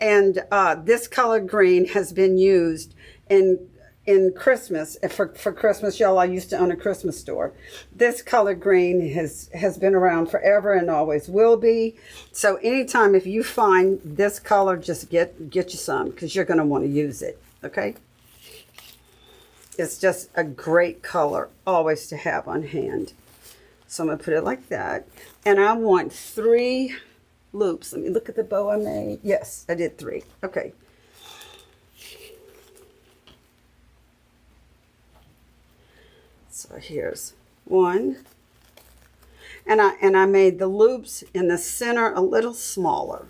And this color green has been used in Christmas. For Christmas, y'all, I used to own a Christmas store. This color green has been around forever and always will be. So anytime if you find this color, just get you some, because you're going to want to use it. Okay? It's just a great color always to have on hand. So I'm going to put it like that. And I want 3 loops. Let me look at the bow I made. Yes, I did 3. Okay. So here's 1. And I made the loops in the center a little smaller.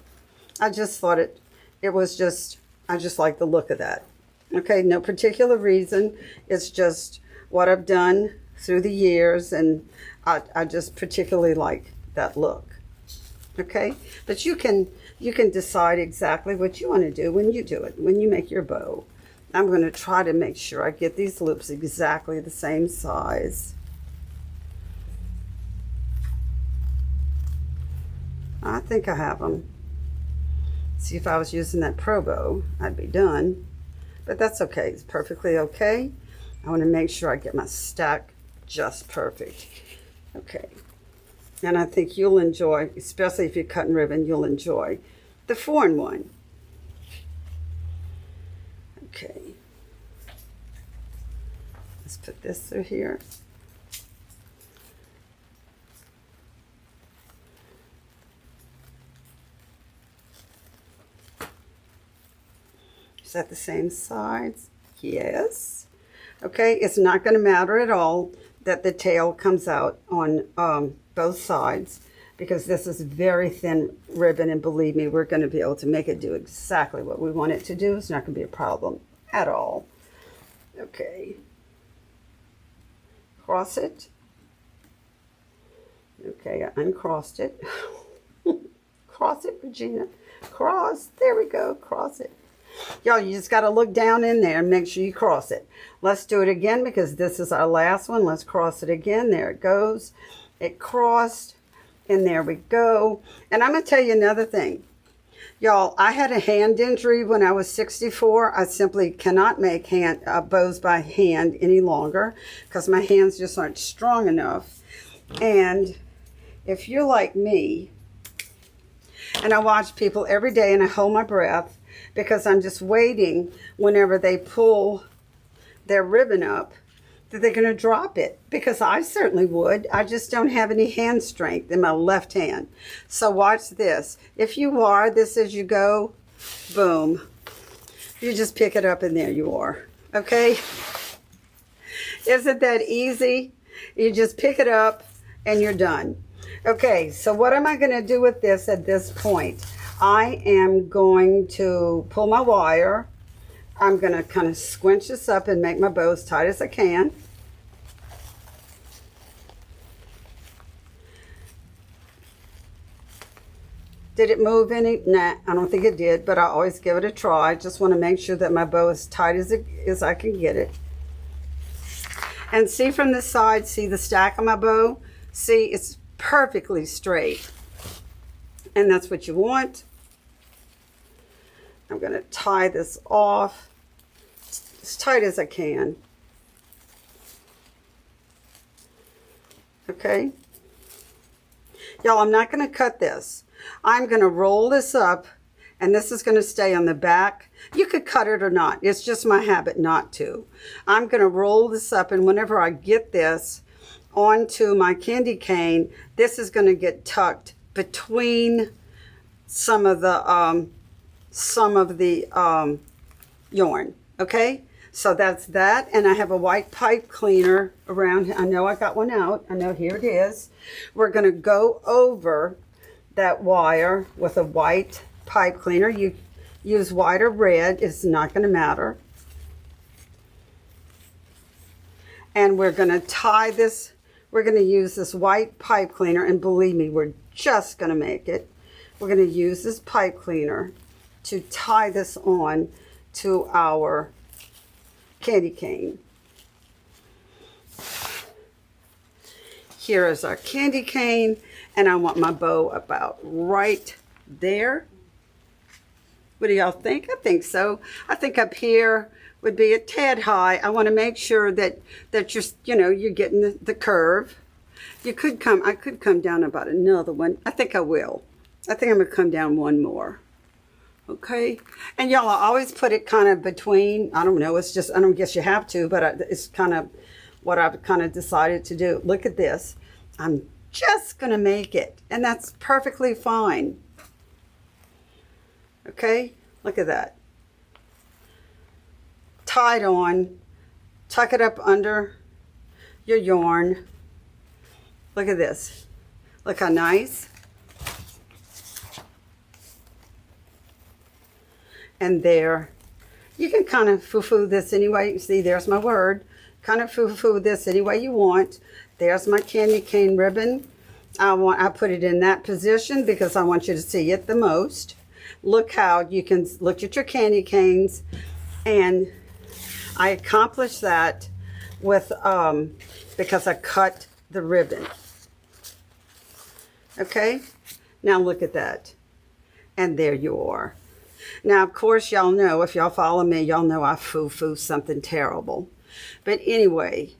I just thought it was just, I just like the look of that. Okay, no particular reason. It's just what I've done through the years, and I just particularly like that look. Okay, but you can decide exactly what you want to do when you do it, when you make your bow. I'm going to try to make sure I get these loops exactly the same size. I think I have them. See, if I was using that Pro Bow, I'd be done. But that's okay. It's perfectly okay. I want to make sure I get my stack just perfect. Okay. And I think you'll enjoy, especially if you're cutting ribbon, you'll enjoy the 4-in-1. Okay. Let's put this through here. Is that the same sides? Yes. Okay, it's not going to matter at all that the tail comes out on both sides, because this is very thin ribbon, and believe me, we're going to be able to make it do exactly what we want it to do. It's not going to be a problem at all. Okay. Cross it. Okay, I uncrossed it. Cross it, Regina. Cross. There we go. Cross it. Y'all, you just got to look down in there and make sure you cross it. Let's do it again, because this is our last one. Let's cross it again. There it goes. It crossed, and there we go. And I'm going to tell you another thing. Y'all, I had a hand injury when I was 64. I simply cannot make bows by hand any longer, because my hands just aren't strong enough. And if you're like me, and I watch people every day and I hold my breath, because I'm just waiting whenever they pull their ribbon up that they're going to drop it, because I certainly would. I just don't have any hand strength in my left hand. So watch this. If you are this as you go, boom, you just pick it up and there you are. Okay? Isn't that easy? You just pick it up and you're done. Okay, so what am I going to do with this at this point? I am going to pull my wire. I'm going to kind of squinch this up and make my bow as tight as I can. Did it move any? Nah, I don't think it did, but I always give it a try. I just want to make sure that my bow is tight as I can get it. And see from this side, see the stack of my bow? See, it's perfectly straight. And that's what you want. I'm going to tie this off as tight as I can. Okay. Y'all, I'm not going to cut this. I'm going to roll this up, and this is going to stay on the back. You could cut it or not. It's just my habit not to. I'm going to roll this up, and whenever I get this onto my candy cane, this is going to get tucked between some of the yarn. Okay, so that's that. And I have a white pipe cleaner around. I know I got one out. I know, here it is. We're going to go over that wire with a white pipe cleaner. You use white or red, it's not going to matter. And we're going to tie this. We're going to use this white pipe cleaner, and believe me, we're just going to make it. We're going to use this pipe cleaner to tie this on to our candy cane. Here is our candy cane, and I want my bow about right there. What do y'all think? I think so. I think up here would be a tad high. I want to make sure that you're getting the curve. I could come down about another one. I think I will. I think I'm going to come down one more. Okay. And y'all, I always put it kind of between, I don't know, it's just, I don't guess you have to, but it's kind of what I've kind of decided to do. Look at this. I'm just going to make it, and that's perfectly fine. Okay. Look at that. Tied on, tuck it up under your yarn. Look at this. Look how nice. And there, you can kind of foo-foo this any way. You see, there's my word. Kind of foo-foo this any way you want. There's my candy cane ribbon. I put it in that position because I want you to see it the most. Look how you can look at your candy canes, and I accomplished that with because I cut the ribbon. Okay, now look at that, and there you are. Now, of course, y'all know, if y'all follow me, y'all know I foo-foo something terrible. But anyway,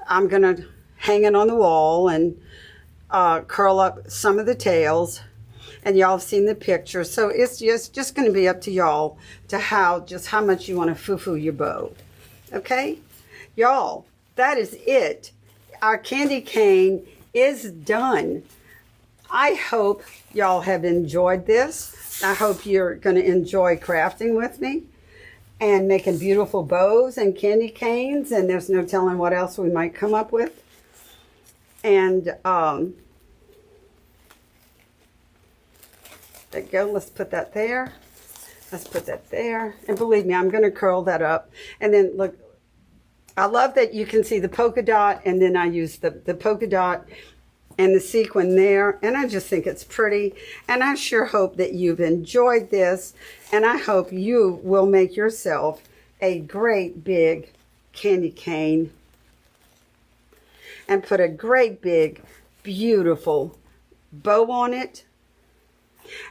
I'm gonna hang it on the wall and curl up some of the tails, and y'all have seen the picture, so it's just going to be up to y'all to how much you want to foo-foo your bow. Okay, y'all, that is it. Our candy cane is done. I hope y'all have enjoyed this. I hope you're going to enjoy crafting with me and making beautiful bows and candy canes, and there's no telling what else we might come up with. And there you go. Let's put that there. Let's put that there. And believe me, I'm going to curl that up. And then look, I love that you can see the polka dot, and then I use the polka dot and the sequin there. And I just think it's pretty. And I sure hope that you've enjoyed this. And I hope you will make yourself a great big candy cane and put a great big beautiful bow on it.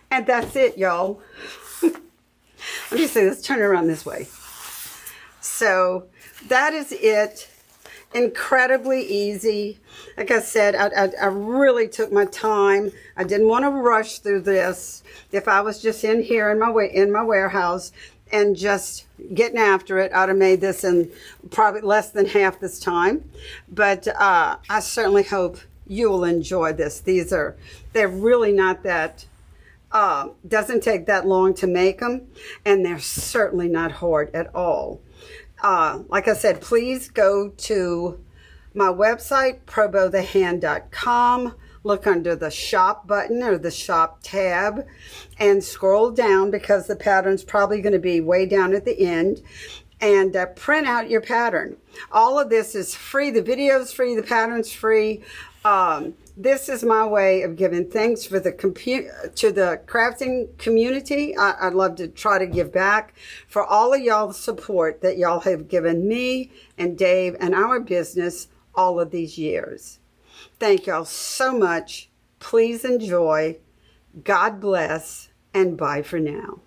And that's it, y'all. Let me say this, turn it around this way. So that is it. Incredibly easy. Like I said, I really took my time. I didn't want to rush through this. If I was just in here in my warehouse and just getting after it, I'd have made this in probably less than half this time. But I certainly hope you will enjoy this. They're really not that, doesn't take that long to make them, and they're certainly not hard at all. Like I said, please go to my website, probowthehand.com. Look under the shop button or the shop tab and scroll down, because the pattern's probably going to be way down at the end, and print out your pattern. All of this is free. The video's free. The pattern's free. This is my way of giving thanks for to the crafting community. I'd love to try to give back for all of y'all's support that y'all have given me and Dave and our business all of these years. Thank y'all so much. Please enjoy. God bless, and bye for now.